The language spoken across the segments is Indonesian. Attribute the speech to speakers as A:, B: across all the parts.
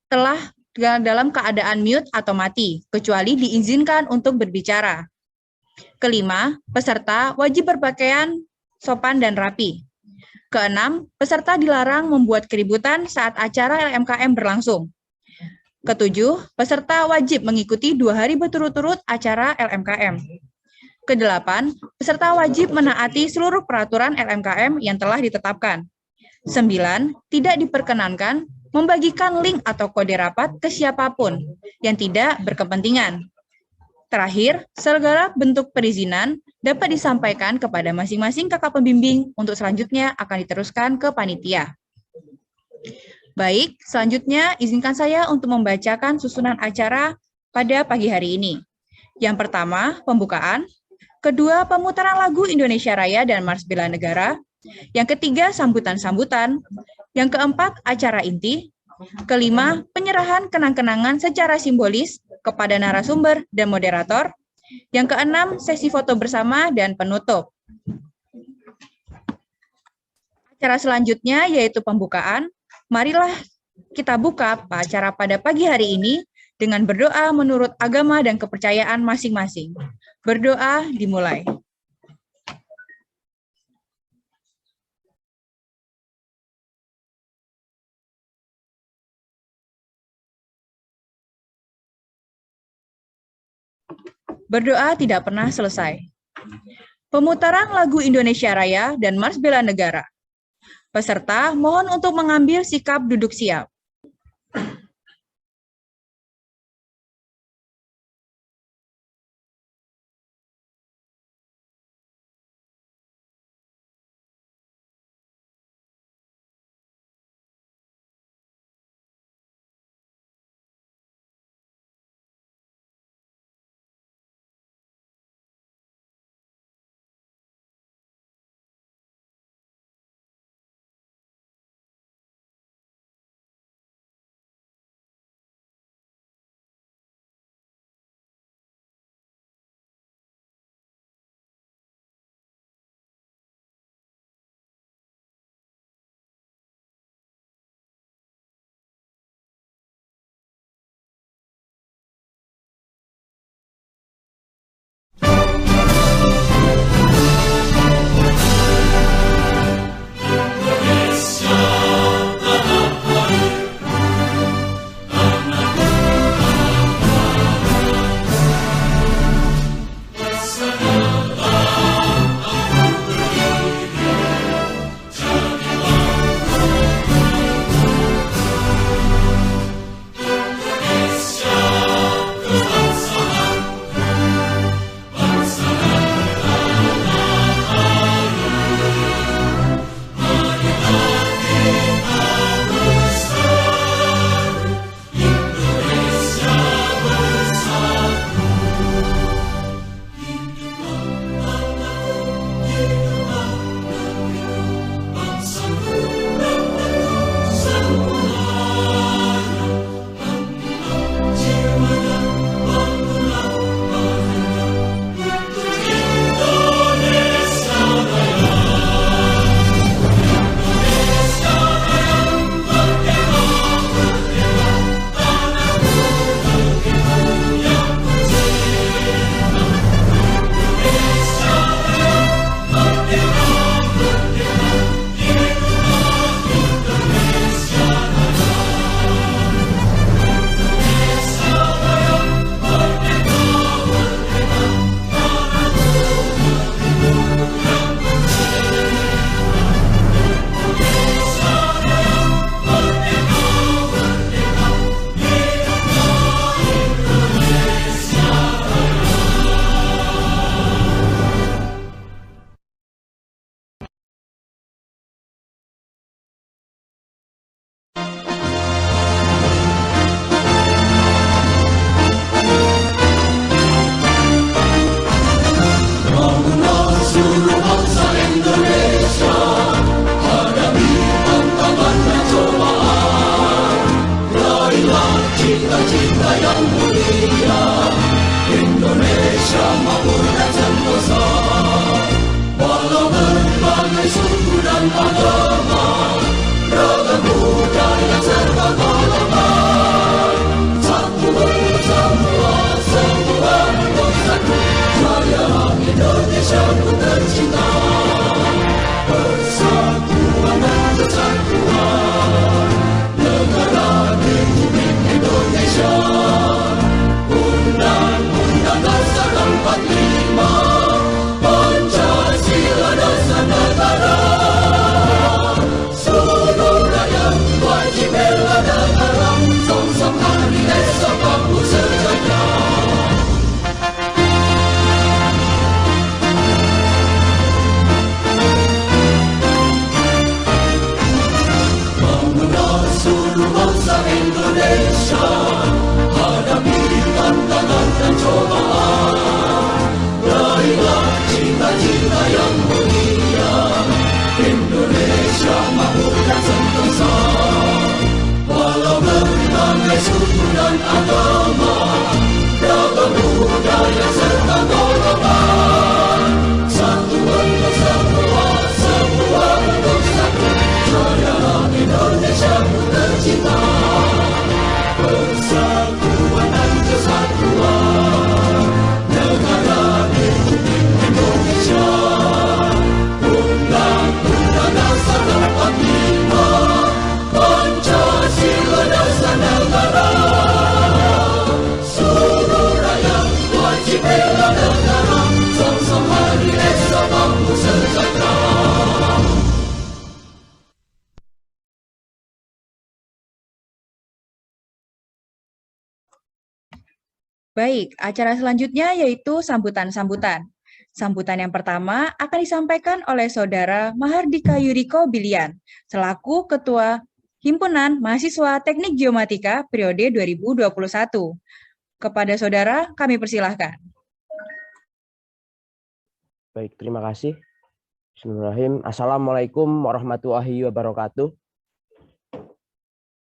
A: telah dalam keadaan mute atau mati, kecuali diizinkan untuk berbicara. Kelima, peserta wajib berpakaian sopan dan rapi. Keenam, peserta dilarang membuat keributan saat acara LMKM berlangsung. Ketujuh, peserta wajib mengikuti 2 hari berturut-turut acara LMKM. Kedelapan, peserta wajib menaati seluruh peraturan LMKM yang telah ditetapkan. 9, tidak diperkenankan membagikan link atau kode rapat ke siapapun yang tidak berkepentingan. Terakhir, segala bentuk perizinan dapat disampaikan kepada masing-masing kakak pembimbing untuk selanjutnya akan diteruskan ke panitia. Baik, selanjutnya izinkan saya untuk membacakan susunan acara pada pagi hari ini. Yang pertama, pembukaan. Kedua, pemutaran lagu Indonesia Raya dan Mars Bela Negara. Yang ketiga, sambutan-sambutan. Yang keempat, acara inti. Kelima, penyerahan kenang-kenangan secara simbolis kepada narasumber dan moderator. Yang keenam, sesi foto bersama dan penutup. Acara selanjutnya yaitu pembukaan. Marilah kita buka acara pada pagi hari ini dengan berdoa menurut agama dan kepercayaan masing-masing. Berdoa dimulai. Berdoa tidak pernah selesai. Pemutaran lagu Indonesia Raya dan Mars Bela Negara. Peserta mohon untuk mengambil sikap duduk siap.
B: seluruh bangsa Indonesia hadapi tantangan dan cobaan. Raihlah cita-cita yang mulia, Indonesia makmur dan sentosa. Walau berbagai suku dan agama, ragam budaya serta golongan, satu untuk semua, semua untuk satu. Jayalah Indonesia ku tercinta, persatuan dan kesatuan negara Republik Indonesia. Undang-Undang Dasar 45, Pancasila dasar negara. Seluruh rakyat wajib bela negara, sang-sang hari esok bangku sejahtera.
A: Baik, acara selanjutnya yaitu sambutan-sambutan. Sambutan yang pertama akan disampaikan oleh Saudara Mahardika Yuriko Bilian, selaku Ketua Himpunan Mahasiswa Teknik Geomatika periode 2021. Kepada Saudara, kami persilahkan.
C: Baik, terima kasih. Bismillahirrahmanirrahim. Assalamualaikum warahmatullahi wabarakatuh.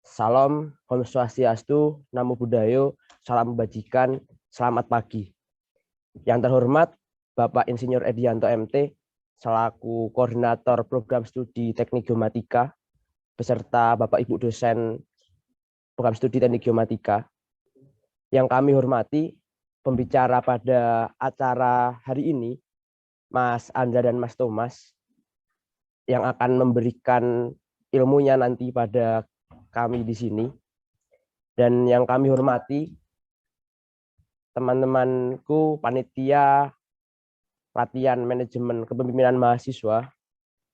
C: Salam, Om Swastiastu, Namo Buddhaya, salam kebajikan, selamat pagi. Yang terhormat Bapak Insinyur Edianto MT, selaku Koordinator Program Studi Teknik Geomatika, beserta Bapak Ibu dosen Program Studi Teknik Geomatika. Yang kami hormati, pembicara pada acara hari ini, Mas Andra dan Mas Thomas, yang akan memberikan ilmunya nanti pada kami di sini. Dan yang kami hormati, teman-temanku panitia latihan manajemen kepemimpinan mahasiswa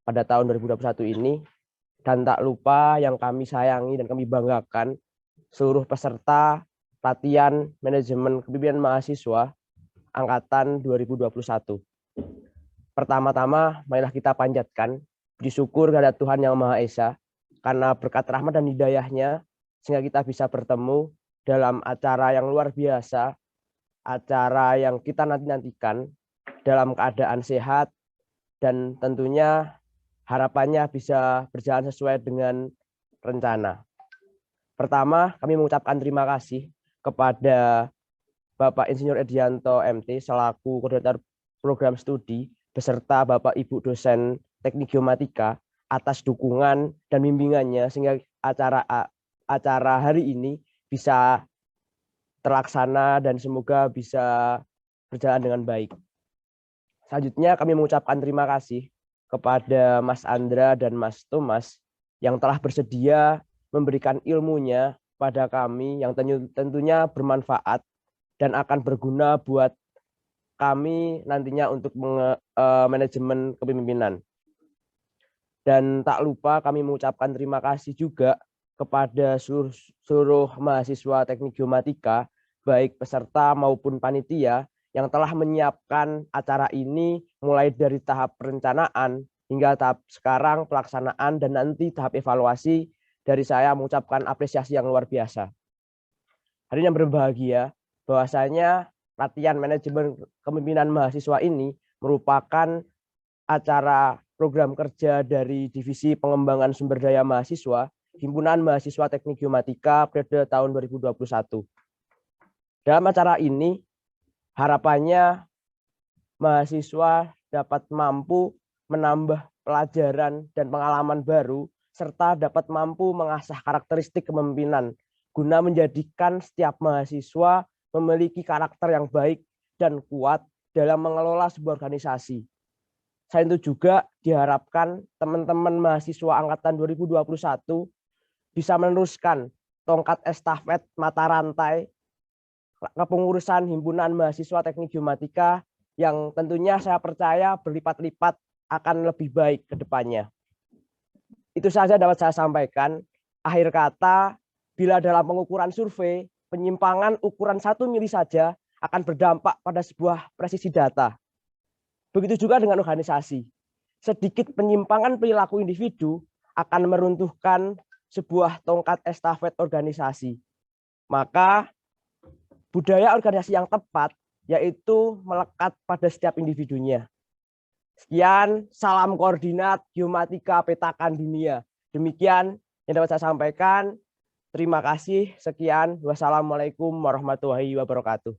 C: pada tahun 2021 ini, dan tak lupa yang kami sayangi dan kami banggakan, seluruh peserta latihan manajemen kepemimpinan mahasiswa angkatan 2021. Pertama-tama, marilah kita panjatkan puji syukur kepada Tuhan Yang Maha Esa, karena berkat rahmat dan hidayahnya, sehingga kita bisa bertemu dalam acara yang luar biasa, acara yang kita nanti-nantikan dalam keadaan sehat, dan tentunya harapannya bisa berjalan sesuai dengan rencana. Pertama, kami mengucapkan terima kasih kepada Bapak Insinyur Edianto MT selaku Koordinator Program Studi beserta Bapak Ibu dosen Teknik Geomatika atas dukungan dan bimbingannya sehingga acara hari ini bisa terlaksana dan semoga bisa berjalan dengan baik. Selanjutnya kami mengucapkan terima kasih kepada Mas Andra dan Mas Thomas yang telah bersedia memberikan ilmunya pada kami yang tentunya bermanfaat dan akan berguna buat kami nantinya untuk manajemen kepemimpinan. Dan tak lupa kami mengucapkan terima kasih juga kepada seluruh mahasiswa Teknik Geomatika, baik peserta maupun panitia, yang telah menyiapkan acara ini mulai dari tahap perencanaan hingga tahap sekarang pelaksanaan dan nanti tahap evaluasi. Dari saya mengucapkan apresiasi yang luar biasa. Hari ini yang berbahagia bahwasanya latihan manajemen kepemimpinan mahasiswa ini merupakan acara program kerja dari Divisi Pengembangan Sumber Daya Mahasiswa Himpunan Mahasiswa Teknik Geomatika periode tahun 2021. Dalam acara ini harapannya mahasiswa dapat mampu menambah pelajaran dan pengalaman baru serta dapat mampu mengasah karakteristik kepemimpinan guna menjadikan setiap mahasiswa memiliki karakter yang baik dan kuat dalam mengelola sebuah organisasi. Selain itu juga diharapkan teman-teman mahasiswa angkatan 2021 bisa meneruskan tongkat estafet mata rantai kepengurusan Himpunan Mahasiswa Teknik Geomatika yang tentunya saya percaya berlipat-lipat akan lebih baik ke depannya. Itu saja dapat saya sampaikan. Akhir kata, bila dalam pengukuran survei, penyimpangan ukuran 1 mili saja akan berdampak pada sebuah presisi data. Begitu juga dengan organisasi. Sedikit penyimpangan perilaku individu akan meruntuhkan sebuah tongkat estafet organisasi. Maka budaya organisasi yang tepat yaitu melekat pada setiap individunya. Sekian, salam koordinat Geomatika Petakan Dunia. Demikian yang dapat saya sampaikan. Terima kasih. Sekian. Wassalamualaikum warahmatullahi wabarakatuh.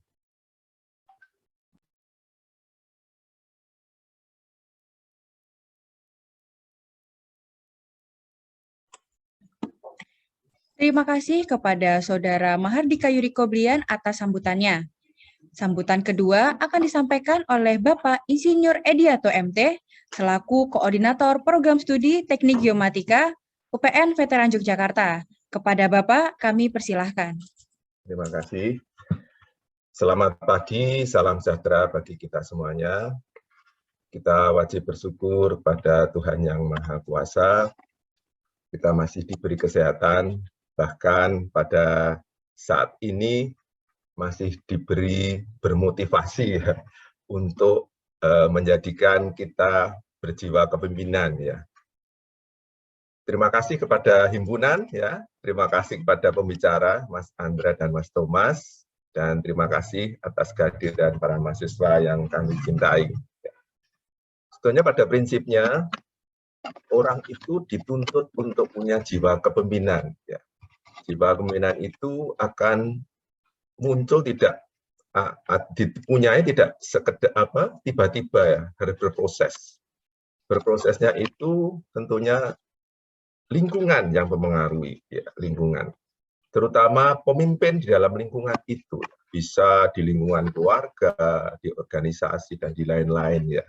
A: Terima kasih kepada Saudara Mahardika Yuriko Blian atas sambutannya. Sambutan kedua akan disampaikan oleh Bapak Insinyur Ediato MT, selaku Koordinator Program Studi Teknik Geomatika UPN Veteran Yogyakarta. Kepada Bapak, kami persilahkan.
D: Terima kasih. Selamat pagi, salam sejahtera bagi kita semuanya. Kita wajib bersyukur pada Tuhan Yang Maha Kuasa. Kita masih diberi kesehatan, bahkan pada saat ini masih diberi bermotivasi ya, untuk menjadikan kita berjiwa kepemimpinan ya. Terima kasih kepada himpunan ya, terima kasih kepada pembicara Mas Andra dan Mas Thomas, dan terima kasih atas kehadiran para mahasiswa yang kami cintai. Sebetulnya pada prinsipnya orang itu dituntut untuk punya jiwa kepemimpinan ya. Jiwa kepemimpinan itu akan muncul tidak dipunyai tidak sekedar tiba-tiba ya, harus berproses. Berprosesnya itu tentunya lingkungan yang mempengaruhi ya, lingkungan. Terutama pemimpin di dalam lingkungan itu bisa di lingkungan keluarga, di organisasi dan di lain-lain ya.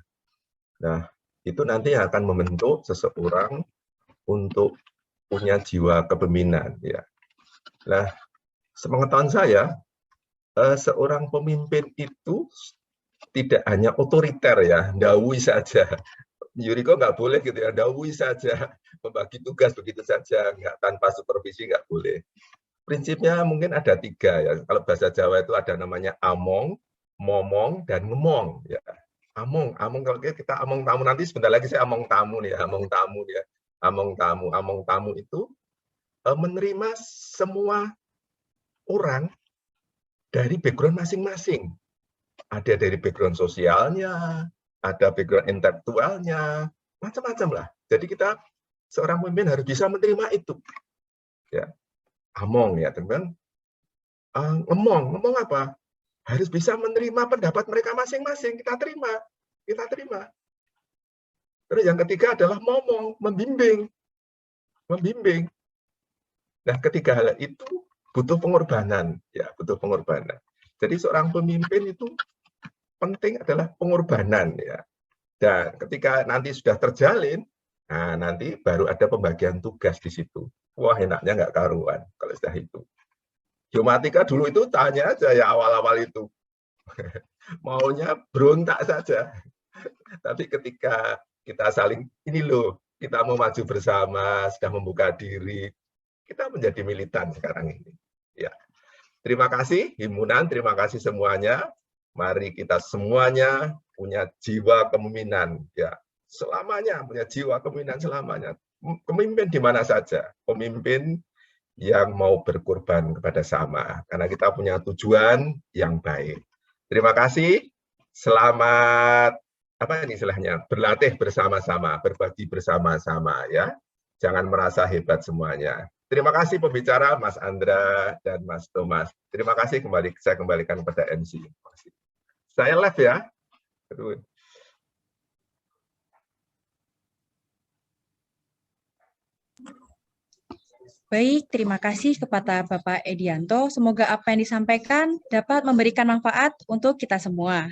D: Nah, itu nanti akan membentuk seseorang untuk punya jiwa kepemimpinan ya. Nah, sepengetahuan saya seorang pemimpin itu tidak hanya otoriter ya, ndawui saja. Yuriko nggak boleh gitu ya, ndawui saja, membagi tugas begitu saja, nggak tanpa supervisi nggak boleh. Prinsipnya mungkin ada 3 ya. Kalau bahasa Jawa itu ada namanya among, momong, dan ngemong ya. Among kalau kita among tamu, nanti sebentar lagi saya among tamu nih, among tamu ya. Among tamu itu menerima semua orang dari background masing-masing. Ada dari background sosialnya, ada background intelektualnya, macam-macam lah. Jadi kita seorang pemimpin harus bisa menerima itu. Ya, among ya teman. Ngomong apa? Harus bisa menerima pendapat mereka masing-masing. Kita terima. Terus yang ketiga adalah momong, membimbing. Nah, ketiga hal itu butuh pengorbanan, ya, butuh pengorbanan. Jadi seorang pemimpin itu penting adalah pengorbanan, ya. Dan ketika nanti sudah terjalin, nah nanti baru ada pembagian tugas di situ. Wah, enaknya nggak karuan kalau sudah itu. Geomatika dulu itu tanya aja ya awal-awal itu, maunya berontak saja. Tapi ketika kita saling ini loh, kita mau maju bersama, sudah membuka diri, kita menjadi militan sekarang ini. Ya, terima kasih himpunan, terima kasih semuanya. Mari kita semuanya punya jiwa kepemimpinan, ya selamanya punya jiwa kepemimpinan selamanya. Pemimpin di mana saja, pemimpin yang mau berkorban kepada sama, karena kita punya tujuan yang baik. Terima kasih. Selamat berlatih bersama-sama, berbagi bersama-sama ya. Jangan merasa hebat semuanya. Terima kasih pembicara Mas Andra dan Mas Thomas. Terima kasih, saya kembalikan kepada MC. Saya live ya.
A: Baik, terima kasih kepada Bapak Edianto. Semoga apa yang disampaikan dapat memberikan manfaat untuk kita semua.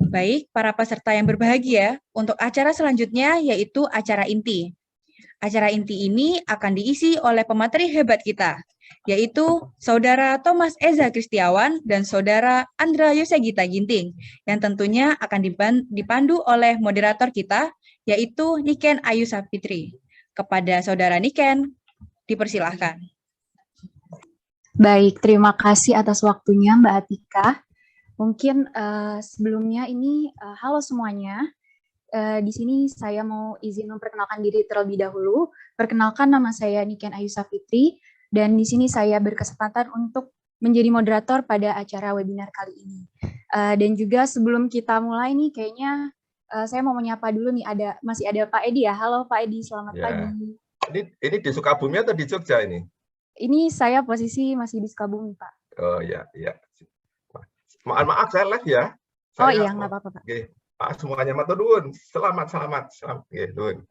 A: Baik, para peserta yang berbahagia, untuk acara selanjutnya yaitu acara inti. Acara inti ini akan diisi oleh pemateri hebat kita, yaitu Saudara Thomas Eza Kristiawan dan Saudara Andra Yosegita Ginting, yang tentunya akan dipandu oleh moderator kita, yaitu Niken Ayu Sapitri. Kepada Saudara Niken, dipersilahkan.
E: Baik, terima kasih atas waktunya Mbak Atika. Mungkin sebelumnya ini, halo semuanya. Di sini saya mau izin memperkenalkan diri terlebih dahulu. Perkenalkan, nama saya Niken Ayu Safitri, dan di sini saya berkesempatan untuk menjadi moderator pada acara webinar kali ini. Dan juga sebelum kita mulai nih, kayaknya saya mau menyapa dulu nih, masih ada Pak Edi ya. Halo Pak Edi, selamat pagi.
D: Ini di Sukabumi atau di Jogja ini?
E: Ini saya posisi masih di Sukabumi, Pak.
D: Oh ya, ya. Maaf saya live ya.
E: Oh iya, nggak apa-apa, Pak.
D: Oke. Pak semuanya matur nuwun. Selamat.
E: Oke, baik.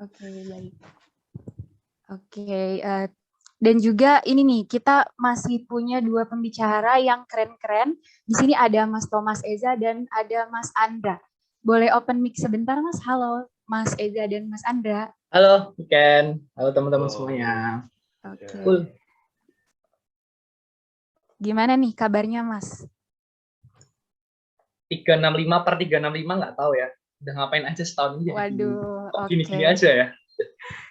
E: Oke, dan juga ini nih, kita masih punya 2 pembicara yang keren-keren. Di sini ada Mas Thomas Eza dan ada Mas Andra. Boleh open mic sebentar, Mas? Halo, Mas Eza dan Mas Andra.
F: Halo, Ken. Halo teman-teman semuanya.
E: Oke.
F: Cool.
E: Gimana nih kabarnya, Mas?
F: 365 per 365 nggak tahu ya. Udah ngapain aja setahun ini.
E: Waduh, oke.
F: Gini-gini aja ya.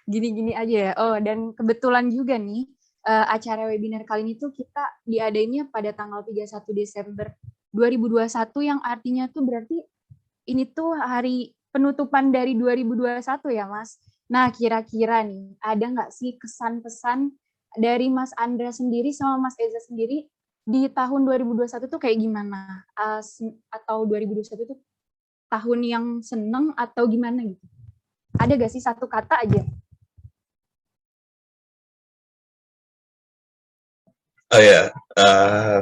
E: Gini-gini aja ya. Oh, dan kebetulan juga nih, acara webinar kali ini tuh kita diadainnya pada tanggal 31 Desember 2021, yang artinya tuh berarti ini tuh hari penutupan dari 2021 ya, Mas. Nah, kira-kira nih, ada nggak sih kesan-pesan dari Mas Andra sendiri sama Mas Eza sendiri di tahun 2021 tuh kayak gimana? Atau 2021 tuh tahun yang seneng atau gimana gitu? Ada nggak sih satu kata aja?
G: Oh ya,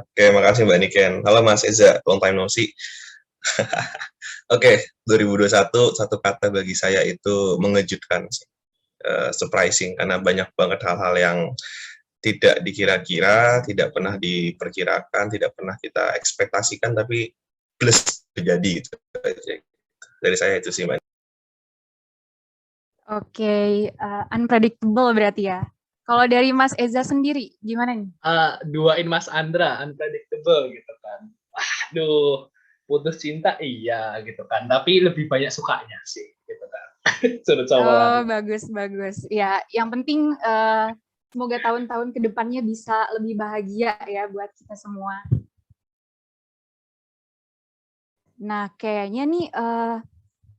G: oke, makasih Mbak Niken. Halo Mas Eza, long time no see. Oke, 2021 satu kata bagi saya itu mengejutkan, surprising, karena banyak banget hal-hal yang tidak dikira-kira, tidak pernah diperkirakan, tidak pernah kita ekspektasikan, tapi plus terjadi gitu. Dari saya itu sih Mbak.
E: Oke, unpredictable berarti ya. Kalau dari Mas Eza sendiri, gimana nih?
F: Duain Mas Andra, unpredictable gitu kan. Waduh, putus cinta iya gitu kan. Tapi lebih banyak sukanya sih gitu kan.
E: Oh, bagus. Ya, yang penting semoga tahun-tahun kedepannya bisa lebih bahagia ya buat kita semua. Nah, kayaknya nih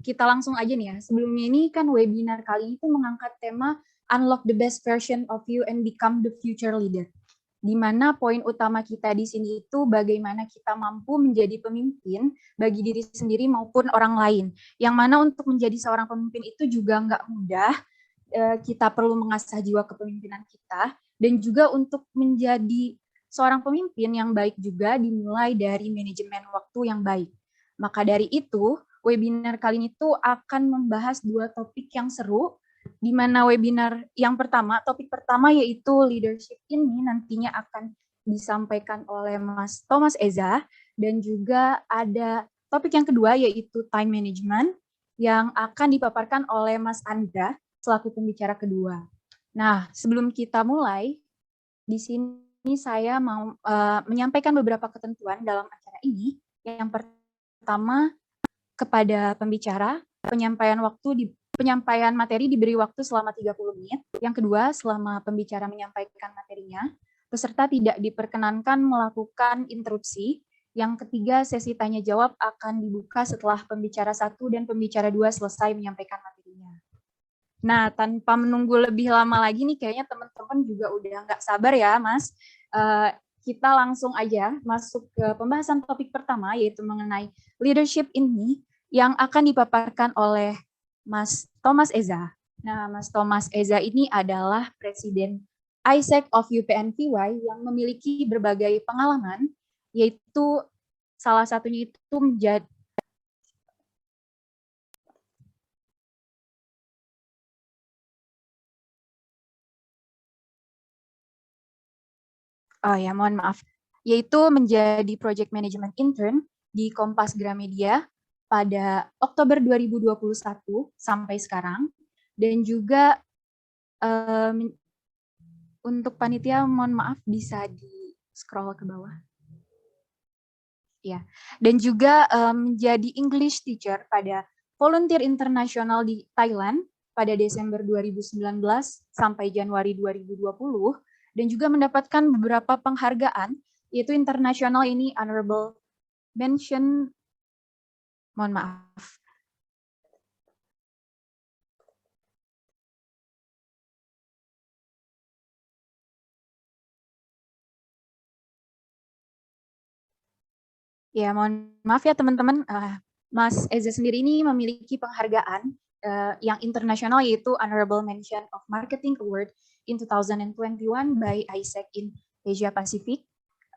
E: kita langsung aja nih ya. Sebelumnya ini kan webinar kali ini tuh mengangkat tema Unlock the best version of you and become the future leader. Di mana poin utama kita di sini itu bagaimana kita mampu menjadi pemimpin bagi diri sendiri maupun orang lain. Yang mana untuk menjadi seorang pemimpin itu juga nggak mudah. Kita perlu mengasah jiwa kepemimpinan kita. Dan juga untuk menjadi seorang pemimpin yang baik juga dimulai dari manajemen waktu yang baik. Maka dari itu, webinar kali ini tuh akan membahas 2 topik yang seru, di mana webinar yang pertama, topik pertama yaitu leadership ini nantinya akan disampaikan oleh Mas Thomas Eza, dan juga ada topik yang kedua yaitu time management yang akan dipaparkan oleh Mas Andra selaku pembicara kedua. Nah, sebelum kita mulai, di sini saya mau menyampaikan beberapa ketentuan dalam acara ini. Yang pertama, kepada pembicara, penyampaian materi diberi waktu selama 30 menit. Yang kedua, selama pembicara menyampaikan materinya, peserta tidak diperkenankan melakukan interupsi. Yang ketiga, sesi tanya jawab akan dibuka setelah pembicara 1 dan pembicara 2 selesai menyampaikan materinya. Nah, tanpa menunggu lebih lama lagi nih, kayaknya teman-teman juga udah nggak sabar ya, Mas. Kita langsung aja masuk ke pembahasan topik pertama, yaitu mengenai leadership ini yang akan dipaparkan oleh Mas Thomas Eza. Nah, Mas Thomas Eza ini adalah Presiden ISEC of UPNPY yang memiliki berbagai pengalaman, yaitu salah satunya itu menjadi mohon maaf, yaitu menjadi Project Management Intern di Kompas Gramedia pada Oktober 2021 sampai sekarang, dan juga untuk panitia mohon maaf bisa di scroll ke bawah. Ya, dan juga menjadi English teacher pada Volunteer Internasional di Thailand pada Desember 2019 sampai Januari 2020, dan juga mendapatkan beberapa penghargaan, yaitu internasional ini honorable mention, mohon maaf, Ya, mohon maaf ya teman-teman. Mas Eza sendiri ini memiliki penghargaan yang internasional, yaitu Honorable Mention of Marketing Award in 2021 by ISEC in Asia Pacific.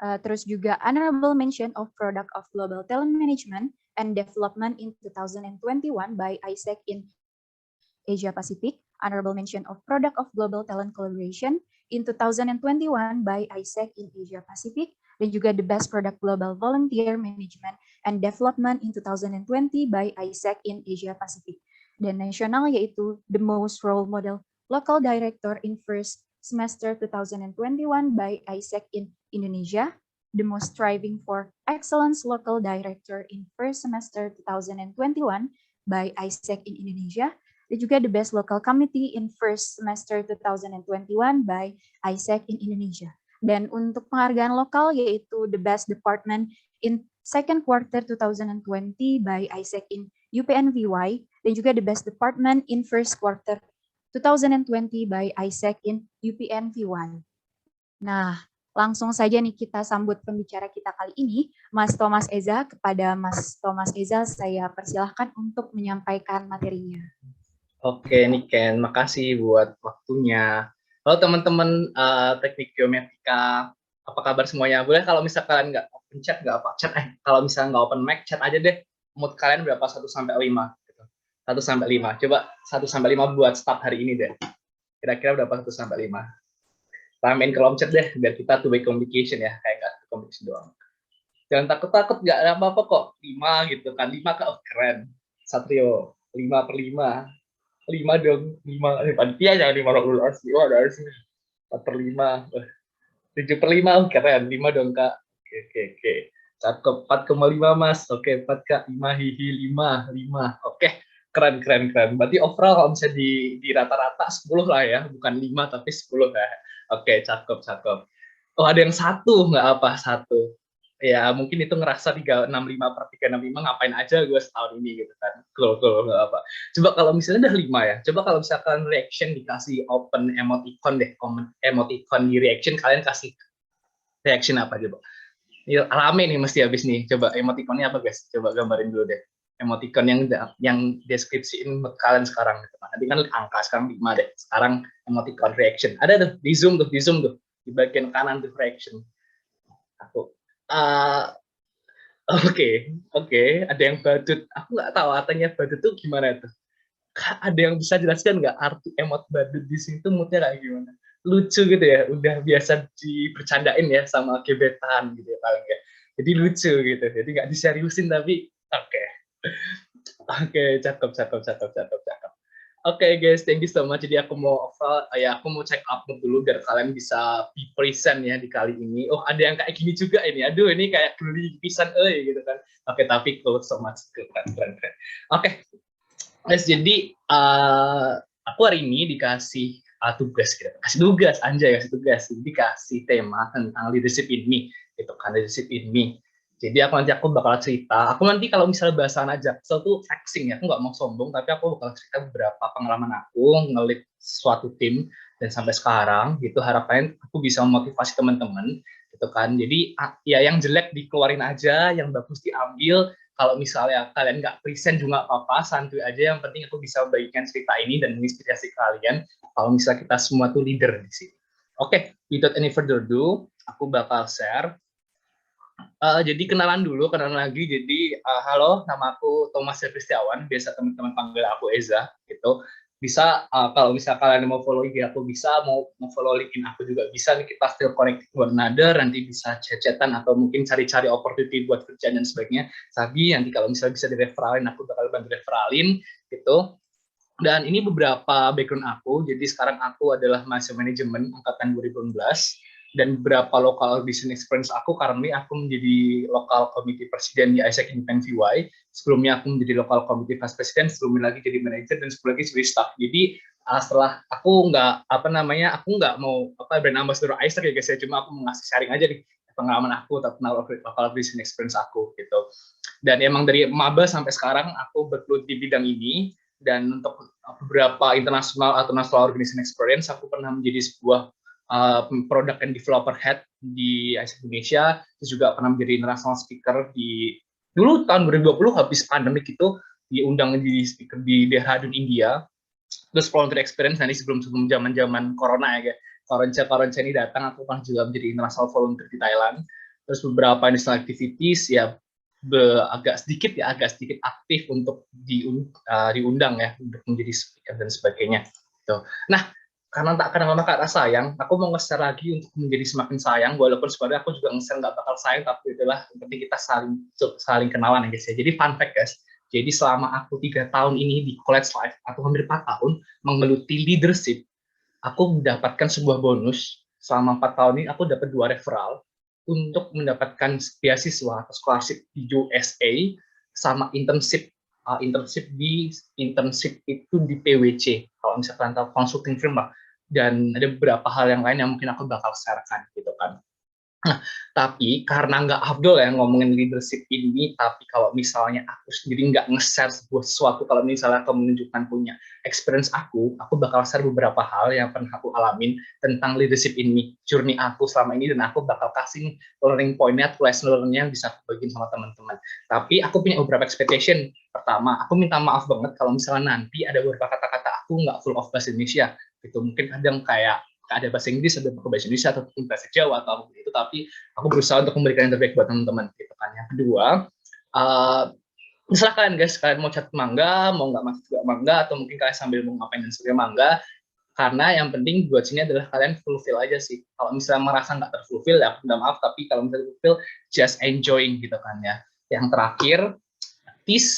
E: Terus juga Honorable Mention of Product of Global Talent Management and Development in 2021 by ISEC in Asia Pacific. Honorable Mention of Product of Global Talent Collaboration in 2021 by ISEC in Asia Pacific. Dan juga The Best Product Global Volunteer Management and Development in 2020 by ISEC in Asia Pacific. Dan nasional yaitu The Most Role Model Local Director in First Semester 2021 by ISEC in Indonesia. The Most Striving for Excellence Local Director in First Semester 2021 by ISEC in Indonesia. Dan juga The Best Local Committee in First Semester 2021 by ISEC in Indonesia. Dan untuk penghargaan lokal yaitu The Best Department in Second Quarter 2020 by ISEC in UPNVY, dan juga The Best Department in First Quarter 2020 by ISEC in UPNVY. Nah, langsung saja nih kita sambut pembicara kita kali ini, Mas Thomas Eza. Kepada Mas Thomas Eza, saya persilahkan untuk menyampaikan materinya.
F: Oke, Niken, makasih buat waktunya. Halo teman-teman teknik geometrika, apa kabar semuanya? Boleh kalau misalkan nggak open chat, nggak apa chat, kalau misalnya nggak open mic, chat aja deh. Mood kalian berapa 1 sampai 5? Gitu. 1 sampai 5. Coba 1 sampai 5 buat start hari ini deh. Kira-kira berapa 1 sampai 5? Ramein kolom chat deh, biar kita two way communication ya, kayak nggak communication doang. Jangan takut-takut, nggak ada apa-apa kok. 5 gitu kan, 5 kok, oh, keren. Satrio, 5 per 5. 5 dong, 5. Panitia jangan 5 dulu, harus 4 per 5. 7 per 5, keren. 5 dong, Kak. Oke. Cakep, 4,5, Mas. Oke, 4, Kak. 5, hihi, 5. Oke, keren. Berarti overall kalau misalnya di rata-rata 10 lah ya. Bukan 5, tapi 10 ya. Oke, cakep. Oh, ada yang 1, nggak apa, 1. Ya mungkin itu ngerasa 365 per 365 ngapain aja gue setahun ini gitu kan. Cool, nggak apa. Coba kalau misalnya udah 5 ya, coba kalau misalkan reaction dikasih open emoticon deh, emoticon di reaction, kalian kasih reaction apa coba? Ya, rame nih mesti habis nih. Coba emoticonnya apa guys? Coba gambarin dulu deh. Emoticon yang deskripsiin kalian sekarang gitu. Nanti kan angka sekarang 5 deh. Sekarang emoticon reaction. Ada tuh di zoom tuh di bagian kanan tuh reaction. Aku Oke, ada yang badut. Aku nggak tahu artinya badut tuh gimana tuh. Ada yang bisa jelaskan nggak arti emot badut di sini tuh moodnya kayak gimana? Lucu gitu ya, udah biasa dibercandain ya sama gebetan gitu ya paling ya. Jadi lucu gitu, jadi nggak diseriusin tapi oke, cakep. Oke guys, thank you so much. Jadi aku mau check up dulu biar kalian bisa be present ya di kali ini. Oh, ada yang kayak gini juga ini. Aduh, ini kayak geli pisan gitu kan. Oke, tapi cool so much. Keren. Oke. Guys, jadi aku hari ini dikasih tugas gitu. Kasih tugas. Dikasih tema tentang leadership in me gitu kan, leadership in me. Jadi aku bakal cerita. Aku nanti kalau misalnya bahasan aja, tuh flexing ya. Aku nggak mau sombong, tapi aku bakal cerita beberapa pengalaman aku ngelit suatu tim dan sampai sekarang gitu. Harapannya aku bisa memotivasi teman-teman gitu kan. Jadi ya yang jelek dikeluarin aja, yang bagus diambil. Kalau misalnya kalian nggak present juga apa-apa, santuy aja. Yang penting aku bisa membagikan cerita ini dan menginspirasi kalian. Kalau misalnya kita semua tuh leader di sini. Oke, without any further ado, aku bakal share. Jadi kenalan lagi. Jadi halo, nama aku Thomas Kristiawan, biasa teman-teman panggil aku Eza gitu. Bisa kalau misalnya kalian mau follow IG aku bisa, mau follow LinkedIn aku juga bisa. Kita still connect one another, nanti bisa chat-chatan atau mungkin cari-cari opportunity buat kerjaan dan sebagainya. Sabi nanti kalau misalnya bisa direferalin, aku bakal bantu referalin gitu. Dan ini beberapa background aku. Jadi sekarang aku adalah mahasiswa manajemen angkatan 2016. Dan beberapa local business experience aku karena aku menjadi local committee presiden di ISEC in VY. Sebelumnya aku menjadi local committee vice president, sebelumnya lagi jadi manager dan sebelumnya lagi jadi staff. Jadi setelah aku nggak mau brand ambassador ISEC ya guys ya, cuma aku mau ngasih sharing aja nih pengalaman aku tentang local business experience aku gitu. Dan emang dari maba sampai sekarang aku bergelut di bidang ini. Dan untuk beberapa international atau national organization experience aku pernah menjadi sebuah product and developer head di ISEC Indonesia, terus juga pernah menjadi international speaker di dulu tahun 2020 habis pandemik itu diundang di speaker di Dehradun India. Terus volunteer experience nanti sebelum zaman corona ya, Koronce ini datang, aku pernah juga menjadi international volunteer di Thailand. Terus beberapa national activities ya agak sedikit aktif untuk diundang ya untuk menjadi speaker dan sebagainya. Gitu. Nah, karena tak kenal maka sayang, aku mau nge-share lagi untuk menjadi semakin sayang, walaupun sebenarnya aku juga nge-share nggak bakal sayang, tapi itulah yang penting kita saling kenalan ya guys ya. Jadi fun fact guys, jadi selama aku 3 tahun ini di college life, atau hampir 4 tahun menggeluti leadership, aku mendapatkan sebuah bonus. Selama 4 tahun ini aku dapat 2 referral untuk mendapatkan beasiswa atau scholarship di USA sama internship itu di PwC, kalau misalkan tahu consulting firm lah, dan ada beberapa hal yang lain yang mungkin aku bakal sharekan gitu kan. Nah, tapi karena nggak afdol ya ngomongin leadership ini, tapi kalau misalnya aku sendiri nggak nge-share sebuah sesuatu, kalau misalnya aku menunjukkan punya experience aku bakal share beberapa hal yang pernah aku alamin tentang leadership ini, journey aku selama ini, dan aku bakal kasih learning point-nya, lesson learn-nya yang bisa aku bagiin sama teman-teman. Tapi aku punya beberapa expectation. Pertama, aku minta maaf banget kalau misalnya nanti ada beberapa kata-kata aku nggak full of bahasa Indonesia, gitu. Mungkin kadang kayak ada bahasa Inggris, ada bahasa Indonesia, atau bahasa Jawa, atau apapun itu, tapi aku berusaha untuk memberikan yang terbaik buat teman-teman, gitu kan. Yang kedua, misalkan guys, kalian mau chat mangga, mau nggak masuk juga mangga, atau mungkin kalian sambil mau ngapain dan sebagainya mangga, karena yang penting buat sini adalah kalian fulfill aja sih. Kalau misalnya merasa nggak terfulfill, ya minta maaf, tapi kalau misalnya fulfill, just enjoying, gitu kan ya. Yang terakhir, this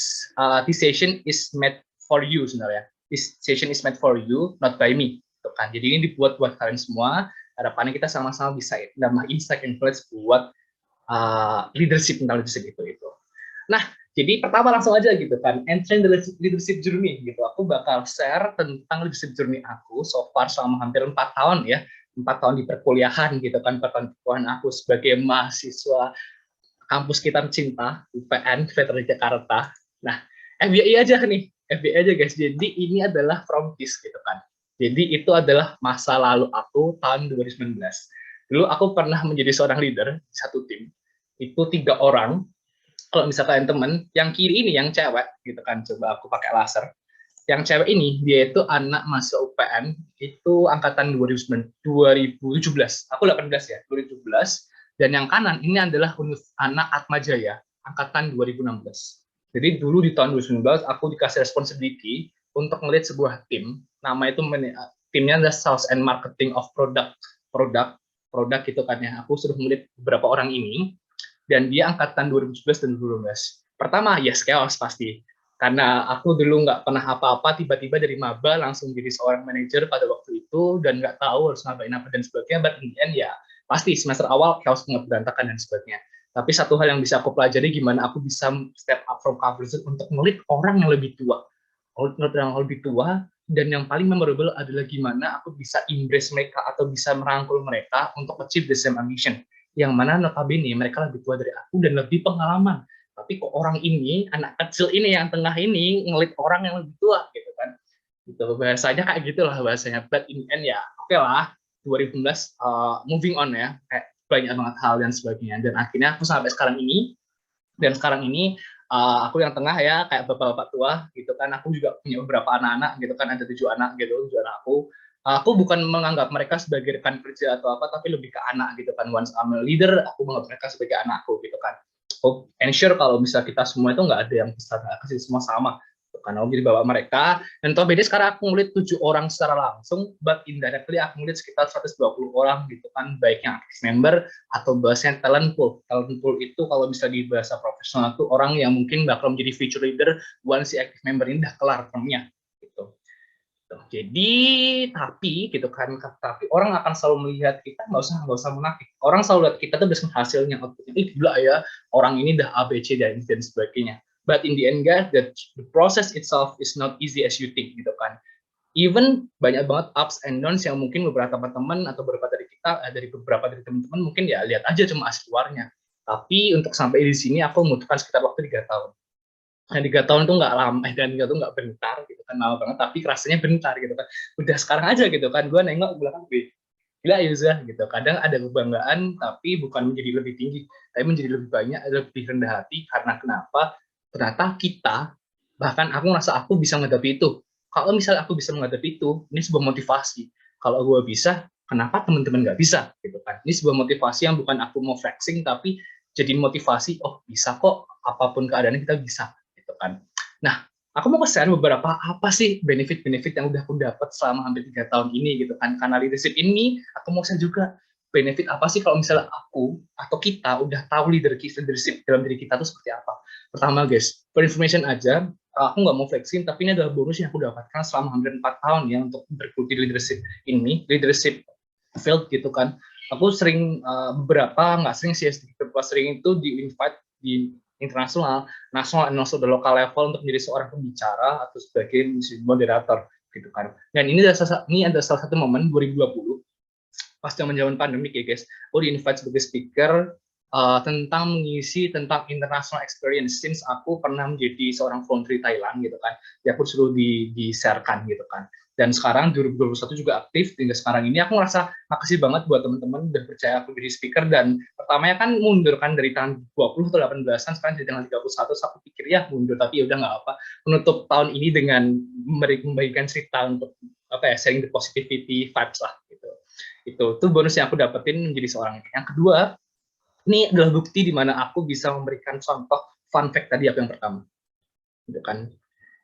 F: session is made for you sebenarnya. This session is made for you, not by me. Kan. Jadi ini dibuat buat kalian semua, harapannya kita sama-sama bisa nambah insight and knowledge buat leadership itu. Nah, jadi pertama langsung aja gitu kan, entering the leadership journey gitu. Aku bakal share tentang leadership journey aku so far selama hampir 4 tahun ya, 4 tahun di perkuliahan gitu kan, perkuliahan aku sebagai mahasiswa kampus kita cinta, UPN, Veteran Jakarta. Nah, FYI aja nih, FYI aja guys, jadi ini adalah from this gitu kan. Jadi itu adalah masa lalu aku tahun 2019. Dulu aku pernah menjadi seorang leader di satu tim. Itu 3 orang. Kalau misalkan teman, yang kiri ini yang cewek, gitu kan. Coba aku pakai laser. Yang cewek ini, dia itu anak mahasiswa UPN, itu angkatan 2017. Aku 18 ya, 2017. Dan yang kanan, ini adalah anak Atmajaya, angkatan 2016. Jadi dulu di tahun 2019, aku dikasih responsibility untuk melihat sebuah tim, nama itu timnya adalah Sales and Marketing of Product gitu kan ya. Aku sudah melihat beberapa orang ini, dan dia angkatan 2017 dan 2012. Pertama, yes, chaos pasti. Karena aku dulu nggak pernah apa-apa, tiba-tiba dari maba langsung jadi seorang manajer pada waktu itu, dan nggak tahu harus ngapain apa dan sebagainya, but in the end ya, pasti semester awal chaos banget, berantakan dan sebagainya. Tapi satu hal yang bisa aku pelajari, gimana aku bisa step up from comfort zone untuk melihat orang yang lebih tua. Yang lebih tua, dan yang paling memorable adalah gimana aku bisa embrace mereka atau bisa merangkul mereka untuk achieve the same ambition, yang mana notabene mereka lebih tua dari aku dan lebih pengalaman, tapi kok orang ini, anak kecil ini yang tengah ini ngelit orang yang lebih tua gitu kan, gitu bahasanya kayak gitulah bahasanya. But in the end ya oke lah, 2019 moving on ya, kayak banyak banget hal dan sebagainya, dan akhirnya aku sampai sekarang ini. Dan sekarang ini aku yang tengah ya, kayak bapak-bapak tua gitu kan. Aku juga punya beberapa anak-anak gitu kan, ada 7 anak gitu, 7 anak aku. Aku bukan menganggap mereka sebagai rekan kerja atau apa, tapi lebih ke anak gitu kan. Once I'm a leader, aku menganggap mereka sebagai anakku gitu kan. Aku ensure kalau bisa kita semua itu nggak ada yang besar, nggak kasih semua sama. Karena aku jadi bapak mereka, dan toh beda sekarang aku ngeliat 7 orang secara langsung, but indirectly aku ngeliat sekitar 120 orang gitu kan, baik yang active member atau bahasanya talent pool. Talent pool itu kalau bisa di bahasa profesional itu orang yang mungkin bakal menjadi future leader once si active member ini udah kelar termnya gitu. Jadi tapi gitu kan, tapi orang akan selalu melihat kita, nggak usah munafik. Orang selalu lihat kita tuh berdasarkan hasilnya, outputnya. Gila ya, orang ini dah ABC dan sebagainya. But in the end guys, the process itself is not easy as you think gitu kan. Even banyak banget ups and downs yang mungkin beberapa teman-teman atau beberapa dari kita, dari beberapa dari teman-teman mungkin ya lihat aja cuma asli luarnya. Tapi untuk sampai di sini aku membutuhkan sekitar waktu 3 tahun. Nah, 3 tahun itu nggak lama, dan 3 tahun nggak bentar gitu kan, lama banget, tapi rasanya bentar gitu kan. Udah sekarang aja gitu kan, gue nengok ke belakang, gila Yuza gitu. Kadang ada kebanggaan tapi bukan menjadi lebih tinggi, tapi menjadi lebih banyak, lebih rendah hati. Karena kenapa? Ternyata kita, bahkan aku ngerasa aku bisa menghadapi itu. Kalau misalnya aku bisa menghadapi itu, ini sebuah motivasi. Kalau gue bisa, kenapa teman-teman nggak bisa? Gitu kan. Ini sebuah motivasi yang bukan aku mau flexing, tapi jadi motivasi, oh bisa kok, apapun keadaannya kita bisa. Gitu kan. Nah, aku mau share beberapa apa sih benefit-benefit yang udah aku dapat selama hampir 3 tahun ini gitu kan. Karena leadership ini, aku mau share juga benefit apa sih kalau misalnya aku atau kita udah tahu leadership dalam diri kita itu seperti apa. Pertama guys, for information aja, aku nggak mau flexing, tapi ini adalah bonus yang aku dapatkan selama hampir 4 tahun ya untuk berkuti leadership ini, leadership field gitu kan. Aku sering beberapa, nggak sering sih, beberapa sering itu di-invite di internasional, nasional, dan also the local level untuk menjadi seorang pembicara atau sebagai moderator gitu kan. Dan ini adalah salah satu momen 2020 pas zaman pandemik ya guys. Aku di-invite sebagai speaker tentang mengisi tentang international experience since aku pernah menjadi seorang volunteer Thailand gitu kan. Ya aku disuruh di-sharekan gitu kan. Dan sekarang 2021 juga aktif, hingga sekarang ini aku ngerasa makasih banget buat teman-teman udah percaya aku jadi speaker. Dan pertamanya kan mundur kan dari tahun 20 atau 18-an, sekarang jadi tanggal 31, so aku pikir ya mundur, tapi ya udah nggak apa. Menutup tahun ini dengan membagikan cerita untuk apa ya, sharing the positivity vibes lah gitu. Itu bonus yang aku dapetin menjadi seorang. Yang kedua, ini adalah bukti di mana aku bisa memberikan contoh fun fact tadi aku yang pertama. Gitu kan.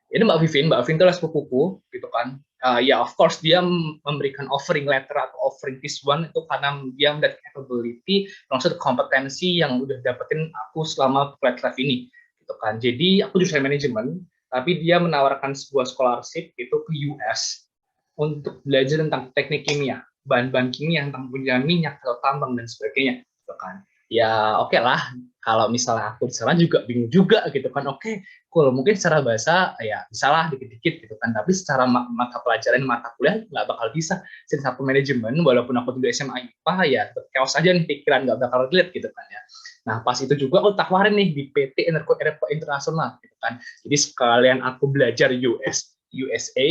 F: Ini Mbak Vivin itu adalah sepupuku gitu kan. Ya of course dia memberikan offering letter atau offering this one itu karena dia melihat capability, maksud kompetensi yang udah dapetin aku selama flight life ini gitu kan. Jadi aku jurusan manajemen, tapi dia menawarkan sebuah scholarship itu ke US untuk belajar tentang teknik kimia, bahan-bahan kimia tentang penjualan minyak atau tambang dan sebagainya gitu kan. Ya oke lah, kalau misalnya aku di sana juga bingung juga gitu kan. Oke, kalau mungkin secara bahasa ya bisalah dikit-dikit gitu kan, tapi secara mata pelajaran, mata kuliah nggak bakal bisa. Since aku manajemen, walaupun aku di SMA IPA ya chaos aja nih pikiran, nggak bakal relate gitu kan ya. Nah pas itu juga aku tawarin nih di PT Energo Internasional gitu kan. Jadi sekalian aku belajar USA,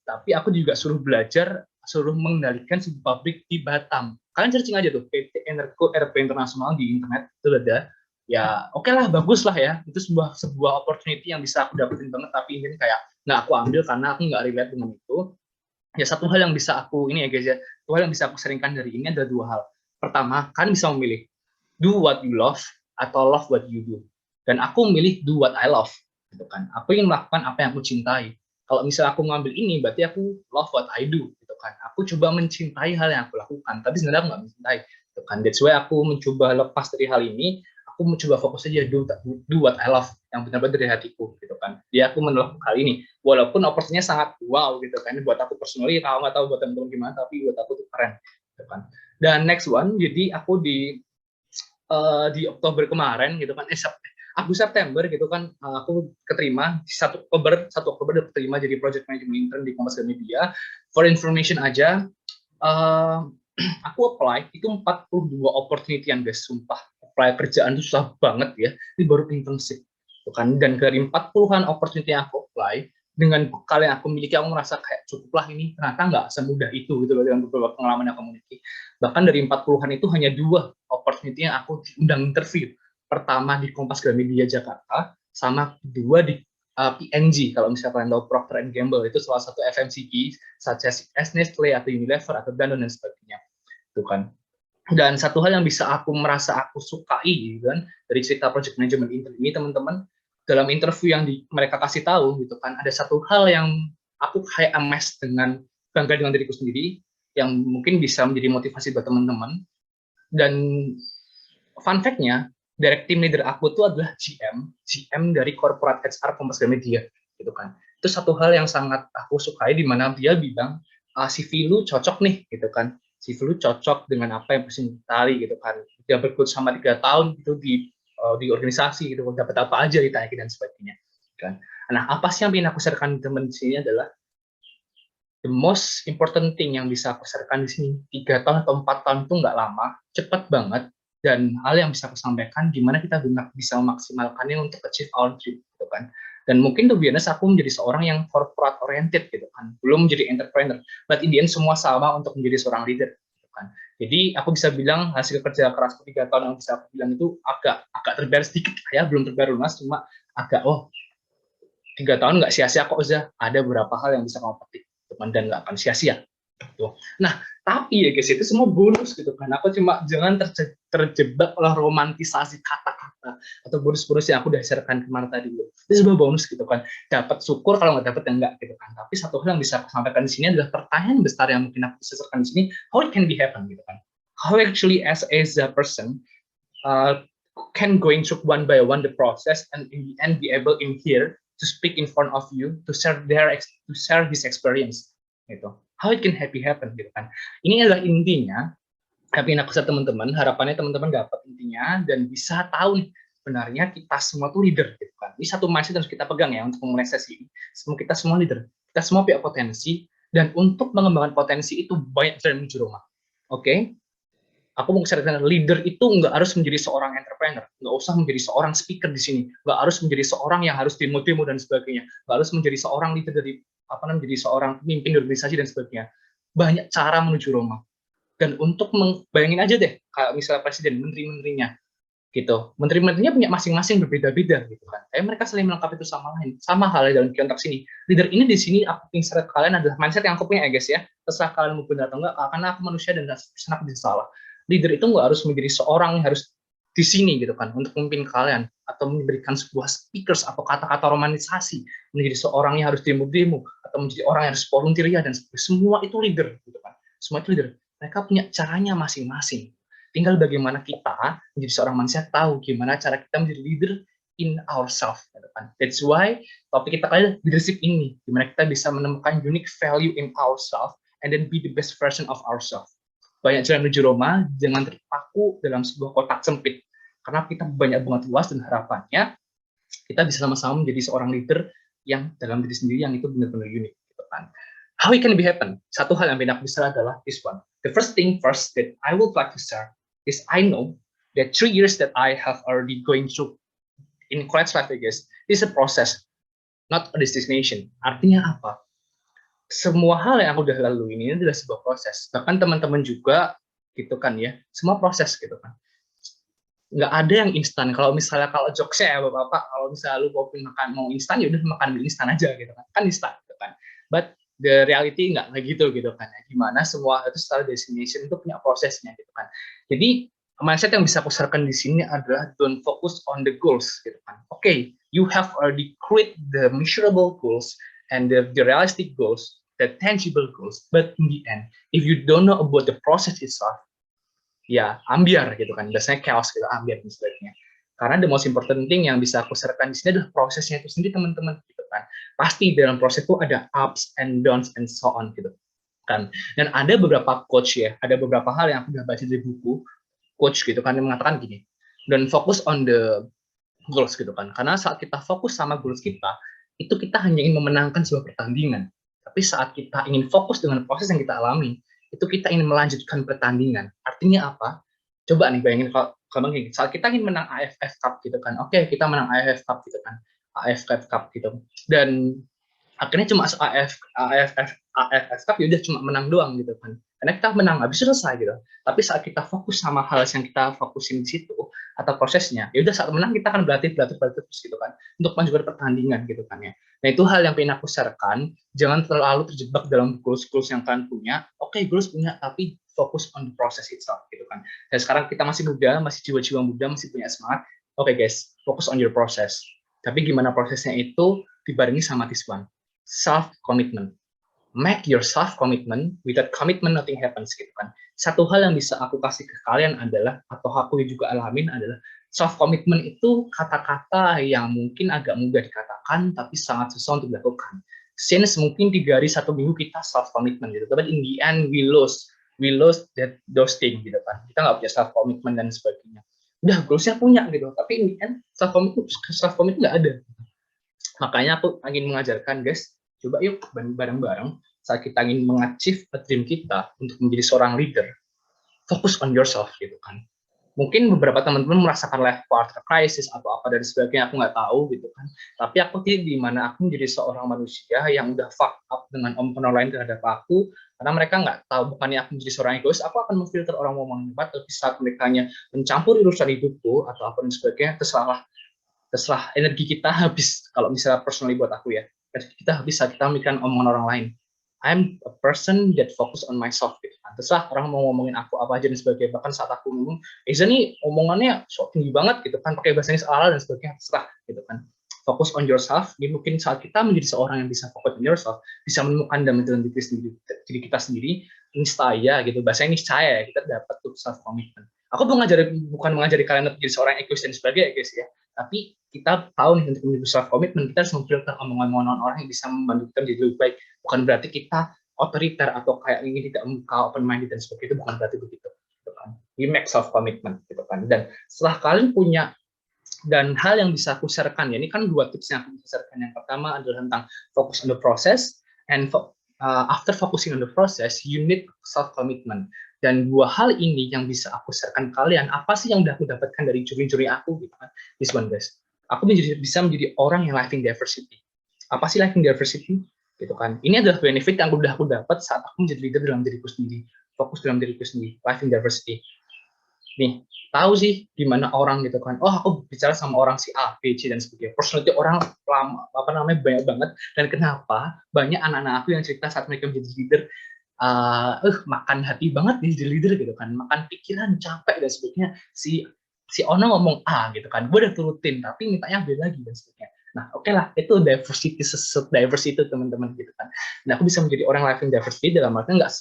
F: tapi aku juga suruh mengendalikan sebuah pabrik di Batam. Kalian searching aja tuh PT Energo Internasional di internet itu ada. Ya oke lah, bagus lah ya, itu sebuah opportunity yang bisa aku dapetin banget, tapi ini kayak nggak aku ambil karena aku nggak relate dengan itu. Ya satu hal yang bisa aku ini ya guys ya, satu hal yang bisa aku sharingkan dari ini ada 2 hal. Pertama, kalian bisa memilih do what you love atau love what you do. Dan aku memilih do what I love gitu kan. Aku ingin melakukan apa yang aku cintai. Kalau misalnya aku ngambil ini, berarti aku love what I do gitu kan. Aku coba mencintai hal yang aku lakukan, tapi sebenarnya aku nggak mencintai gitu kan. That's why aku mencoba lepas dari hal ini. Aku mencoba fokus aja do what I love, yang benar-benar dari hatiku gitu kan. Dia aku melakukan hal ini, walaupun opportunity-nya sangat wow gitu kan. Buat aku personally, kalau nggak tahu buat teman-teman gimana, tapi buat aku tuh keren gitu kan. Dan next one, jadi aku di Oktober kemarin gitu kan, September gitu kan, aku keterima 1 Oktober udah keterima jadi project management intern di Kompas Gramedia. For information aja, aku apply itu 42 opportunity yang guys, sumpah apply kerjaan itu susah banget ya, ini baru internship kan. Dan dari 40-an opportunity yang aku apply, dengan bekal yang aku miliki, aku merasa kayak cukuplah ini, ternyata nggak semudah itu gitu loh, dengan beberapa pengalaman yang aku miliki. Bahkan dari 40-an itu hanya 2 opportunity yang aku diundang interview. Pertama di Kompas Gramedia Jakarta, sama kedua di P&G. Kalau misalnya kalian tahu Procter & Gamble, itu salah satu FMCG such as Nestle atau Unilever atau Danone dan sebagainya. Itu kan. Dan satu hal yang bisa aku merasa aku sukai gitu kan, dari cerita project management ini teman-teman, dalam interview yang mereka kasih tahu gitu kan, ada satu hal yang aku kayak amazed dengan bangga dengan diriku sendiri, yang mungkin bisa menjadi motivasi buat teman-teman. Dan fun fact-nya, direct team leader aku itu adalah GM dari corporate HR Kompas Gramedia gitu kan. Itu satu hal yang sangat aku sukai, di mana dia bilang CV lu cocok nih gitu kan. CV lu cocok dengan apa yang presiden cari gitu kan. Dia berikut sama 3 tahun gitu di organisasi gitu, dapat apa aja ditanya dan sebagainya kan. Nah, apa sih yang ingin aku sharekan teman di sini adalah the most important thing yang bisa aku sharekan di sini, 3 tahun atau 4 tahun itu nggak lama, cepat banget. Dan hal yang bisa aku sampaikan, gimana kita bisa memaksimalkannya untuk achieve our dream gitu kan. Dan mungkin tuh biasanya aku menjadi seorang yang corporate oriented gitu kan, belum menjadi entrepreneur. But in the end semua sama untuk menjadi seorang leader gitu kan. Jadi aku bisa bilang hasil kerja kerasku 3 tahun yang bisa aku bilang itu agak terbayar sedikit ya, belum terbayar lunas, cuma agak 3 tahun nggak sia-sia kok, Zah. Ada beberapa hal yang bisa kamu petik teman dan nggak akan sia-sia. Nah, tapi ya guys, itu semua bonus gitu kan. Aku cuma jangan terjebak oleh romantisasi kata-kata atau bonus-bonus yang aku udah sharekan kemarin tadi. Itu sebuah bonus gitu kan. Dapat syukur, kalau nggak dapat ya enggak gitu kan. Tapi satu hal yang bisa aku sampaikan di sini adalah pertanyaan besar yang mungkin aku bisa sharekan di sini, how it can be happen gitu kan. How actually as a person can going through one by one the process and in the end be able in here to speak in front of you to share his experience gitu. How it can happen gitu kan. Ini adalah intinya, tapi aku share teman-teman, harapannya teman-teman dapat intinya dan bisa tahu nih, sebenarnya kita semua tuh leader gitu kan. Ini satu mindset yang harus kita pegang ya untuk memulai sesi ini. Kita semua leader, kita semua punya potensi, dan untuk mengembangkan potensi itu banyak cara menuju rumah. Oke? Aku mau share, leader itu nggak harus menjadi seorang entrepreneur, nggak usah menjadi seorang speaker di sini, nggak harus menjadi seorang yang harus demo-demo dan sebagainya, nggak harus menjadi seorang leader dari menjadi seorang pemimpin organisasi dan sebagainya. Banyak cara menuju Roma. Dan untuk bayangin aja deh, kayak misalnya presiden, menteri-menterinya, gitu. Menteri-menterinya punya masing-masing berbeda-beda, gitu kan. Tapi mereka saling melengkapi itu sama lain. Sama halnya dalam konteks ini. Leader ini di sini aku ingin share kalian adalah mindset yang aku punya ya guys ya. Terserah kalian mau benar atau enggak, karena aku manusia dan aku bisa salah. Leader itu nggak harus menjadi seorang yang harus di sini gitu kan untuk memimpin kalian atau memberikan sebuah speakers atau kata-kata romanisasi, menjadi seorang yang harus demo-demo atau menjadi orang yang harus volunteer dan semua itu leader gitu kan. Semua itu leader. Mereka punya caranya masing-masing. Tinggal bagaimana kita menjadi seorang manusia tahu gimana cara kita menjadi leader in ourselves gitu kan. That's why topik kita kali leadership ini, gimana kita bisa menemukan unique value in ourselves and then be the best version of ourselves. Banyak jalan menuju Roma, jangan terpaku dalam sebuah kotak sempit. Karena kita banyak banget luas dan harapannya kita bisa sama-sama menjadi seorang leader yang dalam diri sendiri yang itu benar-benar unik. Gitu kan. How it can be happen? Satu hal yang benar bisa adalah this one. The first thing first that I would like to share is I know that 3 years that I have already going through in college life, I guess, is a process, not a destination. Artinya apa? Semua hal yang aku udah lalui ini adalah sebuah proses. Bahkan teman-teman juga gitu kan ya, semua proses gitu kan. Nggak ada yang instan. Kalau jokesnya ya bapak-bapak, kalau misalnya lu mau instan ya udah makan mie instan aja gitu kan instan gitu kan. But the reality nggak gitu kan ya. Gimana semua itu setelah destination itu punya prosesnya gitu kan. Jadi mindset yang bisa aku sarankan di sini adalah don't focus on the goals gitu kan. Okay, you have already create the measurable goals and the realistic goals, the tangible goals, but in the end, if you don't know about the process itself, ya ambiar gitu kan, biasanya chaos gitu, ambiar dan sebagainya. Karena the most important thing yang bisa aku share-kan di sini adalah prosesnya itu sendiri teman-teman gitu kan. Pasti dalam proses itu ada ups and downs and so on gitu kan. Dan ada beberapa coach ya, ada beberapa hal yang aku udah baca dari buku coach gitu kan yang mengatakan gini, dan fokus on the goals gitu kan. Karena saat kita fokus sama goals kita, itu kita hanya ingin memenangkan sebuah pertandingan. Tapi saat kita ingin fokus dengan proses yang kita alami, itu kita ingin melanjutkan pertandingan. Artinya apa? Coba nih bayangin kalau gini, saat kita ingin menang AFF Cup gitu kan, oke kita menang AFF Cup gitu kan, AFF Cup gitu, dan akhirnya cuma AFF Cup ya udah cuma menang doang gitu kan, karena kita menang habis selesai gitu. Tapi saat kita fokus sama hal yang kita fokusin di situ atau prosesnya, ya udah saat menang kita akan berlatih terus gitu kan, untuk melanjutkan pertandingan gitu kan ya. Nah itu hal yang pengen aku sharekan, jangan terlalu terjebak dalam goals yang kalian punya. Oke, goals punya, tapi fokus on the process itself gitu kan. Dan sekarang kita masih muda, masih jiwa-jiwa muda, masih punya semangat. Oke guys, fokus on your process. Tapi gimana prosesnya itu dibarengi sama this one, self commitment. Make your self commitment, without commitment nothing happens gitu kan. Satu hal yang bisa aku kasih ke kalian adalah, atau aku juga alamin adalah, self commitment itu kata-kata yang mungkin agak mudah dikatakan tapi sangat susah untuk dilakukan. Since mungkin 3 hari 1 minggu kita self commitment gitu, tapi in the end we lose those things gitu kan. Kita nggak punya self commitment dan sebagainya. Udah goalsnya punya gitu, tapi in the end self commitment nggak ada. Makanya aku ingin mengajarkan guys, coba yuk bareng-bareng saat kita ingin mengachieve a dream kita untuk menjadi seorang leader, fokus on yourself gitu kan. Mungkin beberapa teman-teman merasakan life quarter crisis atau apa dan sebagainya, aku nggak tahu gitu kan. Tapi aku di mana aku menjadi seorang manusia yang udah fuck up dengan omongan orang lain terhadap aku, karena mereka nggak tahu, bukannya aku menjadi seorang egois, aku akan memfilter orang ngomong hebat, tapi saat mereka mencampur urusan hidupku atau apa dan sebagainya, terserah energi kita habis. Kalau misalnya personally buat aku ya, energi kita habis saat kita memikirkan omongan orang lain. I'm a person that focus on myself gitu kan. Terserah orang mau ngomongin aku apa aja dan sebagainya. Bahkan saat aku ngomong, Eza nih omongannya so tinggi banget gitu kan, pakai bahasa Inggris ala dan sebagainya, terserah gitu kan. Fokus on yourself. Ini mungkin saat kita menjadi seorang yang bisa fokus on yourself, bisa menemukan dalam diri kita sendiri, niscaya gitu. Bahasa niscaya ya, kita dapat tuh self commitment. Aku bukan mengajari kalian untuk menjadi seorang egois dan sebagainya guys ya. Tapi kita tahu nih, untuk menjadi self commitment kita harus memfilter omongan-omongan orang yang bisa membantu kita menjadi lebih baik. Bukan berarti kita otoriter atau kayak ingin tidak membuka open minded dan sebagainya, itu bukan berarti begitu gitu kan. We make self commitment gitu kan. Dan setelah kalian punya, dan hal yang bisa aku sharekan ya, ini kan 2 tips yang aku bisa sharekan. Yang pertama adalah tentang focus on the process, and after focusing on the process you need self commitment. Dan 2 hal ini yang bisa aku sharekan kalian, apa sih yang udah aku dapatkan dari juri-juri aku gitu kan. This one guys, aku bisa menjadi orang yang living diversity. Apa sih living diversity gitu kan? Ini adalah benefit yang udah aku dapat saat aku menjadi leader dalam diriku sendiri, fokus dalam diriku sendiri, living diversity. Nih, tahu sih gimana orang gitu kan, oh aku bicara sama orang si A, B, C dan sebagainya, personality orang lama, banyak banget, dan kenapa banyak anak-anak aku yang cerita saat mereka menjadi leader, makan hati banget nih jadi leader gitu kan, makan pikiran, capek dan sebagainya, si Ono ngomong A gitu kan, gue udah turutin tapi mintanya B lagi dan sebagainya. Nah, oke lah, itu diversity, diversity itu teman-teman gitu kan. Nah, aku bisa menjadi orang living diversity dalam artinya nggak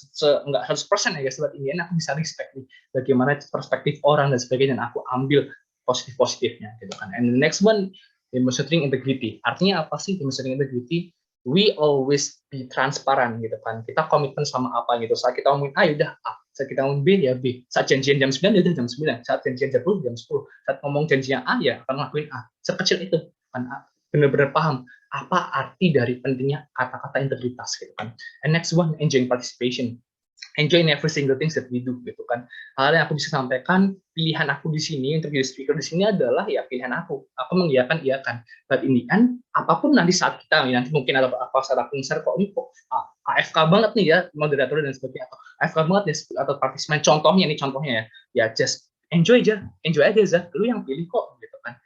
F: 100% ya guys, but ini aku bisa respect nih bagaimana perspektif orang dan sebagainya, dan aku ambil positif-positifnya gitu kan. And the next one, demonstrating integrity. Artinya apa sih demonstrating integrity? We always be transparent gitu kan. Kita komitmen sama apa gitu. Saat kita ngomongin A, ya udah A. Saat kita ngomong B, ya B. Saat janjian jam 9, ya udah jam 9. Saat janjian jam 10, jam 10. Saat ngomong janjinya A, ya akan ngelakuin A. Sekecil itu kan. Benar-benar paham apa arti dari pentingnya kata-kata integritas gitu kan. And next one, enjoying participation. Enjoy in every single things that we do gitu kan. Hal yang aku bisa sampaikan, pilihan aku di sini untuk jadi speaker di sini adalah ya pilihan aku. Aku mengiyakan, iyakan. But in the end, apapun nanti saat kita nanti mungkin ada apa saat aku share kok ini kok AFK banget nih ya moderator dan sebagainya, atau AFK banget ya atau partisipan. Contohnya ya just enjoy aja Zah, lu yang pilih kok gitu kan.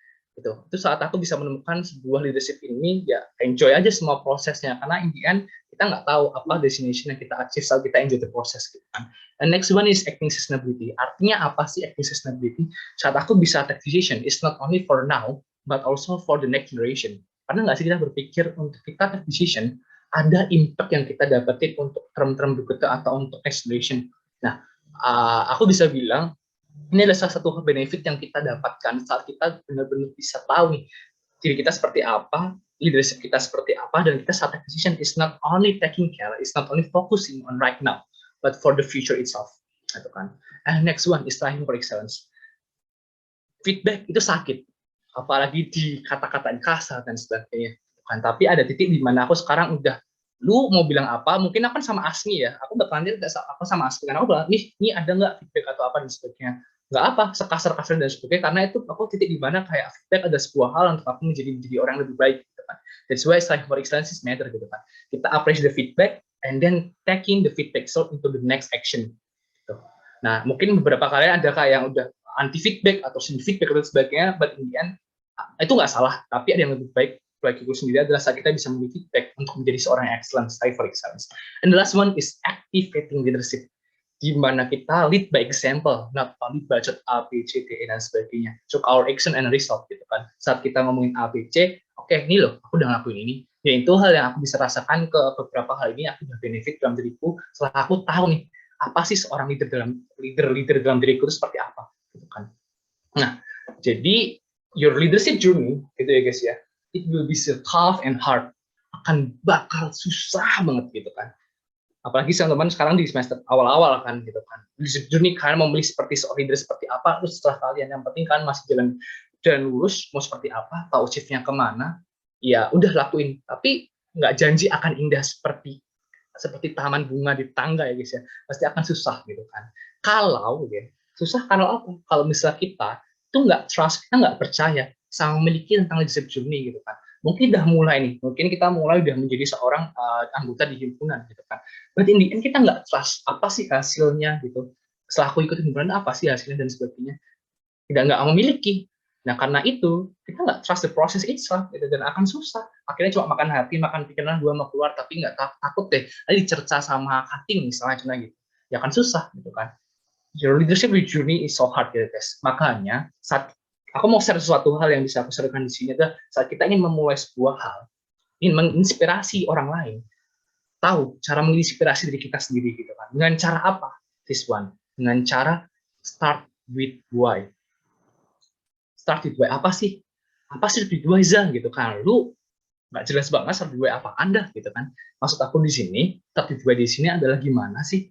F: Itu saat aku bisa menemukan sebuah leadership ini, ya enjoy aja semua prosesnya, karena in the end kita nggak tahu apa destination yang kita achieve saat kita enjoy the process gitu kan. And next one is acting sustainability. Artinya apa sih acting sustainability? Saat aku bisa take decision, it's not only for now but also for the next generation. Karena nggak sih kita berpikir untuk kita take decision ada impact yang kita dapetin untuk term-term berikutnya atau untuk next generation. Nah, aku bisa bilang ini adalah salah satu benefit yang kita dapatkan saat kita benar-benar bisa tahu nih diri kita seperti apa, leadership kita seperti apa, dan kita saat decision is not only taking care, is not only focusing on right now, but for the future itself. Gitu kan. And next one is striving for excellence. Feedback itu sakit, apalagi di kata-kata kasar dan sebagainya. Kan. Tapi ada titik di mana aku sekarang udah, lu mau bilang apa, mungkin aku kan sama Asmi ya, aku bakalan aku sama Asmi, karena aku bilang, ini ada nggak feedback atau apa dan sebagainya. Nggak apa, sekasar-kasar dan sebagainya, karena itu aku titik di mana kayak feedback ada sebuah hal untuk aku menjadi orang yang lebih baik gitu kan. That's why striving for excellence is matter gitu kan. Kita appreciate the feedback and then taking the feedback so into the next action gitu. Nah, mungkin beberapa kali ada kayak yang udah anti feedback atau semi feedback dan sebagainya, but in the end itu nggak salah, tapi ada yang lebih baik bagiku sendiri adalah saat kita bisa memberi feedback untuk menjadi seorang yang excellent, strive for excellence. And the last one is activating leadership. Di mana kita lead by example, not only budget A, B, C, D, E, dan sebagainya. So our action and result gitu kan. Saat kita ngomongin A, B, C, oke, ini loh, aku udah ngelakuin ini. Ya itu hal yang aku bisa rasakan ke beberapa hal ini, aku udah benefit dalam diriku setelah aku tahu nih, apa sih seorang leader dalam diriku itu seperti apa gitu kan. Nah, jadi your leadership journey gitu ya guys ya, it will be so tough and hard, akan bakal susah banget gitu kan. Apalagi teman-teman sekarang di semester awal-awal kan gitu kan. Leadership journey kalian memilih seperti seorang leader seperti apa, terus setelah kalian yang penting kan masih jalan lurus mau seperti apa, tahu shift-nya kemana, ya udah lakuin. Tapi nggak janji akan indah seperti taman bunga di tangga ya guys ya. Pasti akan susah gitu kan. Kalau ya Susah karena apa? Kalau misalnya kita itu nggak trust, kita nggak percaya sama memiliki tentang leadership journey gitu kan. Mungkin udah mulai nih, mungkin kita mulai udah menjadi seorang anggota di himpunan gitu kan. Berarti in the end kita nggak trust apa sih hasilnya gitu. Setelah aku ikut himpunan apa sih hasilnya dan sebagainya. Tidak nggak memiliki. Nah karena itu kita nggak trust the process itself gitu, dan akan susah. Akhirnya cuma makan hati, makan pikiran, dua mau keluar, tapi nggak takut deh. Nanti dicerca sama hati misalnya cuma gitu. Ya kan susah gitu kan. Your leadership journey is so hard gitu guys. Makanya saat aku mau share sesuatu hal yang bisa aku sharekan di sini adalah saat kita ingin memulai sebuah hal, ingin menginspirasi orang lain, tahu cara menginspirasi diri kita sendiri gitu kan. Dengan cara apa? This one. Dengan cara start with why. Start with why apa sih? Apa sih with why Zah gitu kan? Lu nggak jelas banget start with why apa Anda gitu kan. Maksud aku di sini, start with why di sini adalah gimana sih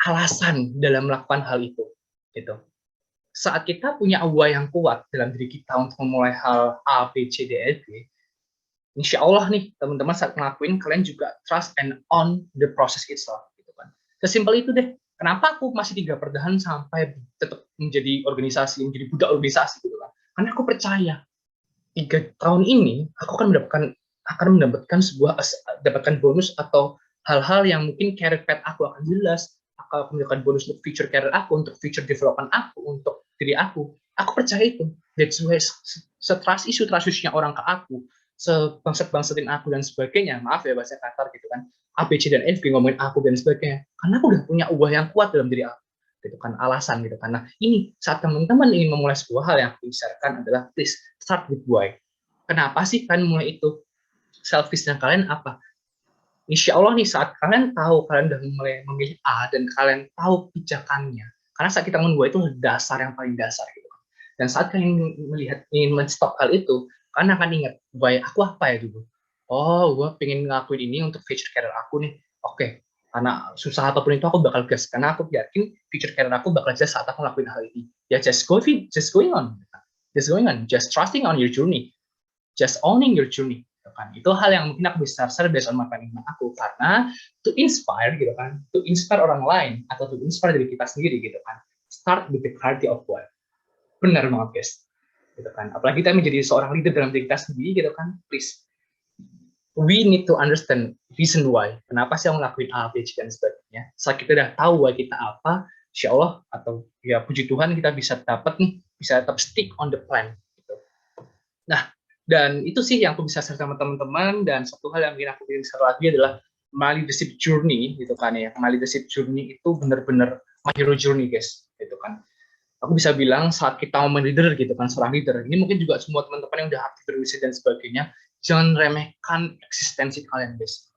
F: alasan dalam melakukan hal itu gitu. Saat kita punya why yang kuat dalam diri kita untuk memulai hal A, B, C, D, E, F, insya Allah nih teman-teman saat ngelakuin kalian juga trust and on the process itself gitu kan. Sesimpel itu deh. Kenapa aku masih 3 perdahan sampai tetap menjadi organisasi, menjadi budak organisasi gitu kan? Karena aku percaya 3 tahun ini aku akan mendapatkan dapatkan bonus atau hal-hal yang mungkin career path aku akan jelas. Aku mendapatkan bonus untuk future career aku, untuk future development aku, untuk diri aku. Aku percaya itu. That's why trust issue-nya orang ke aku, sebangset-bangsetin aku dan sebagainya. Maaf ya bahasa kasar gitu kan. A, B, C, dan F ngomongin aku dan sebagainya. Karena aku udah punya ubah yang kuat dalam diri aku. Gitu kan, alasan gitu kan. Nah, ini saat teman-teman ingin memulai sebuah hal yang aku share-kan adalah please start with why. Kenapa sih kalian mulai itu? Selfishnya kalian apa? Insya Allah nih saat kalian tahu kalian udah mulai memilih A dan kalian tahu pijakannya, karena saat kita ngomong itu dasar yang paling dasar gitu. Dan saat kalian ingin men-stop hal itu, kalian akan ingat, why aku apa ya dulu? Oh, gue pengen ngelakuin ini untuk future career aku nih. Oke, karena susah apapun itu aku bakal gas, karena aku yakin future career aku bakal jelas saat aku ngelakuin hal ini. Ya just going on, just trusting on your journey, just owning your journey. Kan. Itu hal yang mungkin aku bisa share based on pengalaman aku, karena to inspire gitu kan, to inspire orang lain atau to inspire diri kita sendiri gitu kan, start with the clarity of why. Benar banget guys gitu kan, apalagi kita menjadi seorang leader dalam diri kita sendiri gitu kan, please we need to understand reason why, kenapa sih aku ngelakuin A, B, C, dan sebagainya. Saat kita udah tahu why kita apa, insya Allah atau ya puji Tuhan kita bisa dapat nih, bisa tetap stick on the plan gitu. Nah, dan itu sih yang aku bisa share sama teman-teman. Dan satu hal yang ingin aku share lagi adalah my leadership journey gitu kan ya. My leadership journey itu benar-benar my hero journey guys gitu kan. Aku bisa bilang saat kita mau leader gitu kan, seorang leader, ini mungkin juga semua teman-teman yang udah aktif berwisata dan sebagainya, jangan remehkan eksistensi kalian guys,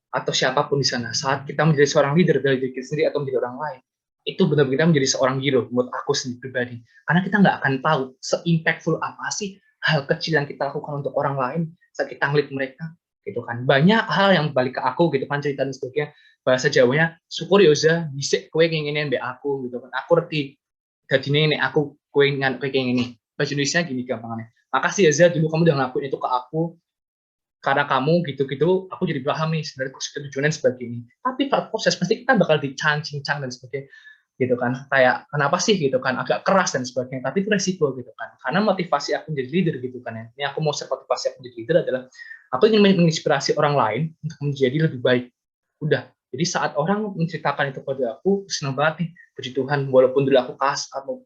F: atau siapapun di sana. Saat kita menjadi seorang leader dari diri kita sendiri atau menjadi orang lain, itu benar-benar menjadi seorang hero buat aku sendiri pribadi. Karena kita nggak akan tahu se-impactful apa sih hal kecil yang kita lakukan untuk orang lain saat kita ngeliat mereka gitu kan. Banyak hal yang balik ke aku gitu kan, cerita dan sebagainya. Bahasa Jawanya, syukur Yoza bisa kue nginginin be aku gitu kan. Aku ngerti gajinya ini aku kue kayak gini. Bahasa Indonesia gini gampangnya. Makasih Yoza dulu kamu udah ngelakuin itu ke aku. Karena kamu gitu-gitu, aku jadi paham nih sebenarnya tujuannya dan sebagainya. Tapi pada proses pasti kita bakal dicancing-cang dan sebagainya. Gitu kan, kayak kenapa sih gitu kan, agak keras dan sebagainya, tapi itu resiko gitu kan, karena motivasi aku menjadi leader gitu kan ya, ini aku mau share motivasi aku menjadi leader adalah aku ingin menginspirasi orang lain untuk menjadi lebih baik. Udah, jadi saat orang menceritakan itu pada aku, senang banget nih, puji Tuhan, walaupun dulu aku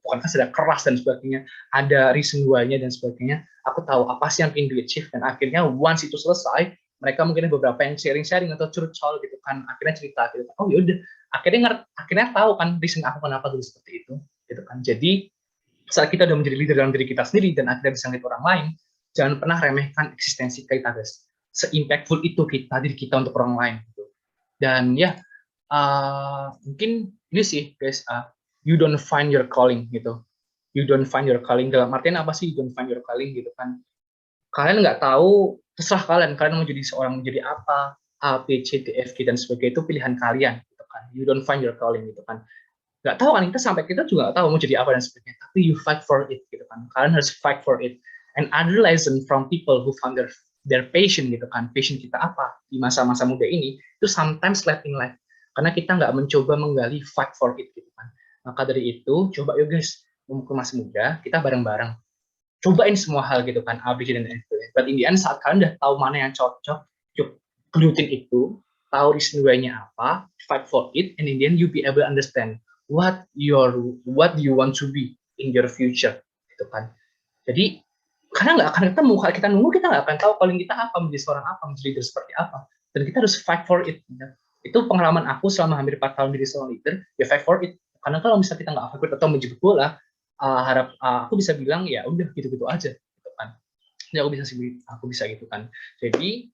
F: bukan ada keras dan sebagainya, ada reason why-nya dan sebagainya, aku tahu apa sih yang ingin di-achieve, dan akhirnya once itu selesai, mereka mungkin beberapa yang sharing atau curcol gitu kan, akhirnya cerita gitu, oh yaudah, akhirnya tahu kan reason aku kenapa dulu seperti itu gitu kan. Jadi saat kita udah menjadi leader dalam diri kita sendiri dan akhirnya bisa ngeliat orang lain, jangan pernah remehkan eksistensi kita guys, se-impactful itu diri kita untuk orang lain gitu. Dan ya mungkin ini sih guys, you don't find your calling gitu, you don't find your calling dalam artian apa sih you don't find your calling gitu kan, kalian nggak tahu, terserah kalian mau jadi seorang menjadi apa, A, B, C, D, F, G, dan sebagainya, itu pilihan kalian gitu kan. You don't find your calling gitu kan. Nggak tahu kan, kita juga nggak tahu mau jadi apa dan sebagainya, tapi you fight for it gitu kan. Kalian harus fight for it. And other lesson from people who found their passion gitu kan. Passion kita apa di masa-masa muda ini, itu sometimes late in life. Karena kita nggak mencoba menggali fight for it gitu kan. Maka dari itu, coba yuk guys, mumpung masih muda, kita bareng-bareng. Cobain semua hal gitu kan, A, B, C, dan E. But in the end, saat kalian udah tahu mana yang cocok, yuk gelutin itu, tahu reason why-nya apa, fight for it, and in the end you be able to understand what do you want to be in your future, gitu kan. Jadi, karena nggak akan ketemu, kalau kita nunggu, kita nggak akan tahu calling kita apa, menjadi seorang apa, menjadi leader seperti apa. Dan kita harus fight for it. Ya. Itu pengalaman aku selama hampir 4 tahun jadi seorang leader, ya fight for it. Karena kalau misalnya kita nggak fight for it atau menjemput bola, aku bisa bilang ya udah gitu-gitu aja, gitu kan. Ya aku bisa gitu kan. Jadi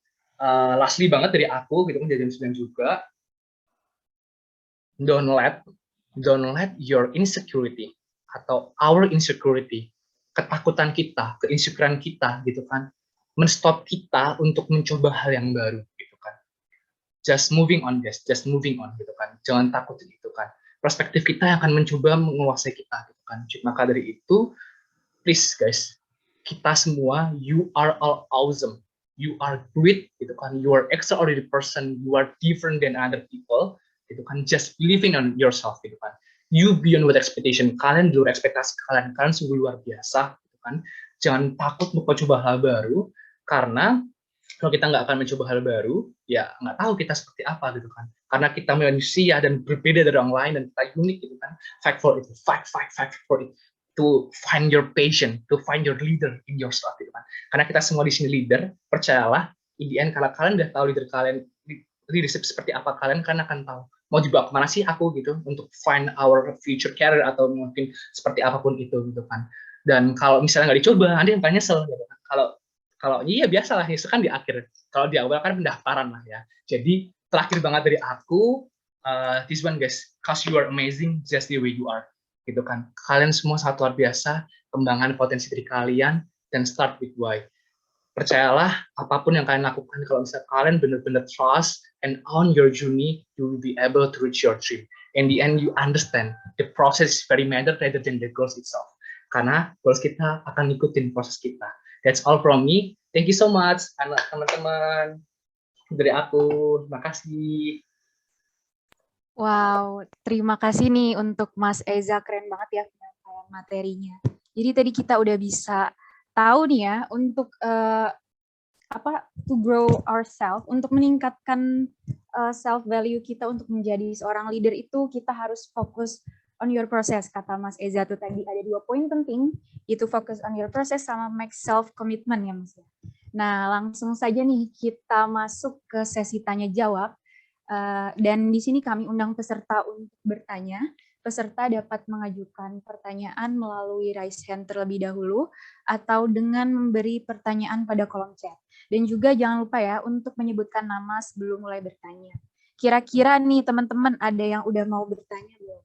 F: lastly banget dari aku, gitu kan, jadi jam 9 juga. Don't let your insecurity atau our insecurity, ketakutan kita, keinsecurean kita gitu kan, menstop kita untuk mencoba hal yang baru gitu kan. Just moving on guys, just moving on gitu kan. Jangan takut gitu kan. Perspektif kita yang akan mencoba menguasai kita gitu kan. Maka dari itu, please guys, kita semua, you are all awesome. You are great gitu kan. You are extraordinary person. You are different than other people gitu kan. Just believing on yourself gitu kan. You beyond what expectation. Kalian di luar ekspektasi kalian. Kalian sungguh luar biasa gitu kan. Jangan takut untuk mencoba hal baru, karena kalau kita nggak akan mencoba hal baru, ya nggak tahu kita seperti apa gitu kan. Karena kita manusia dan berbeda dari orang lain dan kita unik gitu kan. Fight for it, fight for it. To find your passion, to find your leader in yourself gitu kan. Karena kita semua di sini leader, percayalah, in the end kalau kalian udah tahu leader kalian, leadership seperti apa kalian akan tahu mau dibawa kemana sih aku gitu, untuk find our future career atau mungkin seperti apapun itu gitu kan. Dan kalau misalnya nggak dicoba, nanti akan nyesel gitu kan. Kalau iya biasa lah, itu kan di akhir. Kalau di awal kan pendaftaran lah ya. Jadi terakhir banget dari aku, this one guys, cause you are amazing just the way you are, gitu kan. Kalian semua sangat luar biasa, kembangkan potensi diri kalian dan start with why. Percayalah, apapun yang kalian lakukan, kalau misalnya kalian benar-benar trust and on your journey, you will be able to reach your dream. In the end, you understand the process is very matter rather than the goals itself. Karena goals kita akan ngikutin proses kita. That's all from me. Thank you so much, teman-teman. Dari aku, terima kasih.
E: Wow, terima kasih nih untuk Mas Eza, keren banget ya penyampaian materinya. Jadi tadi kita udah bisa tahu nih ya, untuk to grow ourselves, untuk meningkatkan self value kita untuk menjadi seorang leader itu kita harus fokus on your process. Kata Mas Eza tuh tadi ada 2 poin penting, itu fokus on your process sama make self commitment ya Mas. Nah, langsung saja nih kita masuk ke sesi tanya jawab. Dan di sini kami undang peserta untuk bertanya. Peserta dapat mengajukan pertanyaan melalui raise hand terlebih dahulu atau dengan memberi pertanyaan pada kolom chat. Dan juga jangan lupa ya untuk menyebutkan nama sebelum mulai bertanya. Kira-kira nih teman-teman ada yang udah mau bertanya belum?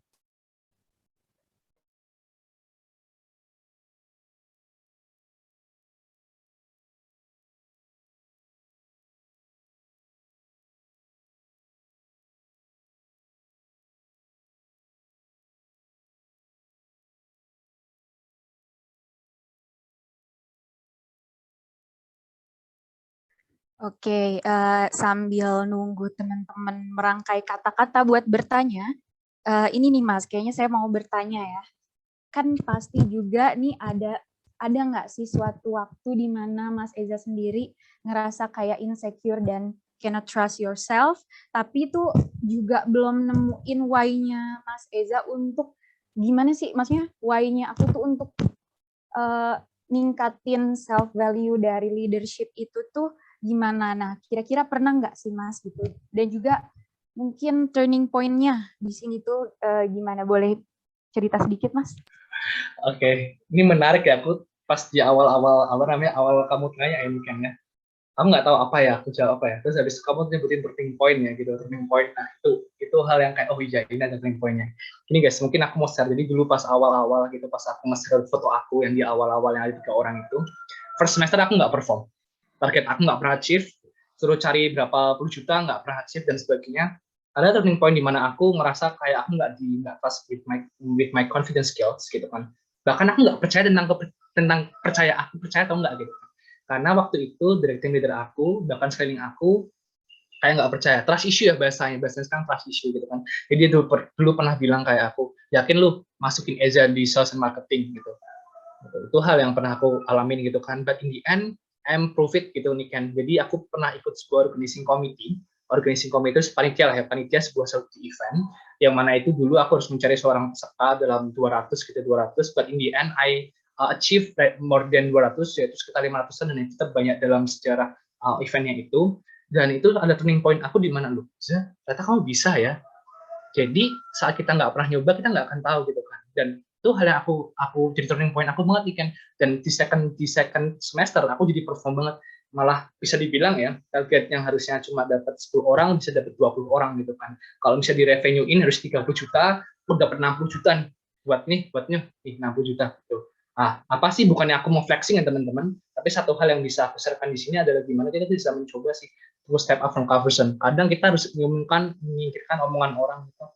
E: Oke, sambil nunggu teman-teman merangkai kata-kata buat bertanya, ini nih Mas, kayaknya saya mau bertanya ya. Kan pasti juga nih ada nggak sih suatu waktu di mana Mas Eza sendiri ngerasa kayak insecure dan cannot trust yourself, tapi itu juga belum nemuin why-nya Mas Eza untuk gimana sih, maksudnya why-nya aku tuh untuk ningkatin self value dari leadership itu tuh gimana? Nah, kira-kira pernah nggak sih Mas gitu? Dan juga mungkin turning point-nya di sini tuh gimana? Boleh cerita sedikit Mas?
F: Oke, ini menarik ya. Aku pas di awal kamu tanya ini kan ya. Aku nggak tahu apa ya, aku jawab apa ya. Terus habis itu kamu nyebutin turning point ya gitu, turning point. Nah itu hal yang kayak oh iya ini ada turning point-nya. Ini guys, mungkin aku mau share. Jadi dulu pas awal-awal gitu, pas aku nge-share foto aku yang di awal-awal yang ada 3 orang itu, first semester aku nggak perform. Target aku nggak pernah achieve, suruh cari berapa puluh juta nggak pernah achieve dan sebagainya. Ada turning point di mana aku ngerasa kayak aku nggak trust with my confidence skills gitu kan. Bahkan aku nggak percaya tentang percaya atau nggak gitu. Karena waktu itu directing leader aku, bahkan sekeliling aku kayak nggak percaya, trust issue ya bahasanya sekarang trust issue gitu kan. Jadi dia dulu pernah bilang kayak aku, yakin lu masukin Eza di sales and marketing gitu. Itu hal yang pernah aku alamin gitu kan, but in the end I'm prove it gitu nih kan. Jadi aku pernah ikut sebuah organizing committee itu panitia lah ya, panitia sebuah suatu event yang mana itu dulu aku harus mencari seorang peserta dalam 200 but in the end I achieve more than 200, yaitu sekitar 500-an, dan itu terbanyak dalam sejarah eventnya itu. Dan itu ada turning point aku di mana, ternyata kamu bisa ya. Jadi saat kita nggak pernah nyoba, kita nggak akan tahu gitu kan. Dan itu hal yang aku jadi turning point aku banget nih kan. Dan di second semester aku jadi perform banget. Malah bisa dibilang ya, target yang harusnya cuma dapat 10 orang bisa dapat 20 orang gitu kan. Kalau misalnya di revenue-in harus 30 juta, aku dapat 60 juta nih. Buatnya 60 juta gitu. Ah, apa sih, bukannya aku mau flexing ya teman-teman, tapi satu hal yang bisa aku sharekan di sini adalah gimana kita bisa mencoba sih to step up from comfort zone. Kadang kita harus menyingkirkan omongan orang gitu.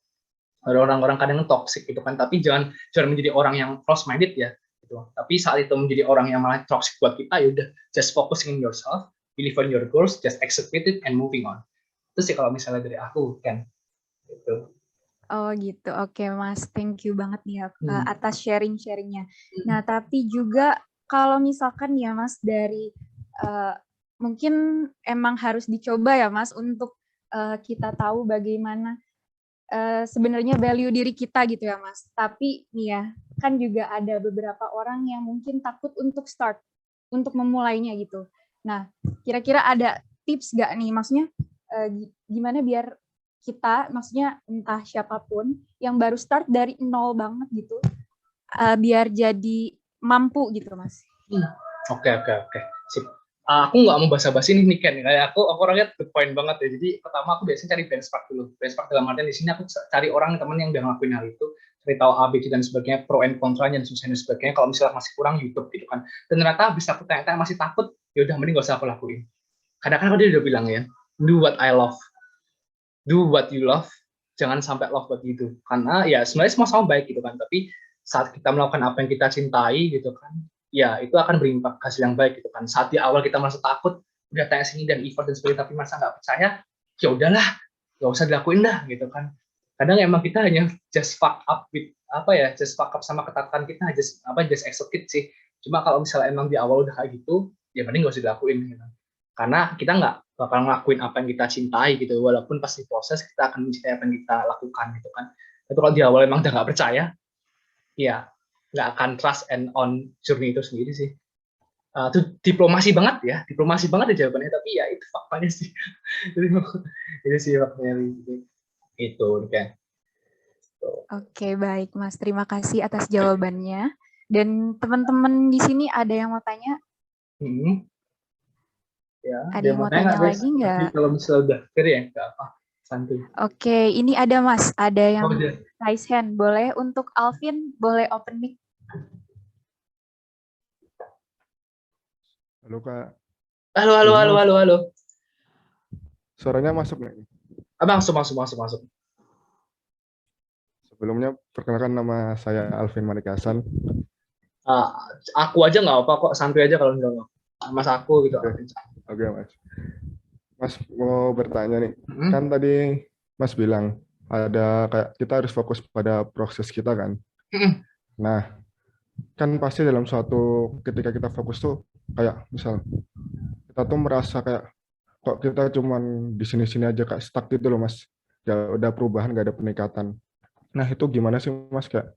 F: Ada orang-orang kadang toxic gitu kan, tapi jangan menjadi orang yang close minded ya gitu. Tapi saat itu menjadi orang yang malah toxic buat kita, ya udah, just focusing in yourself, believe in your goals, just execute it and moving on. Itu sih kalau misalnya dari aku kan gitu.
E: Oh gitu, oke Mas, thank you banget nih ya atas sharing-sharingnya. Nah tapi juga kalau misalkan ya Mas dari mungkin emang harus dicoba ya Mas untuk kita tahu bagaimana sebenarnya value diri kita gitu ya Mas. Tapi nih ya, kan juga ada beberapa orang yang mungkin takut untuk start, untuk memulainya gitu. Nah, kira-kira ada tips gak nih, maksudnya gimana biar kita, maksudnya entah siapapun yang baru start dari nol banget gitu, biar jadi mampu gitu Mas.
F: Oke. Sip. Aku nggak mau basa-basi nih Ken, kayak aku orangnya to the point banget ya. Jadi pertama aku biasanya cari benchmark dulu. Benchmark dalam artian di sini aku cari orang, teman yang udah ngelakuin hal itu, cari tahu A, B, C dan sebagainya, pro and kontranya dan sebagainya. Kalau misalnya masih kurang YouTube gitu kan. Dan ternyata bisa aku tanya-tanya masih takut, ya udah mending gak usah aku lakuin. Kadang-kadang dia udah bilang ya, do what I love. Do what you love, jangan sampai love what you do. Karena ya sebenarnya semua sama baik gitu kan, tapi saat kita melakukan apa yang kita cintai gitu kan, ya itu akan berimpak hasil yang baik gitu kan. Saat di awal kita merasa takut, udah tanya sini dan effort dan sebagainya, tapi masa nggak percaya, ya udahlah, nggak usah dilakuin dah gitu kan. Kadang emang kita hanya just fuck up sama ketakutan kita, just execute sih. Cuma kalau misalnya emang di awal udah kayak gitu, ya mending nggak usah dilakuin gitu. Karena kita nggak bakal ngelakuin apa yang kita cintai gitu, walaupun pasti proses kita akan mencintai apa yang kita lakukan gitu kan. Tapi kalau di awal emang udah nggak percaya, ya nggak akan trust and on journey itu sendiri sih. Itu diplomasi banget ya jawabannya, tapi ya itu faktanya sih. Itu sih faktanya itu kan.
E: Oke, baik Mas, terima kasih atas jawabannya. Dan teman-teman di sini ada yang mau tanya?
F: Ya,
E: ada yang mau tanya lagi nggak?
F: Kalau misalnya udah clear ya, nggak apa, santuy.
E: Oke, ini ada Mas, ada yang raise hand. Boleh untuk Alvin, boleh open mic.
H: Halo Kak.
F: Halo.
H: Suaranya masuk nih?
F: Masuk.
H: Sebelumnya perkenalkan, nama saya Alvin Manikasan.
F: Aku aja nggak apa kok, santuy aja kalau nggak. Mas aku gitu.
H: Oke Mas. Mas mau bertanya nih, kan tadi Mas bilang ada kayak kita harus fokus pada proses kita kan. Nah, kan pasti dalam suatu ketika kita fokus tuh kayak misal kita tuh merasa kayak kok kita cuman di sini-sini aja kayak stuck gitu loh Mas. Gak ada perubahan, gak ada peningkatan. Nah itu gimana sih Mas kayak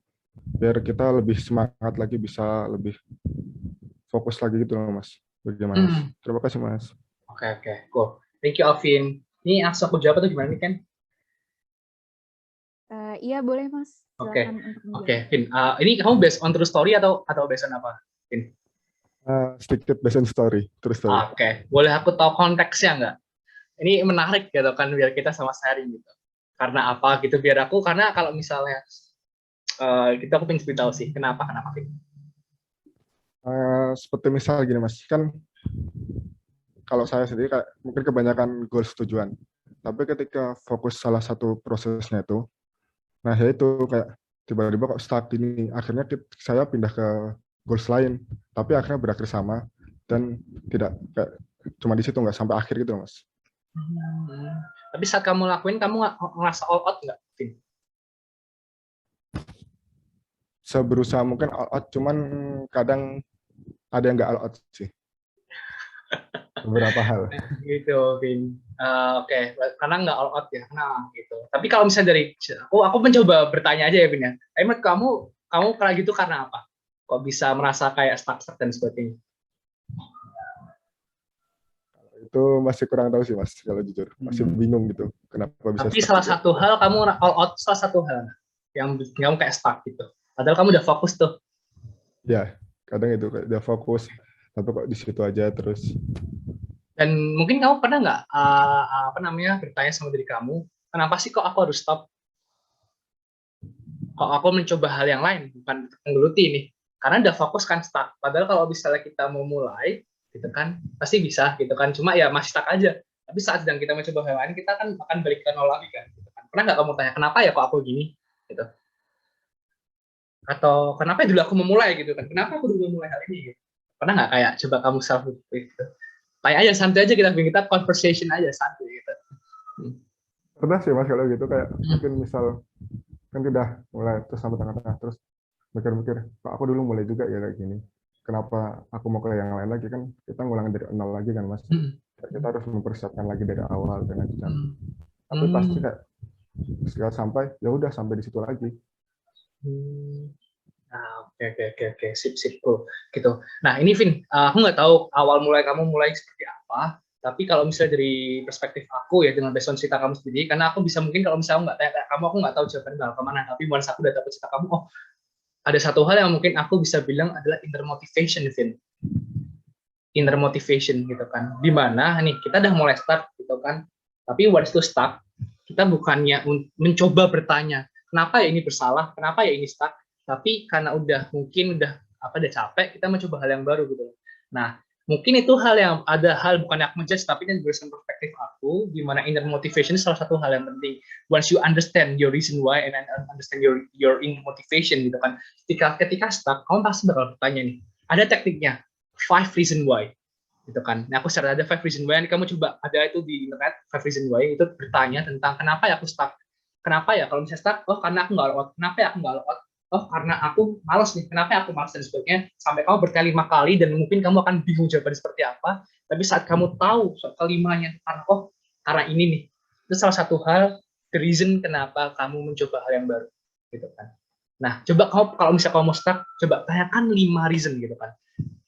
H: biar kita lebih semangat lagi, bisa lebih fokus lagi gitu loh Mas. Bagaimana Mas? Terima kasih Mas.
F: Oke, cool. Thank you Alvin. Ini langsung aku jawab atau gimana nih Ken?
E: Iya boleh Mas.
F: Oke, Vin. Ini kamu based on true story atau based on apa, Vin?
H: Sedikit based on story, true story.
F: Oke. Boleh aku tahu konteksnya nggak? Ini menarik gitu kan, biar kita sama sharing gitu. Karena apa gitu, karena kalau misalnya aku pengen cerita sih, kenapa Vin?
H: Seperti misal gini Mas, kan kalau saya sendiri kayak mungkin kebanyakan goals tujuan, tapi ketika fokus salah satu prosesnya itu, nah ya itu kayak tiba-tiba kok stuck ini, akhirnya saya pindah ke goals lain, tapi akhirnya berakhir sama dan tidak kayak cuma di situ, nggak sampai akhir gitu Mas.
F: Tapi saat kamu lakuin, kamu ngerasa all out nggak, Vin?
H: Seberusaha mungkin all out, cuman kadang ada yang nggak all out sih. Beberapa hal.
F: Gitu, Vin. Oke, karena nggak all out ya, nah gitu. Tapi kalau misalnya dari aku mencoba bertanya aja ya, Vin ya. Menurut kamu kayak gitu karena apa? Kok bisa merasa kayak stuck dan sebagainya?
H: Itu masih kurang tahu sih Mas, kalau jujur. Masih bingung gitu, kenapa bisa
F: Tapi
H: stuck
F: salah
H: juga.
F: satu hal kamu all out, salah satu hal yang bikin kamu kayak stuck gitu. Padahal kamu udah fokus tuh.
H: Ya, kadang itu kayak udah fokus, tapi kok di situ aja terus.
F: Dan mungkin kamu pernah nggak bertanya sama diri kamu, kenapa sih kok aku harus stop? Kok aku mencoba hal yang lain, bukan menggeluti ini? Karena udah fokus kan stuck. Padahal kalau misalnya kita mau mulai, gitu kan, pasti bisa gitu kan. Cuma ya masih stuck aja. Tapi saat sedang kita mencoba hal lain, kita kan akan balik ke nol lagi kan. Gitu kan. Pernah nggak kamu tanya, kenapa ya kok aku gini? Gitu. Atau kenapa dulu aku memulai gitu kan? Kenapa aku dulu memulai hal ini? Gitu. Pernah nggak kayak coba kamu self reflect gitu? Tanya aja, santai aja, kita conversation aja, santai gitu.
H: Pernah sih Mas kalau gitu, kayak mungkin misal kan udah mulai terus sampai tengah-tengah terus mikir-mikir, kok aku dulu mulai juga ya kayak gini. Kenapa aku mau ke yang lain lagi, kan kita ngulangin dari nol lagi kan Mas. Kita harus mempersiapkan lagi dari awal dan macam. Tapi pasti kayak setelah sampai ya udah sampai di situ lagi.
F: Nah, oke, sip cool. Gitu. Nah, ini Vin, aku nggak tahu awal mulai kamu mulai seperti apa, tapi kalau misalnya dari perspektif aku ya, dengan based on cerita kamu sendiri, karena aku bisa mungkin kalau misalnya nggak tanya kamu, aku nggak tahu jawabannya bakal kemana, tapi once aku udah dapat cerita kamu, oh, ada satu hal yang mungkin aku bisa bilang adalah inner motivation, Vin. Inner motivation gitu kan. Dimana nih, kita udah mulai start gitu kan, tapi once to start, kita bukannya mencoba bertanya, kenapa ya ini bersalah, kenapa ya ini stuck, tapi karena udah capek, kita mencoba hal yang baru gitu. Nah, mungkin itu hal yang ada hal bukan aku menjudge, tapi kan berdasarkan perspektif aku, di mana inner motivation salah satu hal yang penting. Once you understand your reason why and understand your inner motivation gitu kan, ketika stuck, kamu pasti bakal bertanya nih, ada tekniknya, 5 reason why gitu kan. Nah, aku share ada 5 reason why, kamu coba ada itu di internet, 5 reason why, itu bertanya tentang kenapa ya aku stuck. Kenapa ya kalau misalnya stuck, oh karena aku nggak all out. Kenapa ya aku nggak all out? Oh karena aku malas nih. Kenapa ya aku malas dan sebagainya. Sampai kamu berkali 5 kali dan mungkin kamu akan bingung jawabannya seperti apa. Tapi saat kamu tahu soal kelimanya, karena ini nih. Itu salah satu hal, the reason kenapa kamu mencoba hal yang baru gitu kan. Nah, coba kamu kalau misalnya kamu stuck, coba tanyakan 5 reason gitu kan.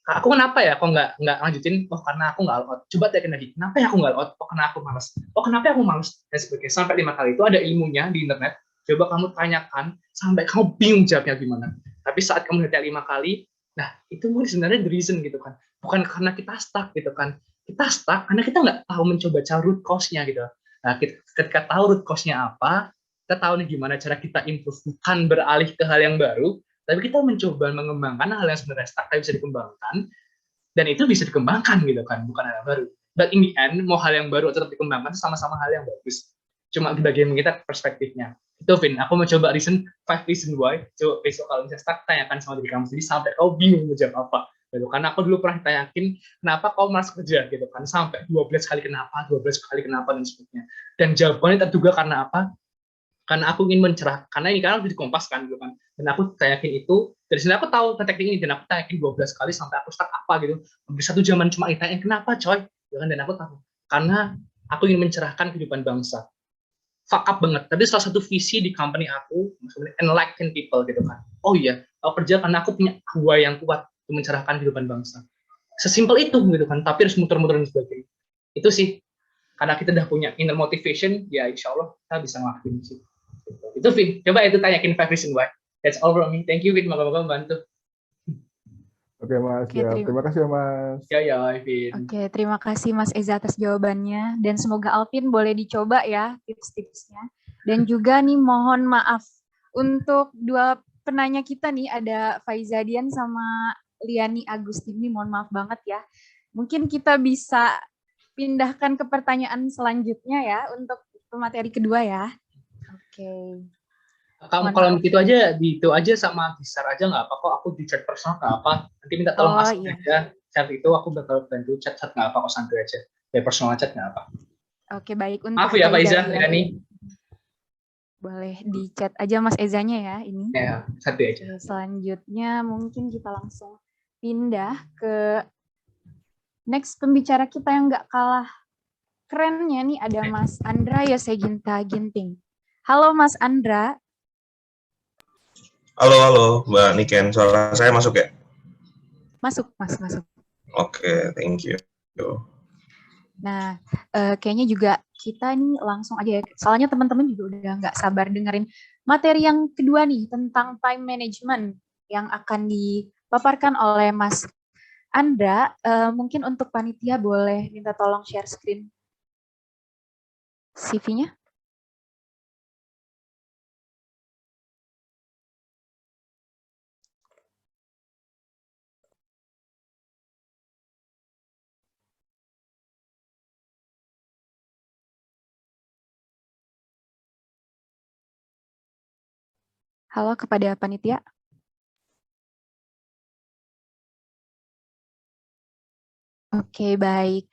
F: Aku kenapa ya kok nggak lanjutin, oh karena aku nggak all out. Coba tanyakan lagi, kenapa ya aku nggak all out, oh karena aku malas, oh kenapa aku malas, dan sebagainya. Sampai 5 kali. Itu ada ilmunya di internet, coba kamu tanyakan sampai kamu bingung jawabnya gimana. Tapi saat kamu nanya 5 kali, nah itu mungkin sebenarnya the reason gitu kan, bukan karena kita stuck gitu kan. Kita stuck karena kita nggak tahu mencoba cari root cause-nya gitu. Nah, ketika tahu root cause-nya apa, kita tahu nih gimana cara kita improve, bukan beralih ke hal yang baru, tapi kita mencoba mengembangkan hal yang sebenarnya stuck bisa dikembangkan, dan itu bisa dikembangkan gitu kan, bukan hal yang baru. But in the end, mau hal yang baru atau tetap dikembangkan, sama-sama hal yang bagus. Cuma bagaimana kita perspektifnya. Itu Vin, aku mau coba 5 reason why. Coba besok kalau misalnya stuck, tanyakan sama diri kamu sendiri sampai kau bingung mau jawab apa. Gitu. Karena aku dulu pernah ditanyakin, kenapa kau malas kerja gitu kan, sampai 12 kali kenapa, dan sebagainya. Dan jawabannya terduga karena apa? Karena aku ingin mencerah, karena ini kan di Kompas kan gitu kan, dan aku tanyakin itu, dari sini aku tahu teknik ini, dan aku tanyakin 12 kali sampai aku stuck apa gitu, di satu zaman cuma ditanyain kenapa coy, dan aku tahu, karena aku ingin mencerahkan kehidupan bangsa. Fuck up banget, tapi salah satu visi di company aku, enlighten people gitu kan, oh iya, aku kerja karena aku punya jiwa yang kuat untuk mencerahkan kehidupan bangsa. Sesimpel itu gitu kan, tapi harus muter-muter dan sebagainya. Itu sih, karena kita udah punya inner motivation, ya insya Allah kita bisa ngelakuin sih. Itu Vin, coba itu tanyakin 5 reason why. That's all from me. Thank you Vin, moga-moga membantu.
H: Oke Mas, ya, terima kasih ya Mas.
F: Ya Vin.
E: Oke, terima kasih Mas Eza atas jawabannya, dan semoga Alvin boleh dicoba ya tips-tipsnya. Dan juga nih mohon maaf untuk dua penanya kita nih, ada Faizadian sama Liani Agustin, nih mohon maaf banget ya. Mungkin kita bisa pindahkan ke pertanyaan selanjutnya ya untuk materi kedua ya. Oke.
F: Kamu kalau itu aja sama di-share aja nggak apa kok, aku di chat personal nggak apa, nanti minta tolong aja chat itu, aku bakal bantu chat nggak apa kok, santai aja dari personal chat nggak apa.
E: Oke, baik. Untuk
F: Maaf ya Pak Iza,
E: Ida
F: Irani.
E: boleh di chat aja Mas Ezanya ya ini.
F: Ya, satu aja.
E: Oke, selanjutnya mungkin kita langsung pindah ke next pembicara kita yang nggak kalah kerennya nih, ada Mas Andra Yoseginta Ginting. Halo Mas Andra.
G: Halo Mbak Niken, suara saya masuk ya?
E: Masuk, Mas, masuk.
G: Oke, thank you.
E: Nah, kayaknya juga kita ini langsung aja ya, soalnya teman-teman juga udah nggak sabar dengerin materi yang kedua nih, tentang time management yang akan dipaparkan oleh Mas Andra. Mungkin untuk panitia boleh minta tolong share screen CV-nya. Halo kepada panitia. Oke, baik.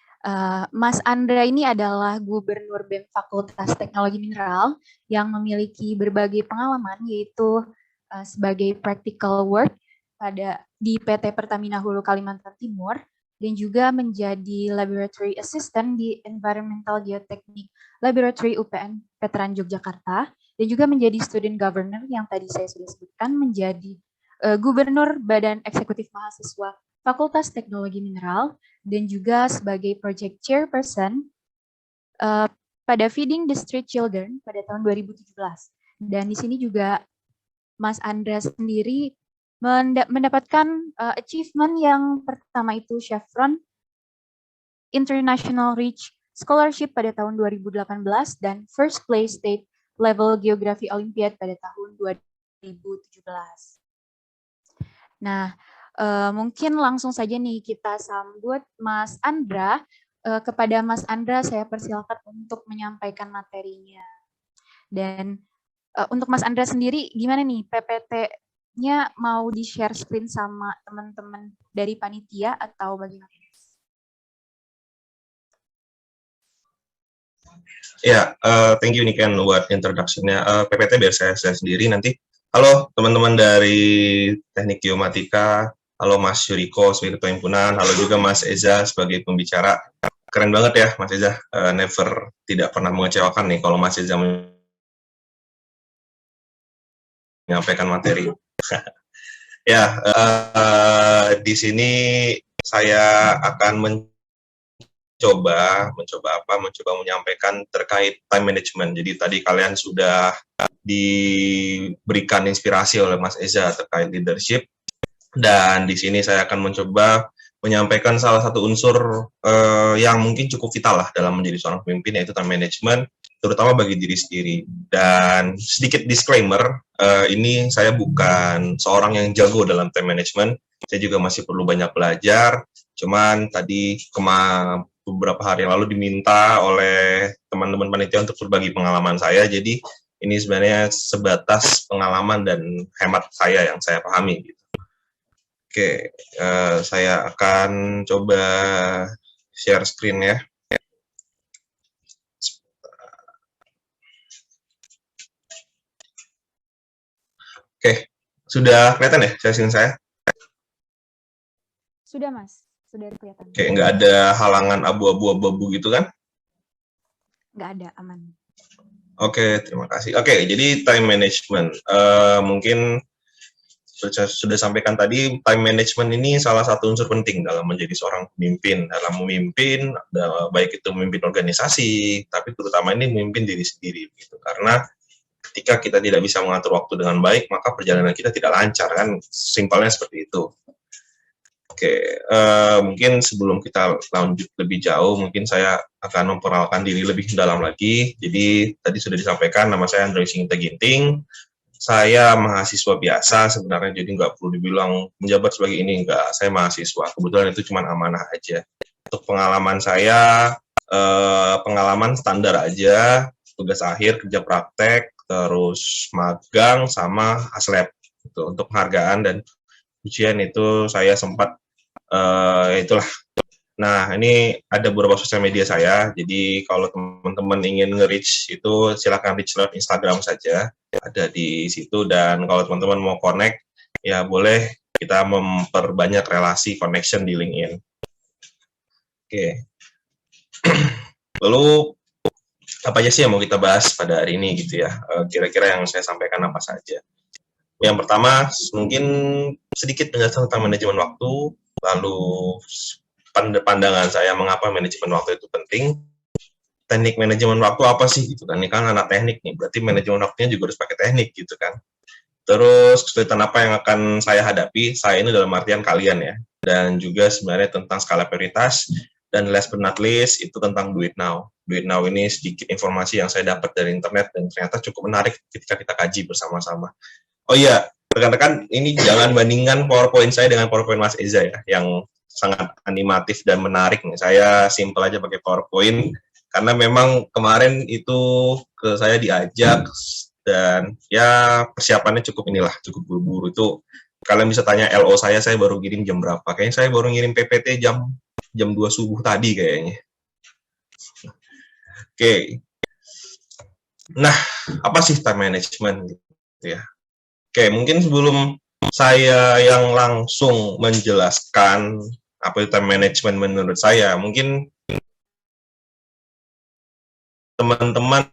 E: Mas Andra ini adalah Gubernur BEM Fakultas Teknologi Mineral yang memiliki berbagai pengalaman, yaitu sebagai practical work di PT Pertamina Hulu Kalimantan Timur, dan juga menjadi Laboratory Assistant di Environmental Geotechnic Laboratory UPN Veteran Yogyakarta, dan juga menjadi Student Governor yang tadi saya sudah sebutkan, menjadi Gubernur Badan Eksekutif Mahasiswa Fakultas Teknologi Mineral, dan juga sebagai Project Chairperson pada Feeding the Street Children pada tahun 2017. Dan di sini juga Mas Andra sendiri mendapatkan achievement yang pertama itu Chevron International Reach Scholarship pada tahun 2018 dan First Place State Level Geography Olympiad pada tahun 2017. Nah, mungkin langsung saja nih kita sambut Mas Andra. Kepada Mas Andra saya persilakan untuk menyampaikan materinya. Dan untuk Mas Andra sendiri gimana nih, PPT-nya mau di-share screen sama teman-teman dari panitia atau bagaimana?
G: Ya, thank you Niken buat introduction-nya. PPT biar saya sendiri nanti. Halo teman-teman dari Teknik Geomatika, halo Mas Yuriko sebagai Ketua Himpunan, halo juga Mas Eza sebagai pembicara. Keren banget ya Mas Eza, never, tidak pernah mengecewakan nih kalau Mas Eza menyampaikan materi. Ya, di sini saya akan mencoba menyampaikan terkait time management. Jadi tadi kalian sudah diberikan inspirasi oleh Mas Eza terkait leadership, dan di sini saya akan mencoba menyampaikan salah satu unsur yang mungkin cukup vital lah dalam menjadi seorang pemimpin, yaitu time management, terutama bagi diri sendiri. Dan sedikit disclaimer, ini saya bukan seorang yang jago dalam time management, saya juga masih perlu banyak belajar. Cuman tadi beberapa hari yang lalu diminta oleh teman-teman panitia untuk berbagi pengalaman saya, jadi ini sebenarnya sebatas pengalaman dan hemat saya yang saya pahami. Gitu. Oke, saya akan coba share screen ya. Oke, sudah kelihatan ya screen saya?
E: Sudah Mas, sudah kelihatan.
G: Oke, nggak ada halangan abu-abu gitu kan?
E: Nggak ada, aman.
G: Oke, terima kasih. Oke, jadi time management. Mungkin sudah sampaikan tadi, time management ini salah satu unsur penting dalam menjadi seorang pemimpin. Dalam memimpin, baik itu memimpin organisasi, tapi terutama ini memimpin diri sendiri. Gitu. Karena ketika kita tidak bisa mengatur waktu dengan baik, maka perjalanan kita tidak lancar, kan? Simpelnya seperti itu. Oke, mungkin sebelum kita lanjut lebih jauh, mungkin saya akan memperkenalkan diri lebih dalam lagi. Jadi tadi sudah disampaikan, nama saya Andra Yoseginta Ginting. Saya mahasiswa biasa sebenarnya, jadi nggak perlu dibilang menjabat sebagai ini, nggak. Saya mahasiswa, kebetulan itu cuma amanah aja. Untuk pengalaman saya, pengalaman standar aja, tugas akhir, kerja praktek, terus magang, sama haslab. Untuk penghargaan dan ujian itu saya sempat itulah Nah, ini ada beberapa sosial media saya, jadi kalau teman-teman ingin nge-reach itu silakan reach lewat Instagram saja, ada di situ, dan kalau teman-teman mau connect, ya boleh kita memperbanyak relasi connection di LinkedIn. Oke. Lalu, apa aja sih yang mau kita bahas pada hari ini gitu ya, kira-kira yang saya sampaikan apa saja. Yang pertama, mungkin sedikit penjelasan tentang manajemen waktu, lalu pandangan saya mengapa manajemen waktu itu penting, teknik manajemen waktu apa sih gitu kan, ini kan anak teknik nih, berarti manajemen waktunya juga harus pakai teknik gitu kan. Terus kesulitan apa yang akan saya hadapi, saya ini dalam artian kalian ya, dan juga sebenarnya tentang skala prioritas, dan last but not least itu tentang do it now. Do it now ini sedikit informasi yang saya dapat dari internet dan ternyata cukup menarik ketika kita kaji bersama-sama. Oh iya, rekan-rekan, ini jangan bandingkan PowerPoint saya dengan PowerPoint Mas Eza ya, yang sangat animatif dan menarik nih. Saya simple aja pakai PowerPoint, karena memang kemarin itu ke saya diajak, dan ya persiapannya cukup cukup buru-buru. Itu kalian bisa tanya LO saya baru kirim jam berapa. Kayaknya saya baru ngirim PPT jam 2 subuh tadi kayaknya. Oke. Nah, apa sih time management gitu ya? Oke, mungkin sebelum saya yang langsung menjelaskan apa itu time management menurut saya, mungkin teman-teman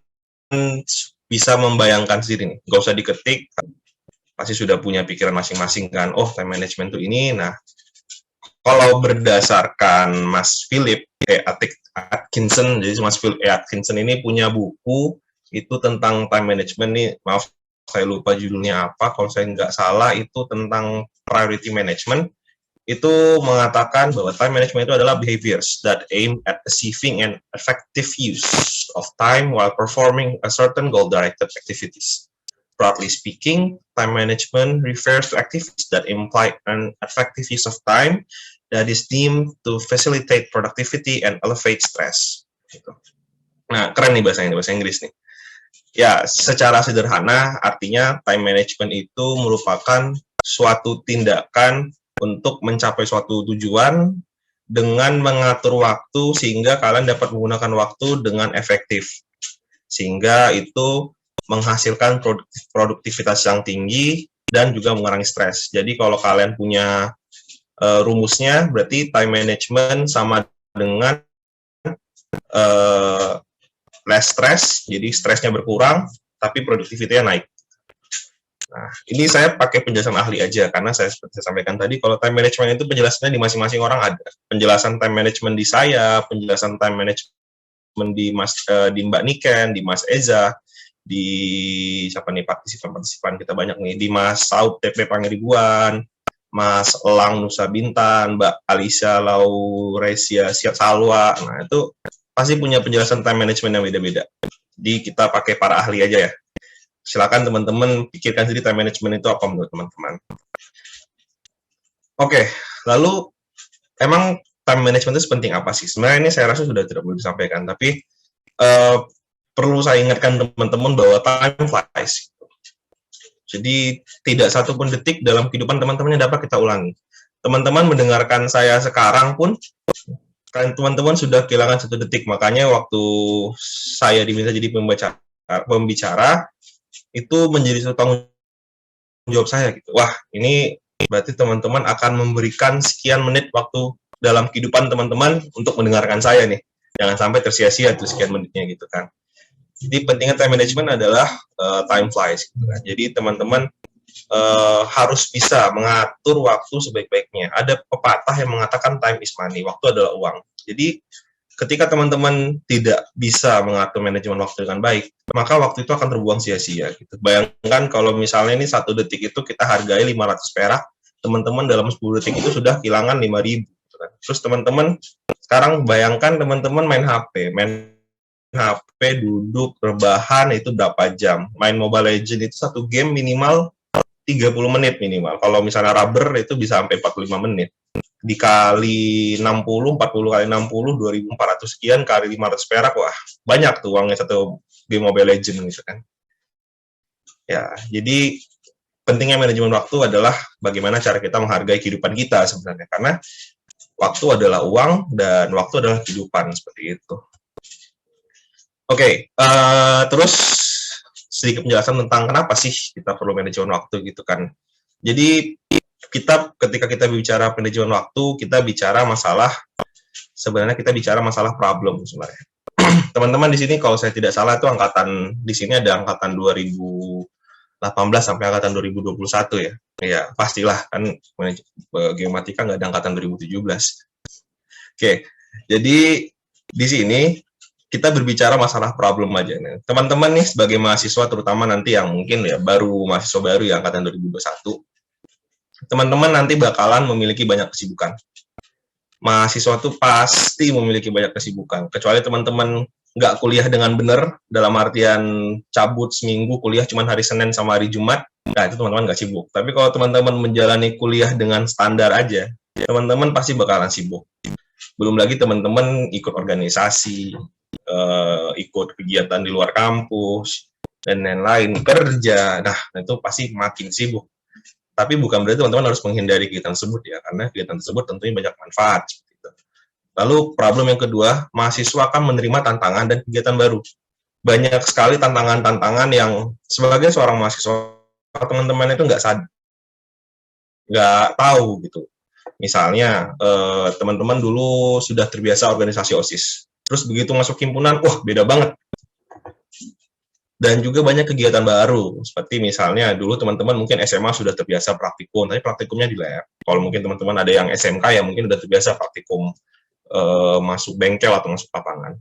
G: bisa membayangkan sendiri nih, nggak usah diketik, pasti sudah punya pikiran masing-masing kan, oh time management itu ini. Nah, kalau berdasarkan Mas Philip Atkinson, jadi Mas Philip Atkinson ini punya buku itu tentang time management nih, maaf saya lupa judulnya apa, kalau saya nggak salah itu tentang priority management. Itu mengatakan bahwa time management itu adalah behaviors that aim at achieving an effective use of time while performing a certain goal-directed activities. Broadly speaking, time management refers to activities that imply an effective use of time that is deemed to facilitate productivity and elevate stress. Nah, keren nih bahasa Inggris nih. Ya, secara sederhana artinya time management itu merupakan suatu tindakan untuk mencapai suatu tujuan dengan mengatur waktu sehingga kalian dapat menggunakan waktu dengan efektif. Sehingga itu menghasilkan produktivitas yang tinggi dan juga mengurangi stres. Jadi kalau kalian punya rumusnya, berarti time management sama dengan less stress, jadi stresnya berkurang, tapi produktivitasnya naik. Nah, ini saya pakai penjelasan ahli aja, karena saya seperti saya sampaikan tadi, kalau time management itu penjelasannya di masing-masing orang ada. Penjelasan time management di saya, penjelasan time management di Mbak Niken, di Mas Eza, di siapa nih partisipan kita banyak nih, di Mas Saud TP Pangeribuan, Mas Elang Nusa Bintan, Mbak Alisa Lauresia Salwa. Nah, itu pasti punya penjelasan time management yang beda-beda. Jadi kita pakai para ahli aja ya. Silakan teman-teman pikirkan sendiri time management itu apa menurut teman-teman. Oke, lalu emang time management itu penting apa sih? Sebenarnya ini saya rasa sudah tidak perlu disampaikan, tapi perlu saya ingatkan teman-teman bahwa time flies. Jadi tidak satu pun detik dalam kehidupan teman-teman yang dapat kita ulangi. Teman-teman mendengarkan saya sekarang pun, kan teman-teman sudah kehilangan 1 detik. Makanya waktu saya diminta jadi pembicara itu menjadi satu tanggung jawab saya gitu. Wah, ini berarti teman-teman akan memberikan sekian menit waktu dalam kehidupan teman-teman untuk mendengarkan saya nih. Jangan sampai tersia-sia tuh sekian menitnya gitu kan. Jadi pentingnya time management adalah time flies gitu kan. Jadi teman-teman harus bisa mengatur waktu sebaik-baiknya. Ada pepatah yang mengatakan time is money, waktu adalah uang. Jadi ketika teman-teman tidak bisa mengatur manajemen waktu dengan baik, maka waktu itu akan terbuang sia-sia. Gitu. Bayangkan kalau misalnya ini 1 detik itu kita hargai 500 perak, teman-teman dalam 10 detik itu sudah kehilangan 5.000. Gitu kan. Terus teman-teman sekarang bayangkan teman-teman main HP, duduk, rebahan itu berapa jam. Main Mobile Legends itu 1 game minimal 30 menit minimal. Kalau misalnya rubber itu bisa sampai 45 menit. Dikali 60, 40 kali 60, 2.400 sekian kali 500 perak, wah banyak tuh uangnya 1 game Mobile Legends gitu kan. Ya, jadi pentingnya manajemen waktu adalah bagaimana cara kita menghargai kehidupan kita sebenarnya. Karena waktu adalah uang dan waktu adalah kehidupan, seperti itu. Oke, terus sedikit penjelasan tentang kenapa sih kita perlu manajemen waktu gitu kan. Jadi ketika kita bicara manajemen waktu, kita bicara masalah, sebenarnya kita bicara masalah problem sebenarnya. Teman-teman di sini kalau saya tidak salah itu angkatan, di sini ada angkatan 2018 sampai angkatan 2021 ya. Ya pastilah kan geomatika nggak ada angkatan 2017. Oke, jadi di sini kita berbicara masalah problem aja. Teman-teman nih sebagai mahasiswa, terutama nanti yang mungkin ya mahasiswa baru ya angkatan 2021, teman-teman nanti bakalan memiliki banyak kesibukan. Mahasiswa tuh pasti memiliki banyak kesibukan, kecuali teman-teman nggak kuliah dengan benar, dalam artian cabut seminggu kuliah cuma hari Senin sama hari Jumat, nah itu teman-teman nggak sibuk. Tapi kalau teman-teman menjalani kuliah dengan standar aja, teman-teman pasti bakalan sibuk. Belum lagi teman-teman ikut organisasi, ikut kegiatan di luar kampus, dan lain-lain, kerja, nah itu pasti makin sibuk. Tapi bukan berarti teman-teman harus menghindari kegiatan tersebut ya, karena kegiatan tersebut tentunya banyak manfaat. Gitu. Lalu problem yang kedua, mahasiswa akan menerima tantangan dan kegiatan baru. Banyak sekali tantangan-tantangan yang sebagai seorang mahasiswa, teman-teman itu nggak tahu gitu. Misalnya, teman-teman dulu sudah terbiasa organisasi OSIS. Terus begitu masuk himpunan, wah beda banget. Dan juga banyak kegiatan baru, seperti misalnya dulu teman-teman mungkin SMA sudah terbiasa praktikum, tapi praktikumnya di lab. Kalau mungkin teman-teman ada yang SMK ya mungkin sudah terbiasa praktikum masuk bengkel atau masuk lapangan.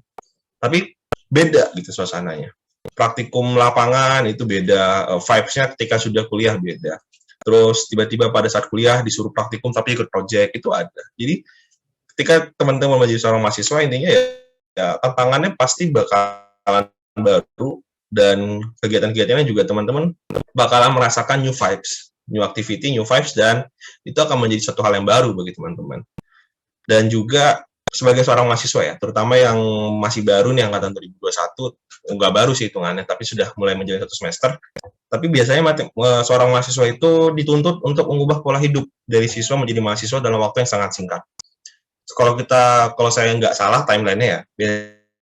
G: Tapi beda gitu suasananya. Praktikum lapangan itu beda, vibes-nya ketika sudah kuliah beda. Terus tiba-tiba pada saat kuliah disuruh praktikum tapi ikut project, itu ada. Jadi ketika teman-teman menjadi seorang mahasiswa, intinya ya tantangannya pasti bakalan baru, dan kegiatan-kegiatannya juga teman-teman bakalan merasakan new vibes, new activity, new vibes, dan itu akan menjadi satu hal yang baru bagi teman-teman. Dan juga sebagai seorang mahasiswa ya, terutama yang masih baru nih angkatan 2021, nggak baru sih hitungannya, tapi sudah mulai menjalani 1 semester, tapi biasanya seorang mahasiswa itu dituntut untuk mengubah pola hidup dari siswa menjadi mahasiswa dalam waktu yang sangat singkat. Kalau saya nggak salah timeline-nya ya,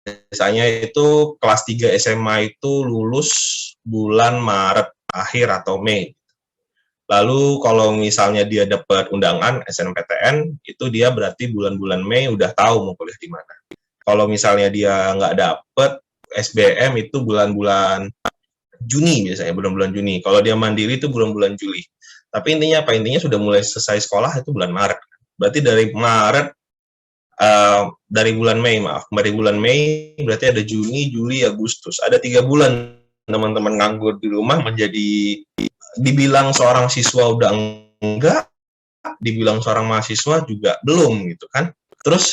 G: biasanya itu kelas 3 SMA itu lulus bulan Maret akhir atau Mei. Lalu kalau misalnya dia dapat undangan SNMPTN, itu dia berarti bulan-bulan Mei udah tahu mau kuliah di mana. Kalau misalnya dia nggak dapet SBM itu bulan-bulan Juni biasanya, bulan-bulan Juni. Kalau dia mandiri itu bulan-bulan Juli. Tapi intinya apa? Intinya sudah mulai selesai sekolah itu bulan Maret. Berarti dari Maret, dari bulan Mei berarti ada Juni, Juli, Agustus. Ada 3 bulan teman-teman nganggur di rumah, dibilang seorang siswa udah enggak, dibilang seorang mahasiswa juga belum gitu kan. Terus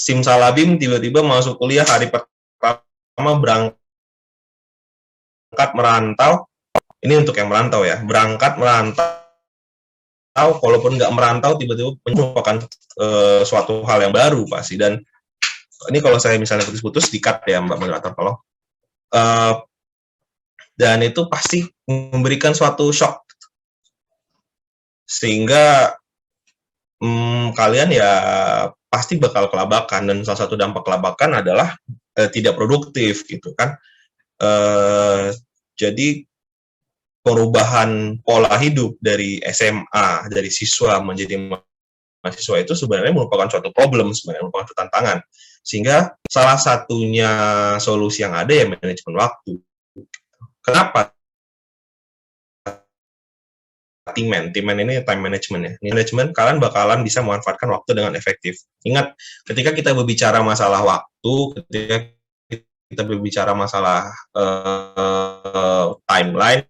G: simsalabim tiba-tiba masuk kuliah hari pertama berangkat merantau. Ini untuk yang merantau ya, berangkat merantau. Walaupun nggak merantau, tiba-tiba merupakan suatu hal yang baru pasti. Dan ini kalau saya misalnya putus-putus, di-cut ya Mbak Moderator, tolong. Dan itu pasti memberikan suatu shock. Sehingga kalian ya pasti bakal kelabakan. Dan salah satu dampak kelabakan adalah tidak produktif gitu kan. Jadi perubahan pola hidup dari SMA, dari siswa menjadi mahasiswa itu sebenarnya merupakan suatu problem, sebenarnya merupakan suatu tantangan. Sehingga salah satunya solusi yang ada ya manajemen waktu. Kenapa? Tim-man ini time management ya. Manajemen kalian bakalan bisa memanfaatkan waktu dengan efektif. Ingat, ketika kita berbicara masalah waktu, ketika kita berbicara masalah timeline,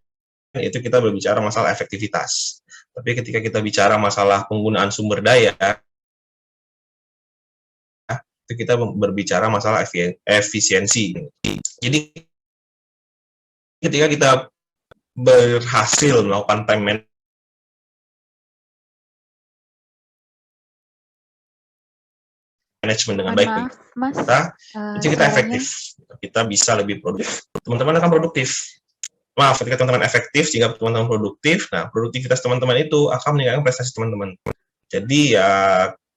G: itu kita berbicara masalah efektivitas. Tapi ketika kita bicara masalah penggunaan sumber daya, itu kita berbicara masalah efisiensi. Jadi ketika kita berhasil melakukan time management dengan baik, kita efektif, kita bisa lebih produktif. Teman-teman akan produktif. Maaf, ketika teman-teman efektif, jika teman-teman produktif, nah produktivitas teman-teman itu akan meningkatkan prestasi teman-teman. Jadi ya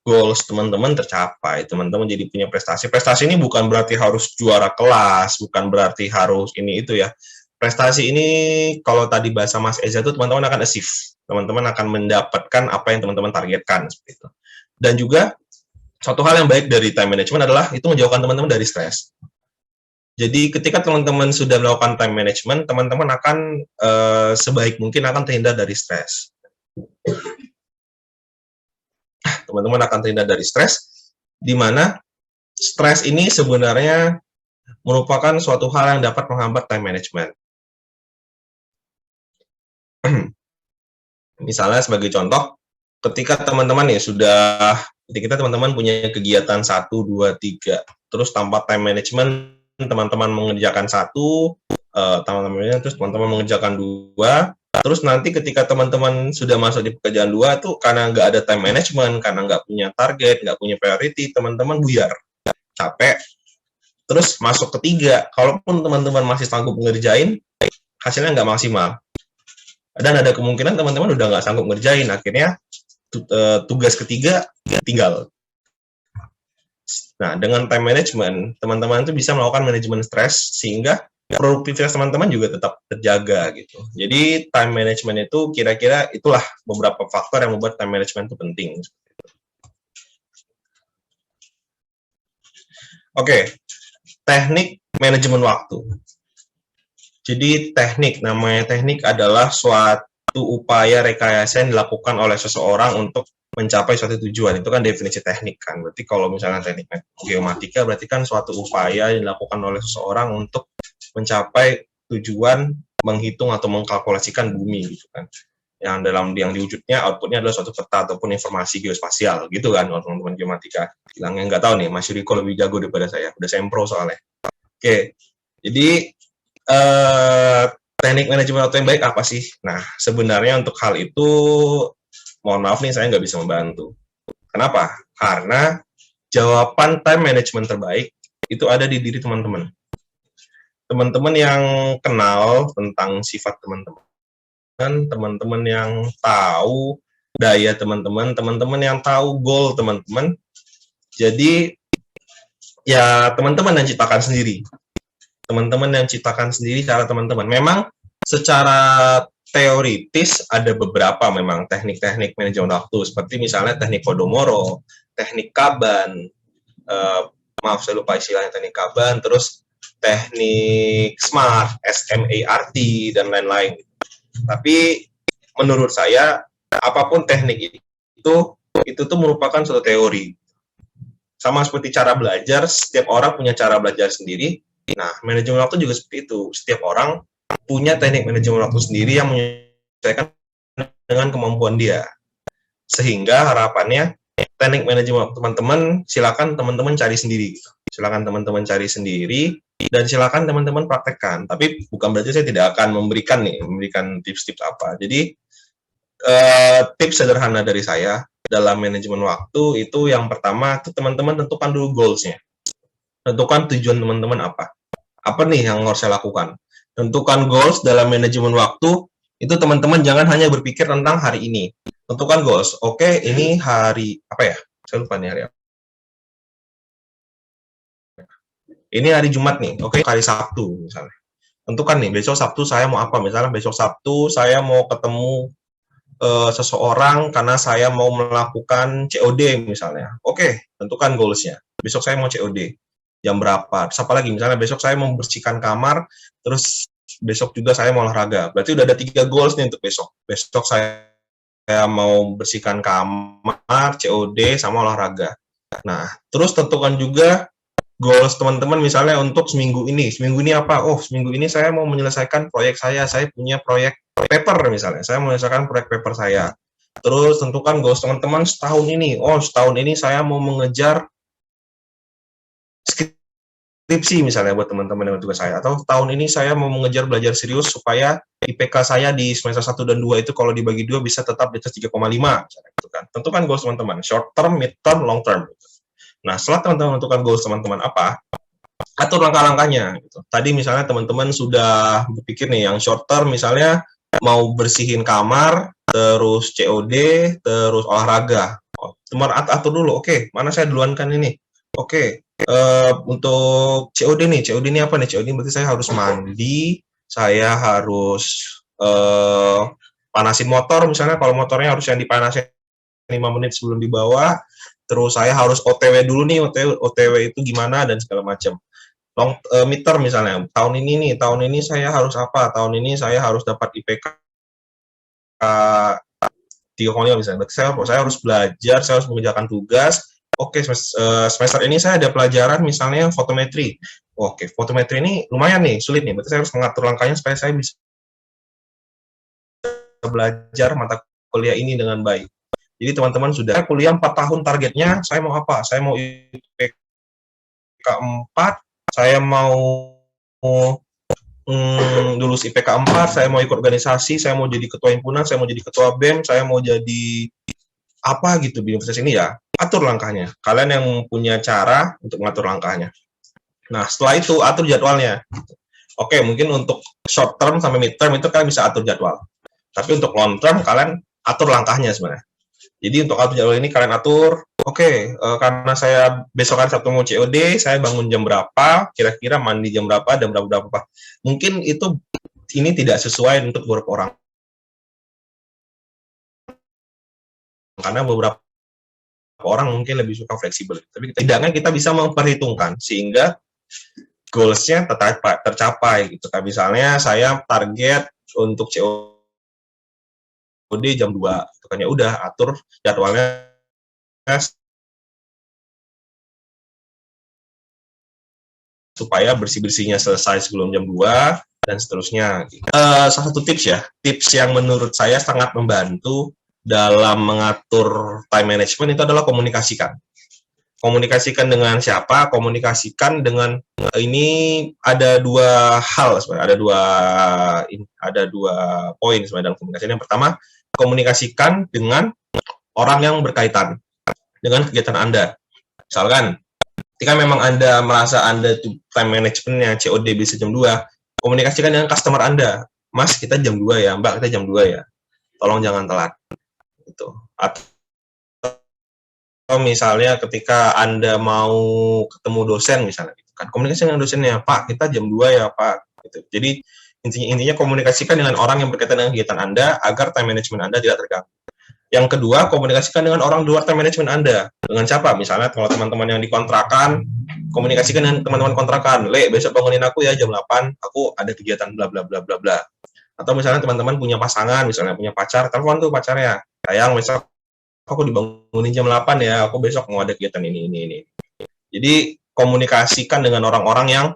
G: goals teman-teman tercapai, teman-teman jadi punya prestasi. Prestasi ini bukan berarti harus juara kelas, bukan berarti harus ini itu ya. Prestasi ini kalau tadi bahasa Mas Eza itu teman-teman akan achieve, teman-teman akan mendapatkan apa yang teman-teman targetkan seperti itu. Dan juga suatu hal yang baik dari time management adalah itu menjauhkan teman-teman dari stres. Jadi ketika teman-teman sudah melakukan time management, teman-teman akan sebaik mungkin akan terhindar dari stres. Teman-teman akan terhindar dari stres, di mana stres ini sebenarnya merupakan suatu hal yang dapat menghambat time management. Misalnya sebagai contoh, ketika teman-teman ya sudah, ketika teman-teman punya kegiatan 1, 2, 3, terus tanpa time management, teman-teman mengerjakan 1, terus teman-teman mengerjakan 2, terus nanti ketika teman-teman sudah masuk di pekerjaan 2 tuh karena nggak ada time management, karena nggak punya target, nggak punya priority, teman-teman buyar, capek, terus masuk ke 3, kalaupun teman-teman masih sanggup ngerjain, hasilnya nggak maksimal. Dan ada kemungkinan teman-teman udah nggak sanggup ngerjain, akhirnya tugas ketiga tinggal. Nah, dengan time management, teman-teman itu bisa melakukan manajemen stres, sehingga produktivitas teman-teman juga tetap terjaga gitu. Jadi time management itu kira-kira itulah beberapa faktor yang membuat time management itu penting. Oke, teknik manajemen waktu. Jadi namanya teknik adalah suatu upaya rekayasa yang dilakukan oleh seseorang untuk mencapai suatu tujuan. Itu kan definisi teknik kan. Berarti kalau misalnya teknik geomatika berarti kan suatu upaya yang dilakukan oleh seseorang untuk mencapai tujuan menghitung atau mengkalkulasikan bumi gitu kan. Yang diwujudnya outputnya adalah suatu peta ataupun informasi geospasial gitu kan kalau teman-teman geomatika. Bilangnya nggak tahu nih, Mas Yuriko lebih jago daripada saya. Udah sempro soalnya. Oke. Jadi teknik manajemen waktu yang baik apa sih? Nah, sebenarnya untuk hal itu, mohon maaf nih, saya nggak bisa membantu. Kenapa? Karena jawaban time management terbaik itu ada di diri teman-teman. Teman-teman yang kenal tentang sifat teman-teman, teman-teman yang tahu daya teman-teman, teman-teman yang tahu goal teman-teman. Jadi, ya teman-teman yang ciptakan sendiri. Teman-teman yang ciptakan sendiri cara teman-teman. Memang secara teoritis ada beberapa memang teknik-teknik manajemen waktu, seperti misalnya teknik Podomoro, teknik Kanban, maaf saya lupa istilahnya teknik Kanban, terus teknik SMART, SMART, dan lain-lain. Tapi menurut saya, apapun teknik itu tuh merupakan suatu teori. Sama seperti cara belajar, setiap orang punya cara belajar sendiri. Nah, manajemen waktu juga seperti itu. Setiap orang punya teknik manajemen waktu sendiri yang menyesuaikan dengan kemampuan dia. Sehingga harapannya teknik manajemen waktu teman-teman, silakan teman-teman cari sendiri. Silakan teman-teman cari sendiri dan silakan teman-teman praktekkan. Tapi bukan berarti saya tidak akan memberikan tips-tips apa. Jadi tips sederhana dari saya dalam manajemen waktu itu yang pertama itu teman-teman tentukan dulu goals-nya. Tentukan tujuan teman-teman apa. Apa nih yang harus saya lakukan? Tentukan goals dalam manajemen waktu, itu teman-teman jangan hanya berpikir tentang hari ini. Tentukan goals. Oke, ini hari, apa ya? Saya lupa nih hari apa. Ini hari Jumat nih, oke, hari Sabtu misalnya. Tentukan nih, besok Sabtu saya mau apa? Misalnya besok Sabtu saya mau ketemu seseorang karena saya mau melakukan COD misalnya. Oke, tentukan goals-nya. Besok saya mau COD. Jam berapa, terus apa lagi, misalnya besok saya mau membersihkan kamar, terus besok juga saya mau olahraga, berarti udah ada 3 goals nih untuk besok. Besok saya mau bersihkan kamar, COD, sama olahraga. Nah, terus tentukan juga goals teman-teman misalnya untuk seminggu ini apa, oh seminggu ini saya mau menyelesaikan proyek saya punya proyek paper misalnya, saya mau menyelesaikan proyek paper saya. Terus tentukan goals teman-teman setahun ini, oh setahun ini saya mau mengejar skripsi misalnya buat teman-teman dengan tugas saya, atau tahun ini saya mau mengejar belajar serius supaya IPK saya di semester 1 dan 2 itu kalau dibagi 2 bisa tetap di atas 3,5 misalnya gitu kan. Tentukan goals teman-teman, short term, mid term, long term. Nah, setelah teman-teman menentukan goals teman-teman apa, atur langkah-langkahnya gitu. Tadi misalnya teman-teman sudah berpikir nih yang short term misalnya mau bersihin kamar, terus COD, terus olahraga. Cuma atur dulu, oke, mana saya duluan kan ini. Oke, untuk COD nih apa nih? COD berarti saya harus mandi, saya harus panasin motor misalnya, kalau motornya harus yang dipanasin 5 menit sebelum dibawa, terus saya harus OTW dulu nih, OTW itu gimana dan segala macam. Meter misalnya, tahun ini saya harus apa, tahun ini saya harus dapat IPK 3,5 misalnya, berarti saya harus belajar, saya harus mengerjakan tugas. Oke, semester ini saya ada pelajaran misalnya fotometri. Oke, fotometri ini lumayan nih, sulit nih, berarti saya harus mengatur langkahnya supaya saya bisa belajar mata kuliah ini dengan baik. Jadi teman-teman sudah kuliah 4 tahun, targetnya saya mau apa? Saya mau IPK 4, saya mau lulus IPK 4, saya mau ikut organisasi, saya mau jadi ketua himpunan, saya mau jadi ketua BEM, saya mau jadi apa gitu di universitas ini ya. Atur langkahnya. Kalian yang punya cara untuk mengatur langkahnya. Nah, setelah itu atur jadwalnya. Oke, mungkin untuk short term sampai mid term itu kalian bisa atur jadwal. Tapi untuk long term kalian atur langkahnya sebenarnya. Jadi untuk atur jadwal ini kalian atur, oke, karena saya besokan Sabtu mau COD, saya bangun jam berapa, kira-kira mandi jam berapa, dan berapa. Mungkin ini tidak sesuai untuk beberapa orang. Karena beberapa orang mungkin lebih suka fleksibel. Tapi tidaknya kita bisa memperhitungkan sehingga goals-nya tercapai gitu. Kan misalnya saya target untuk COD jam 2, itu kan ya udah atur jadwalnya supaya bersih-bersihnya selesai sebelum jam 2 dan seterusnya. Salah satu tips yang menurut saya sangat membantu dalam mengatur time management itu adalah komunikasikan. Komunikasikan dengan siapa? Komunikasikan dengan ini ada 2 hal sebenarnya, ada dua poin sebenarnya dalam komunikasi. Yang pertama, komunikasikan dengan orang yang berkaitan dengan kegiatan Anda. Misalkan, ketika memang Anda merasa Anda time management-nya COD bisa jam 2, komunikasikan dengan customer Anda. Mas, kita jam 2 ya, Mbak, kita jam 2 ya. Tolong jangan telat. Gitu. Atau misalnya ketika Anda mau ketemu dosen misalnya, gitu kan, komunikasi dengan dosennya, Pak, kita jam 2 ya, Pak. Gitu. Jadi, intinya komunikasikan dengan orang yang berkaitan dengan kegiatan Anda agar time management Anda tidak terganggu. Yang kedua, komunikasikan dengan orang di luar time management Anda. Dengan siapa? Misalnya kalau teman-teman yang dikontrakan, komunikasikan dengan teman-teman kontrakan. Le, besok bangunin aku ya jam 8, aku ada kegiatan bla bla bla bla bla. Atau misalnya teman-teman punya pasangan, misalnya punya pacar, telepon tuh pacarnya. Sayang, besok aku dibangunin jam 8 ya, aku besok mau ada kegiatan ini. Jadi, komunikasikan dengan orang-orang yang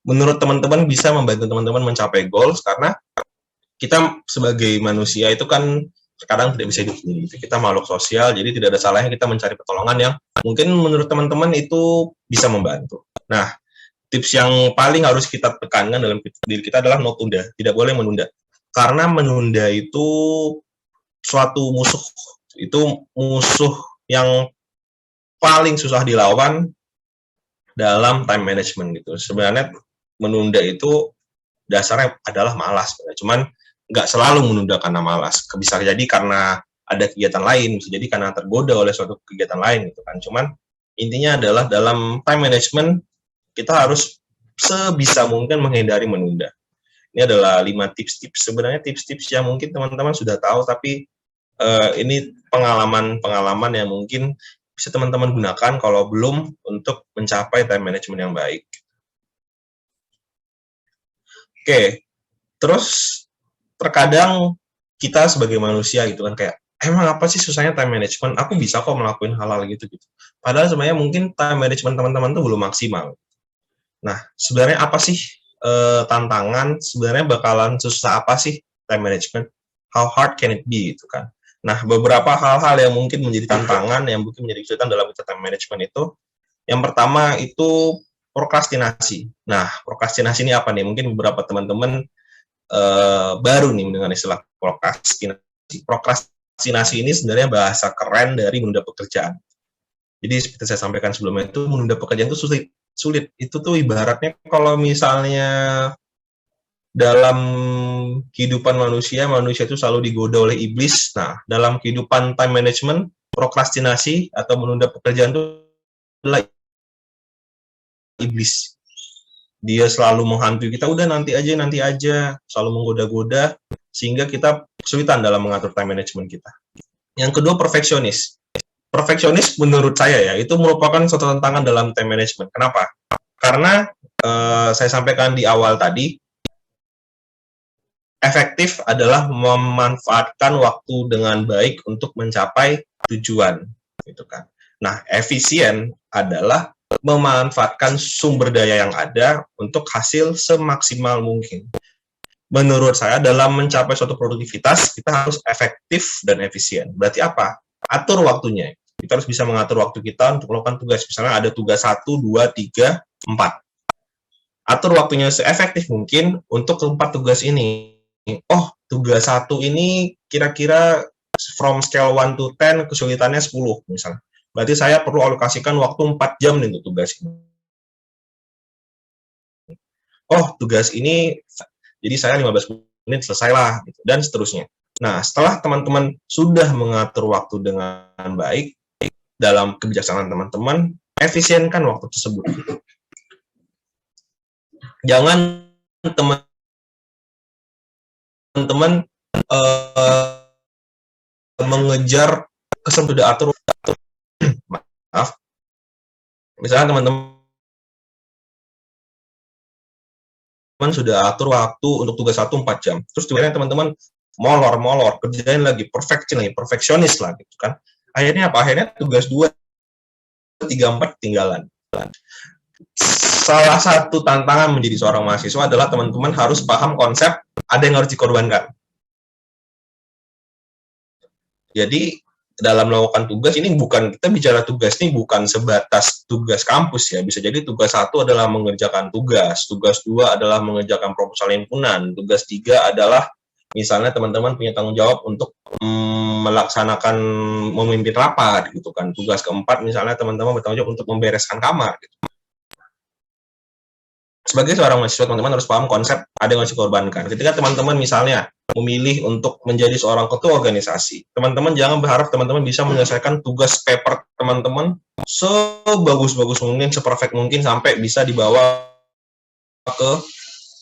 G: menurut teman-teman bisa membantu teman-teman mencapai goals, karena kita sebagai manusia itu kan kadang tidak bisa hidup sendiri. Kita makhluk sosial, jadi tidak ada salahnya kita mencari pertolongan yang mungkin menurut teman-teman itu bisa membantu. Nah, tips yang paling harus kita tekankan dalam diri kita adalah no tunda, tidak boleh menunda. Karena menunda itu suatu musuh yang paling susah dilawan dalam time management gitu. Sebenarnya menunda itu dasarnya adalah malas, cuman nggak selalu menunda karena malas. Bisa jadi karena ada kegiatan lain, bisa jadi karena tergoda oleh suatu kegiatan lain gitu kan. Cuman intinya adalah dalam time management kita harus sebisa mungkin menghindari menunda. Ini adalah 5 tips-tips. Sebenarnya tips-tips yang mungkin teman-teman sudah tahu, tapi ini pengalaman yang mungkin bisa teman-teman gunakan kalau belum untuk mencapai time management yang baik. Oke, terus terkadang kita sebagai manusia gitu kan kayak, emang apa sih susahnya time management? Aku bisa kok melakukan hal-hal gitu. Padahal sebenarnya mungkin time management teman-teman tuh belum maksimal. Nah, sebenarnya apa sih tantangan? Sebenarnya bakalan susah apa sih time management? How hard can it be gitu kan? Nah, beberapa hal-hal yang mungkin menjadi tantangan, yang mungkin menjadi kesulitan dalam time management itu, yang pertama itu prokrastinasi. Nah, prokrastinasi ini apa nih? Mungkin beberapa teman-teman baru nih mendengar istilah prokrastinasi. Prokrastinasi ini sebenarnya bahasa keren dari menunda pekerjaan. Jadi seperti saya sampaikan sebelumnya itu, menunda pekerjaan itu sulit. Itu tuh ibaratnya kalau misalnya dalam kehidupan manusia itu selalu digoda oleh iblis. Nah, dalam kehidupan time management, prokrastinasi atau menunda pekerjaan itu adalah iblis. Dia selalu menghantui kita, udah nanti aja, selalu menggoda-goda, sehingga kita kesulitan dalam mengatur time management kita. Yang kedua, perfeksionis. Perfeksionis menurut saya ya, itu merupakan suatu tantangan dalam time management. Kenapa? Karena saya sampaikan di awal tadi, efektif adalah memanfaatkan waktu dengan baik untuk mencapai tujuan, gitu kan. Nah, efisien adalah memanfaatkan sumber daya yang ada untuk hasil semaksimal mungkin. Menurut saya, dalam mencapai suatu produktivitas, kita harus efektif dan efisien. Berarti apa? Atur waktunya. Kita harus bisa mengatur waktu kita untuk melakukan tugas. Misalnya ada tugas 1, 2, 3, 4. Atur waktunya seefektif mungkin untuk keempat tugas ini. Oh, tugas 1 ini kira-kira from scale 1 to 10 kesulitannya 10 misalnya. Berarti saya perlu alokasikan waktu 4 jam untuk tugas ini. Oh, tugas ini, jadi saya 15 menit selesailah, gitu, dan seterusnya. Nah, setelah teman-teman sudah mengatur waktu dengan baik, dalam kebijaksanaan teman-teman, efisienkan waktu tersebut. Jangan teman-teman mengejar kesan sudah atur. Maaf, misalnya teman-teman sudah atur waktu untuk tugas 1 4 jam, terus kemudian teman-teman molor, kerjain lagi, perfeksionis lah, gitu kan. Akhirnya apa? Akhirnya tugas 2, 3, 4 tinggalan. Salah satu tantangan menjadi seorang mahasiswa adalah teman-teman harus paham konsep ada yang harus dikorbankan. Jadi dalam melakukan tugas ini bukan, kita bicara tugas ini bukan sebatas tugas kampus ya, bisa jadi tugas 1 adalah mengerjakan tugas 2 adalah mengerjakan proposal himpunan, tugas 3 adalah misalnya teman-teman punya tanggung jawab untuk melaksanakan memimpin rapat gitu kan, tugas keempat misalnya teman-teman bertanggung jawab untuk membereskan kamar gitu. Sebagai seorang mahasiswa, teman-teman harus paham konsep ada yang harus dikorbankan. Ketika teman-teman misalnya memilih untuk menjadi seorang ketua organisasi, teman-teman jangan berharap teman-teman bisa menyelesaikan tugas paper teman-teman sebagus-bagus mungkin, seperfect mungkin, sampai bisa dibawa ke,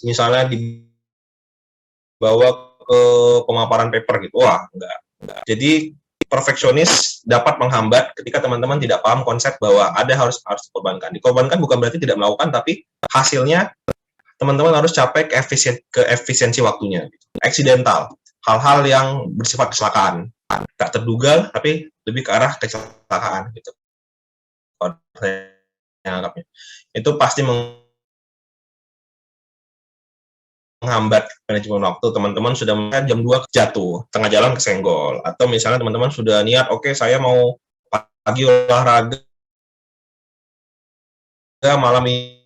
G: misalnya dibawa ke pemaparan paper gitu. Wah, enggak. Jadi perfeksionis dapat menghambat ketika teman-teman tidak paham konsep bahwa ada harus dikorbankan. Dikorbankan bukan berarti tidak melakukan, tapi hasilnya teman-teman harus capai ke efisiensi waktunya. Accidental, hal-hal yang bersifat kecelakaan, tak terduga tapi lebih ke arah kecelakaan gitu. Kalau saya anggapnya itu pasti menghambat manajemen waktu. Teman-teman sudah mulai jam 2 jatuh, tengah jalan kesenggol, atau misalnya teman-teman sudah niat, oke, saya mau pagi olahraga, malam ini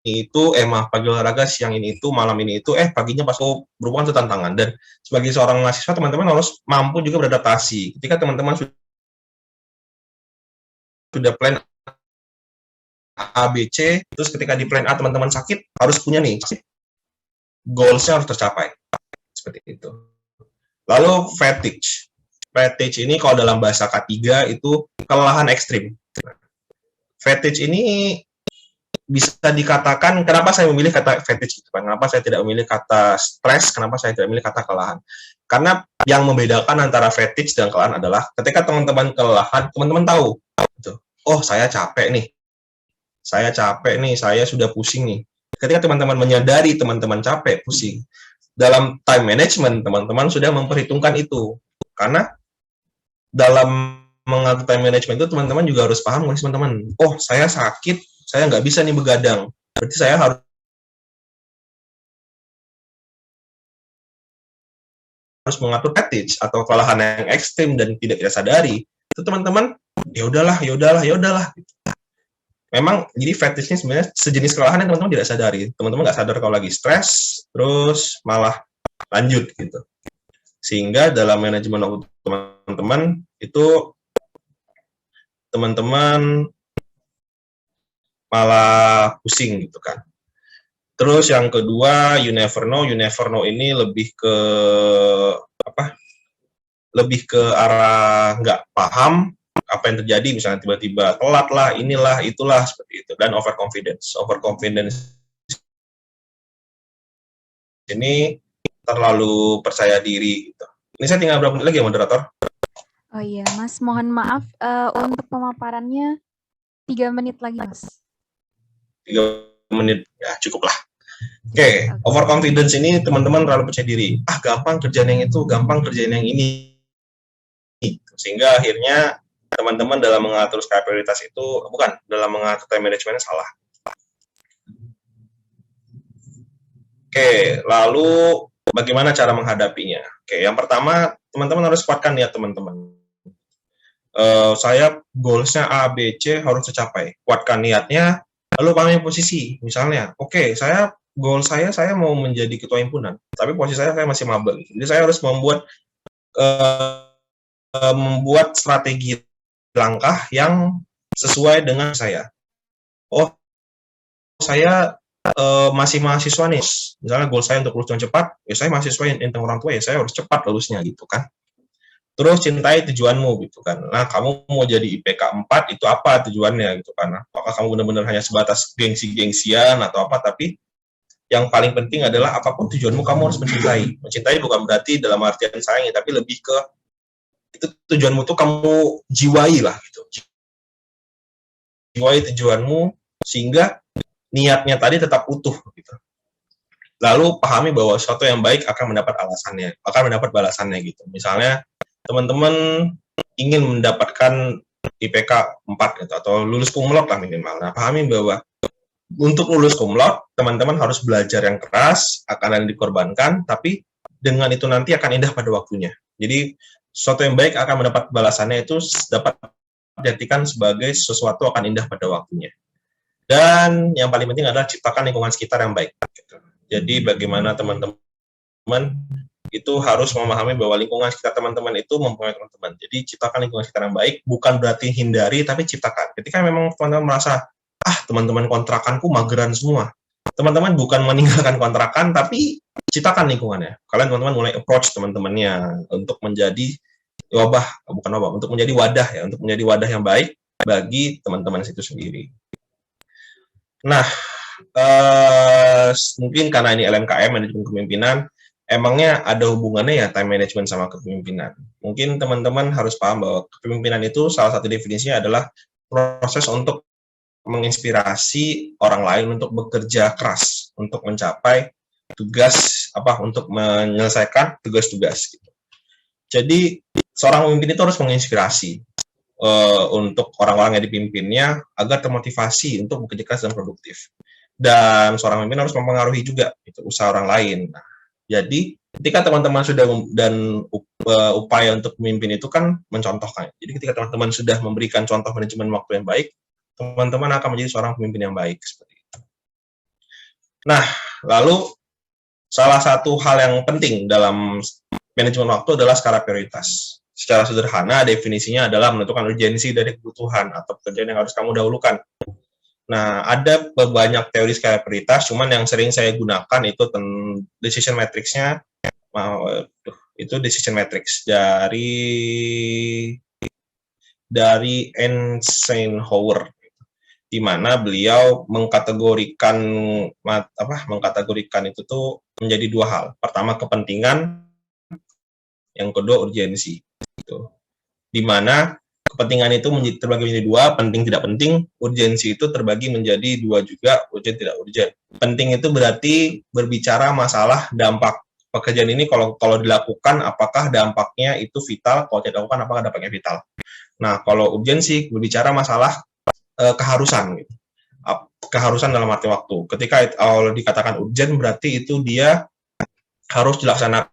G: itu pagi olahraga, siang ini itu, malam ini itu, paginya pas berhubungan itu tantangan. Dan sebagai seorang mahasiswa, teman-teman harus mampu juga beradaptasi. Ketika teman-teman sudah plan A, B, C, terus ketika di plan A teman-teman sakit, harus punya nih goals-nya harus tercapai. Seperti itu. Lalu fatigue. Fatigue ini kalau dalam bahasa K3 itu kelelahan ekstrim. Fatigue ini bisa dikatakan, kenapa saya memilih kata fatigue, kenapa saya tidak memilih kata stres, kenapa saya tidak memilih kata kelelahan. Karena yang membedakan antara fatigue dan kelelahan adalah ketika teman-teman kelelahan, teman-teman tahu, oh saya capek nih, saya sudah pusing nih. Ketika teman-teman menyadari teman-teman capek, pusing, dalam time management, teman-teman sudah memperhitungkan itu. Karena dalam mengatur time management itu, teman-teman juga harus paham, teman-teman, oh saya sakit, saya nggak bisa nih begadang, berarti saya harus mengatur fatigue atau kelelahan yang ekstrim dan tidak kita sadari. Itu teman-teman, ya udahlah. Memang jadi fatigue ini sebenarnya sejenis kelelahan yang teman-teman tidak sadari. Teman-teman nggak sadar kalau lagi stres, terus malah lanjut gitu. Sehingga dalam manajemen waktu teman-teman itu teman-teman malah pusing gitu kan. Terus yang kedua, you never know ini lebih ke lebih ke arah nggak paham apa yang terjadi, misalnya tiba-tiba telat lah, inilah, itulah, seperti itu. Dan overconfidence. Overconfidence ini terlalu percaya diri. Gitu. Ini saya tinggal berapa menit lagi ya, moderator?
E: Oh iya, Mas, mohon maaf untuk pemaparannya 3 menit lagi, Mas.
G: 3 menit, ya cukup lah. Oke, overconfidence ini teman-teman terlalu percaya diri. Ah, gampang kerjaan yang itu, gampang kerjaan yang ini. Sehingga akhirnya teman-teman dalam mengatur skala prioritas itu, bukan, dalam mengatur time management salah. Oke, lalu bagaimana cara menghadapinya? Oke, yang pertama, teman-teman harus kuatkan niat teman-teman. Saya goals-nya A, B, C harus tercapai. Kuatkan niatnya, lalu pahami posisi. Misalnya, oke, goal saya mau menjadi ketua himpunan, tapi posisi saya masih maba. Jadi saya harus membuat strategi langkah yang sesuai dengan saya. Oh, saya masih mahasiswa nih. Misalnya goal saya untuk lulus dengan cepat, ya saya mahasiswa yang orang tua, ya saya harus cepat lulusnya gitu kan. Terus cintai tujuanmu gitu kan. Nah, kamu mau jadi IPK 4 itu apa tujuannya gitu kan. Apakah kamu benar-benar hanya sebatas gengsi-gengsian atau apa, tapi yang paling penting adalah apapun tujuanmu kamu harus mencintai. Mencintai bukan berarti dalam artian sayang, tapi lebih ke itu tujuanmu tuh kamu jiwai lah gitu. Jiwai tujuanmu sehingga niatnya tadi tetap utuh gitu. Lalu pahami bahwa sesuatu yang baik akan mendapat alasannya, akan mendapat balasannya gitu. Misalnya teman-teman ingin mendapatkan IPK 4 gitu, atau lulus cum laude lah minimal. Nah, pahami bahwa untuk lulus cum laude, teman-teman harus belajar yang keras, akan ada dikorbankan, tapi dengan itu nanti akan indah pada waktunya. Jadi, sesuatu yang baik akan mendapat balasannya itu dapat diartikan sebagai sesuatu akan indah pada waktunya. Dan yang paling penting adalah ciptakan lingkungan sekitar yang baik. Gitu. Jadi, bagaimana teman-teman itu harus memahami bahwa lingkungan sekitar teman-teman itu mempengaruhi teman-teman. Jadi ciptakan lingkungan sekitar yang baik, bukan berarti hindari, tapi ciptakan. Ketika memang teman-teman merasa, teman-teman kontrakanku mageran semua. Teman-teman bukan meninggalkan kontrakan, tapi ciptakan lingkungannya. Kalian teman-teman mulai approach teman-temannya untuk menjadi untuk menjadi wadah ya, untuk menjadi wadah yang baik bagi teman-teman itu sendiri. Nah, mungkin karena ini LMKM, manajemen kepemimpinan, emangnya ada hubungannya ya time management sama kepemimpinan? Mungkin teman-teman harus paham bahwa kepemimpinan itu salah satu definisinya adalah proses untuk menginspirasi orang lain untuk bekerja keras untuk mencapai tugas untuk menyelesaikan tugas-tugas gitu. Jadi seorang pemimpin itu harus menginspirasi untuk orang-orang yang dipimpinnya agar termotivasi untuk bekerja keras dan produktif. Dan seorang pemimpin harus mempengaruhi juga usaha orang lain. Nah, jadi ketika teman-teman sudah upaya untuk memimpin itu kan mencontohkan. Jadi ketika teman-teman sudah memberikan contoh manajemen waktu yang baik, teman-teman akan menjadi seorang pemimpin yang baik seperti itu. Nah, lalu salah satu hal yang penting dalam manajemen waktu adalah skala prioritas. Secara sederhana definisinya adalah menentukan urgensi dari kebutuhan atau pekerjaan yang harus kamu dahulukan. Nah, ada banyak teori skala prioritas, cuman yang sering saya gunakan itu decision matrix-nya, itu decision matrix dari Eisenhower, di mana beliau mengkategorikan itu tuh menjadi 2 hal. Pertama kepentingan, yang kedua urgensi. Gitu. Di mana kepentingan itu terbagi menjadi 2, penting tidak penting, urgensi itu terbagi menjadi 2 juga, urgent tidak urgent. Penting itu berarti berbicara masalah dampak pekerjaan ini kalau dilakukan apakah dampaknya itu vital, kalau tidak dilakukan apakah dampaknya vital. Nah, kalau urgensi berbicara masalah keharusan gitu. Keharusan dalam arti waktu. Ketika kalau dikatakan urgent berarti itu dia harus dilaksanakan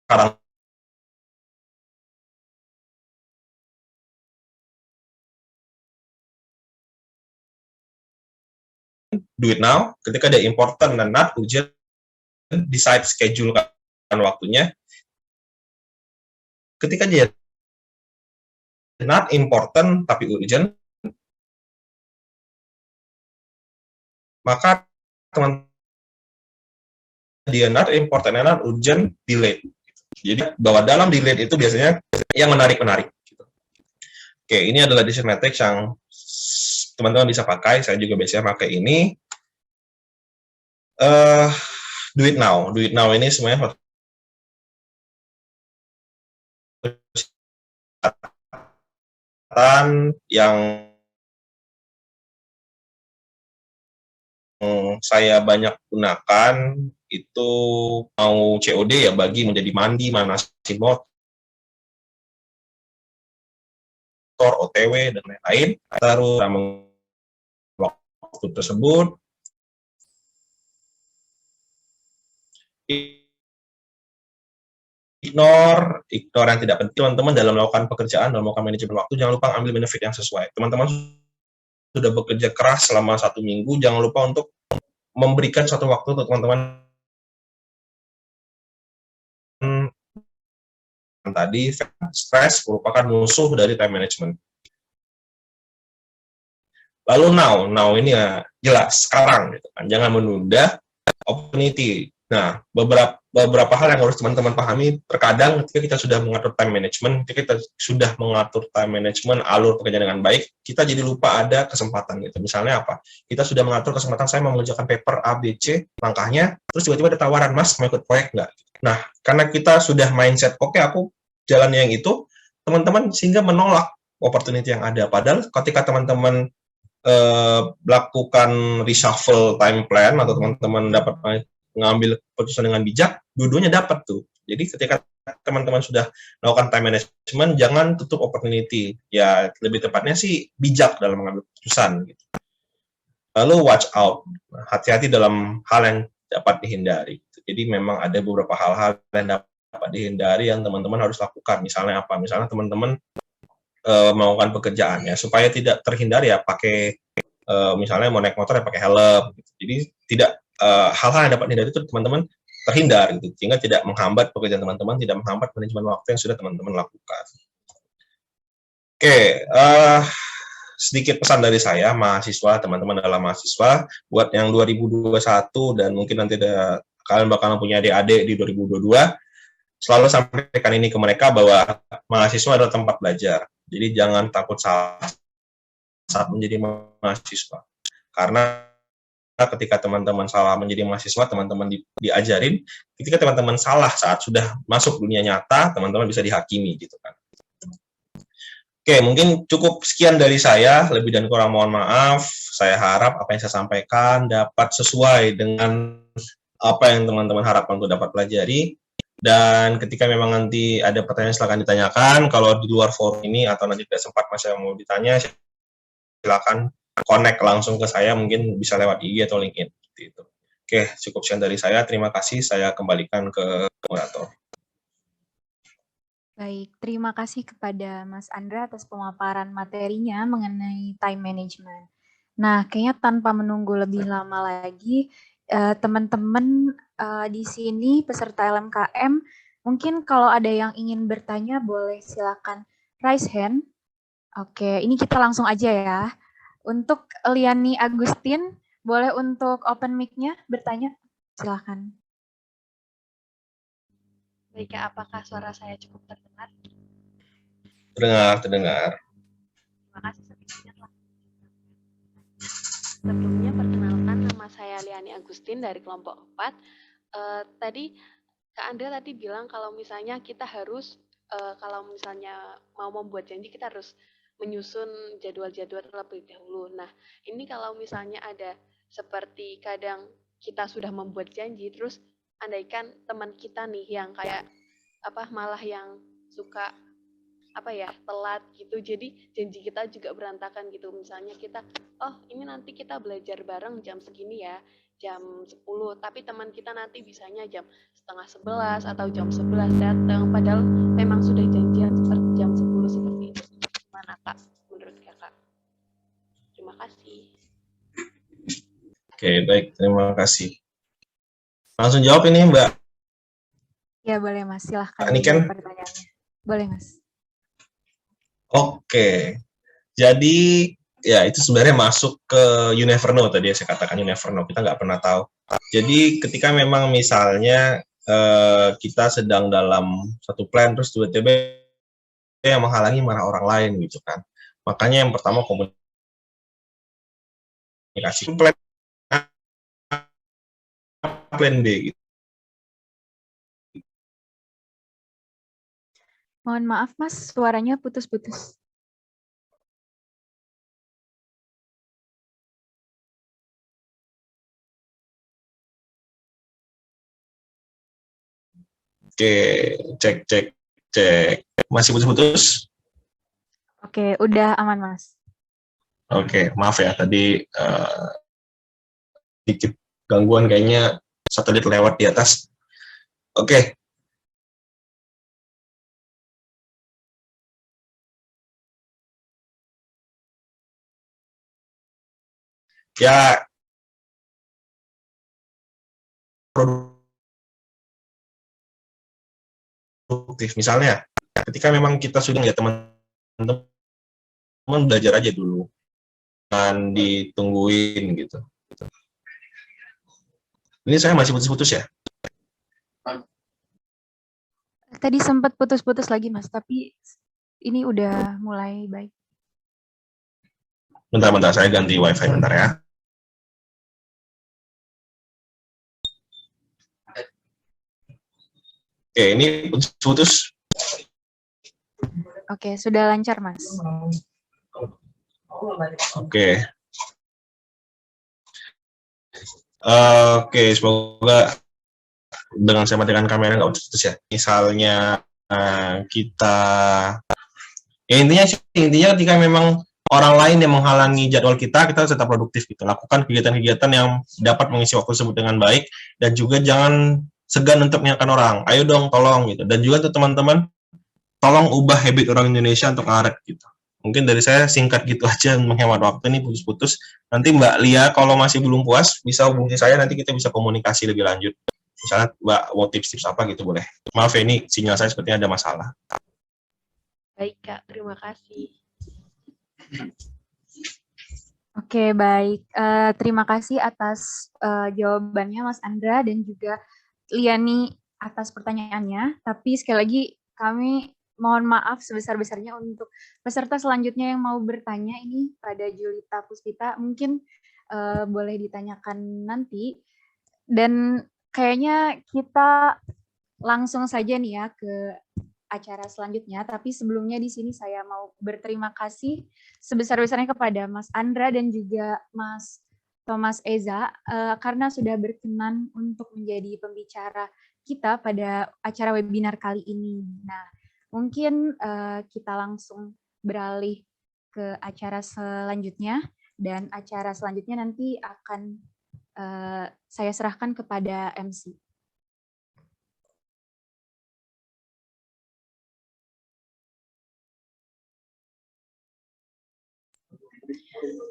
G: sekarang. Do it now. Ketika dia important dan not urgent, decide schedule kan waktunya. Ketika dia not important tapi urgent, maka teman-teman itu harus menentukan urgensinya. Ketika dia not important tapi urgent, maka teman-teman itu harus menentukan urgensinya. Ketika dia not important tapi urgent, maka teman-teman itu harus menentukan urgensinya. Ketika dia not important tapi urgent, maka teman-teman itu harus menentukan urgensinya. Ketika dia not important tapi urgent, maka DNR, important NR, urgent, delayed. Jadi bahwa dalam delayed itu biasanya yang menarik-menarik. Gitu. Oke, ini adalah decision matrix yang teman-teman bisa pakai. Saya juga biasanya pakai ini. Do it now. Do it now ini semuanya yang saya banyak gunakan itu mau COD ya bagi menjadi mandi, manasin motor, OTW dan lain-lain. Terus waktu tersebut ignore yang tidak penting. Teman-teman dalam melakukan pekerjaan, dalam melakukan manajemen waktu, jangan lupa ambil benefit yang sesuai. Teman-teman sudah bekerja keras selama 1 minggu, jangan lupa untuk memberikan suatu waktu untuk teman-teman tadi. Stres merupakan musuh dari time management. Lalu now ini ya jelas sekarang, gitu kan. Jangan menunda opportunity. Nah, beberapa hal yang harus teman-teman pahami. Terkadang ketika kita sudah mengatur time management, alur pekerjaan dengan baik, kita jadi lupa ada kesempatan gitu. Misalnya apa? Kita sudah mengatur kesempatan, saya mau mengerjakan paper A, B, C, langkahnya, terus tiba-tiba ada tawaran, Mas, mau ikut proyek nggak? Nah, karena kita sudah mindset, oke, aku jalan yang itu, teman-teman sehingga menolak opportunity yang ada. Padahal ketika teman-teman melakukan reshuffle time plan, atau teman-teman dapat mengambil keputusan dengan bijak, dua-duanya dapat tuh. Jadi ketika teman-teman sudah melakukan time management, jangan tutup opportunity. Ya, lebih tepatnya sih bijak dalam mengambil keputusan. Gitu. Lalu watch out. Hati-hati dalam hal yang dapat dihindari. Jadi memang ada beberapa hal-hal yang dapat dihindari yang teman-teman harus lakukan. Misalnya apa? Misalnya teman-teman melakukan pekerjaan ya, supaya tidak terhindar ya pakai misalnya mau naik motor ya pakai helm. Gitu. Jadi tidak hal-hal yang dapat dihindari itu teman-teman terhindar gitu, sehingga tidak menghambat pekerjaan teman-teman, tidak menghambat manajemen waktu yang sudah teman-teman lakukan. Oke, sedikit pesan dari saya, mahasiswa, teman-teman adalah mahasiswa, buat yang 2021 dan mungkin nanti kalian bakalan punya adik-adik di 2022, selalu sampaikan ini ke mereka bahwa mahasiswa adalah tempat belajar. Jadi jangan takut salah saat menjadi mahasiswa. Karena ketika teman-teman salah menjadi mahasiswa, teman-teman diajarin, ketika teman-teman salah saat sudah masuk dunia nyata, teman-teman bisa dihakimi gitu kan. Oke, mungkin cukup sekian dari saya, lebih dan kurang mohon maaf. Saya harap apa yang saya sampaikan dapat sesuai dengan apa yang teman-teman harapkan untuk dapat pelajari. Dan ketika memang nanti ada pertanyaan silakan ditanyakan. Kalau di luar forum ini atau nanti tidak sempat masih mau ditanya, silakan connect langsung ke saya, mungkin bisa lewat IG atau LinkedIn. Gitu. Oke, cukup sekian dari saya. Terima kasih. Saya kembalikan ke moderator.
E: Baik, terima kasih kepada Mas Andra atas pemaparan materinya mengenai time management. Nah, kayaknya tanpa menunggu lebih lama lagi, teman-teman di sini peserta LMKM, mungkin kalau ada yang ingin bertanya boleh silakan raise hand. Oke, ini kita langsung aja ya. Untuk Liani Agustin, boleh untuk open mic-nya bertanya? Silakan.
I: Baik, apakah suara saya cukup terdengar?
G: Terdengar.
I: Terima kasih sebelumnya. Sebelumnya perkenalkan, nama saya Liani Agustin dari kelompok 4. Tadi Kak Andra tadi bilang kalau misalnya kita harus, kalau misalnya mau membuat janji kita harus menyusun jadwal-jadwal terlebih dahulu. Nah, ini kalau misalnya ada seperti kadang kita sudah membuat janji, terus andaikan teman kita nih yang kayak malah yang suka telat gitu, jadi janji kita juga berantakan gitu. Misalnya kita, ini nanti kita belajar bareng jam segini ya, jam 10, tapi teman kita nanti bisanya jam 10:30 atau jam 11 datang, padahal memang sudah janjian seperti jam 10 seperti itu. Gimana Kak, menurut Kakak? Terima kasih.
G: Oke, baik, terima kasih. Langsung jawab ini Mbak.
E: Ya boleh Mas, silahkan
G: Niken.
E: Pertanyaannya. Boleh Mas.
G: Oke, jadi ya itu sebenarnya masuk ke you never know, tadi saya katakan you never know, kita nggak pernah tahu. Jadi ketika memang misalnya kita sedang dalam satu plan terus tiba-tiba yang menghalangi marah orang lain gitu kan. Makanya yang pertama komunikasi, plan B gitu.
E: Mohon maaf Mas, suaranya putus-putus.
G: Oke, cek. Masih putus-putus?
E: Oke, udah aman Mas.
G: Oke, maaf ya tadi sedikit gangguan, kayaknya satelit lewat di atas. Oke. Ya, produktif. Misalnya, ketika memang kita sudah ya teman-teman belajar aja dulu, kan ditungguin gitu. Ini saya masih putus-putus ya?
E: Tadi sempat putus-putus lagi Mas, tapi ini udah mulai baik.
G: Bentar, saya ganti wifi bentar ya. Oke, ini putus-putus.
E: Oke, sudah lancar Mas.
G: Oke. Oke, semoga dengan saya matikan kamera nggak putus-putus ya. Misalnya kita, ya intinya ketika memang orang lain yang menghalangi jadwal kita tetap produktif gitu. Lakukan kegiatan-kegiatan yang dapat mengisi waktu tersebut dengan baik, dan juga jangan segan untuk mengingatkan orang. Ayo dong, tolong gitu. Dan juga untuk teman-teman, tolong ubah habit orang Indonesia untuk ngaret gitu. Mungkin dari saya singkat gitu aja, menghemat waktu, ini putus-putus. Nanti Mbak Lia kalau masih belum puas bisa hubungi saya, nanti kita bisa komunikasi lebih lanjut. Misalnya Mbak mau tips-tips apa gitu boleh. Maaf ya, ini sinyal saya sepertinya ada masalah.
I: Baik Kak, terima kasih.
E: Oke, baik. Terima kasih atas jawabannya Mas Andra dan juga Liani atas pertanyaannya. Tapi sekali lagi kami mohon maaf sebesar-besarnya untuk peserta selanjutnya yang mau bertanya ini pada Julita Puspita. Mungkin boleh ditanyakan nanti. Dan kayaknya kita langsung saja nih ya ke acara selanjutnya, tapi sebelumnya di sini saya mau berterima kasih sebesar-besarnya kepada Mas Andra dan juga Mas Thomas Eza karena sudah berkenan untuk menjadi pembicara kita pada acara webinar kali ini. Nah, mungkin kita langsung beralih ke acara selanjutnya, dan acara selanjutnya nanti akan saya serahkan kepada MC.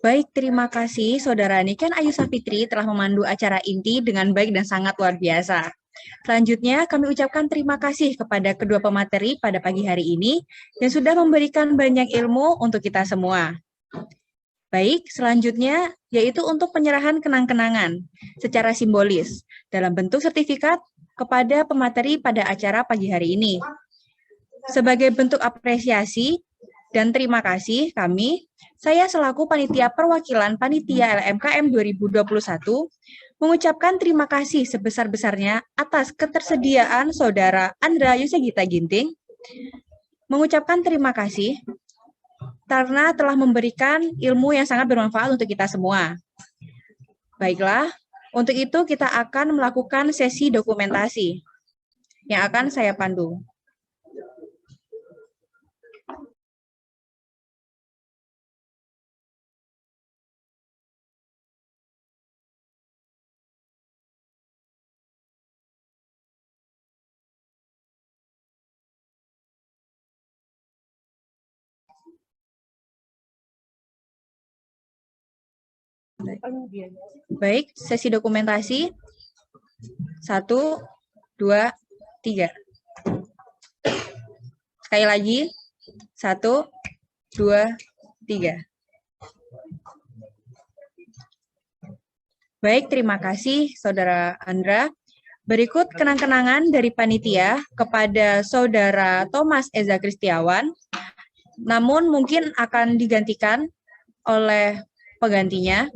A: Baik, terima kasih Saudara Niken Ayu Safitri telah memandu acara inti dengan baik dan sangat luar biasa. Selanjutnya, kami ucapkan terima kasih kepada kedua pemateri pada pagi hari ini yang sudah memberikan banyak ilmu untuk kita semua. Baik, selanjutnya yaitu untuk penyerahan kenang-kenangan secara simbolis dalam bentuk sertifikat kepada pemateri pada acara pagi hari ini. Sebagai bentuk apresiasi dan terima kasih saya selaku Panitia Perwakilan Panitia LMKM 2021 mengucapkan terima kasih sebesar-besarnya atas ketersediaan Saudara Andra Yusegita Ginting, mengucapkan terima kasih karena telah memberikan ilmu yang sangat bermanfaat untuk kita semua. Baiklah, untuk itu kita akan melakukan sesi dokumentasi yang akan saya pandu. Baik, sesi dokumentasi 1, 2, 3. Sekali lagi 1, 2, 3. Baik, terima kasih Saudara Andra. Berikut kenang-kenangan dari panitia kepada Saudara Thomas Eza Kristiawan, namun mungkin akan digantikan oleh penggantinya.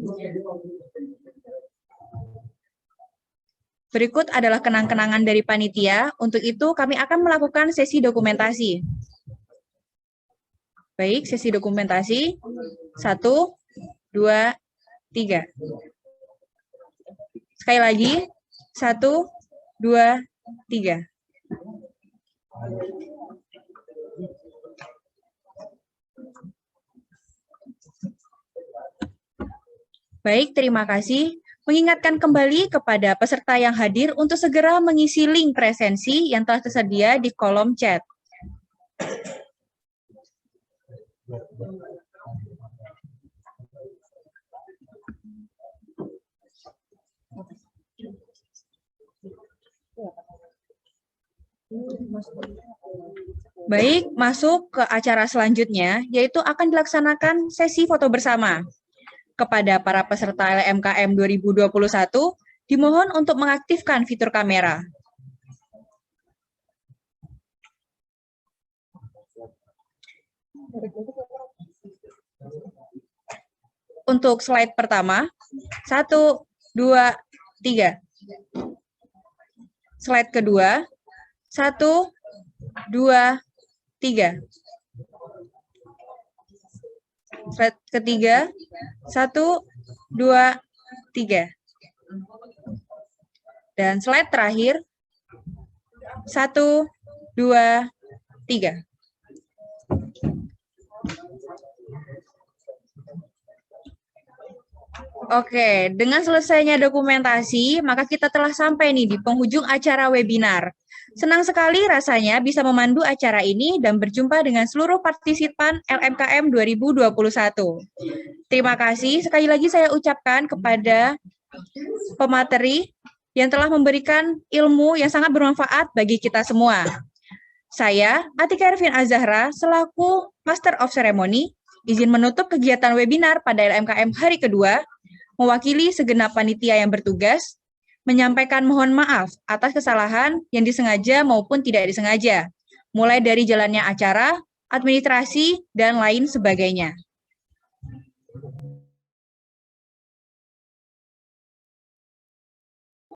A: Berikut adalah kenang-kenangan dari panitia. Untuk itu kami akan melakukan sesi dokumentasi. Baik, sesi dokumentasi. 1, 2, 3. Sekali lagi. 1, 2, 3. Baik, terima kasih. Mengingatkan kembali kepada peserta yang hadir untuk segera mengisi link presensi yang telah tersedia di kolom chat. Baik, masuk ke acara selanjutnya, yaitu akan dilaksanakan sesi foto bersama. Kepada para peserta LMKM 2021, dimohon untuk mengaktifkan fitur kamera. Untuk slide pertama, 1, 2, 3. Slide kedua, 1, 2, 3. Slide ketiga, 1, 2, 3. Dan slide terakhir, 1, 2, 3. Oke, dengan selesainya dokumentasi, maka kita telah sampai nih di penghujung acara webinar. Senang sekali rasanya bisa memandu acara ini dan berjumpa dengan seluruh partisipan LMKM 2021. Terima kasih sekali lagi saya ucapkan kepada pemateri yang telah memberikan ilmu yang sangat bermanfaat bagi kita semua. Saya, Atika Ervin Azahra, selaku Master of Ceremony, izin menutup kegiatan webinar pada LMKM hari kedua, mewakili segenap panitia yang bertugas, menyampaikan mohon maaf atas kesalahan yang disengaja maupun tidak disengaja, mulai dari jalannya acara, administrasi, dan lain sebagainya.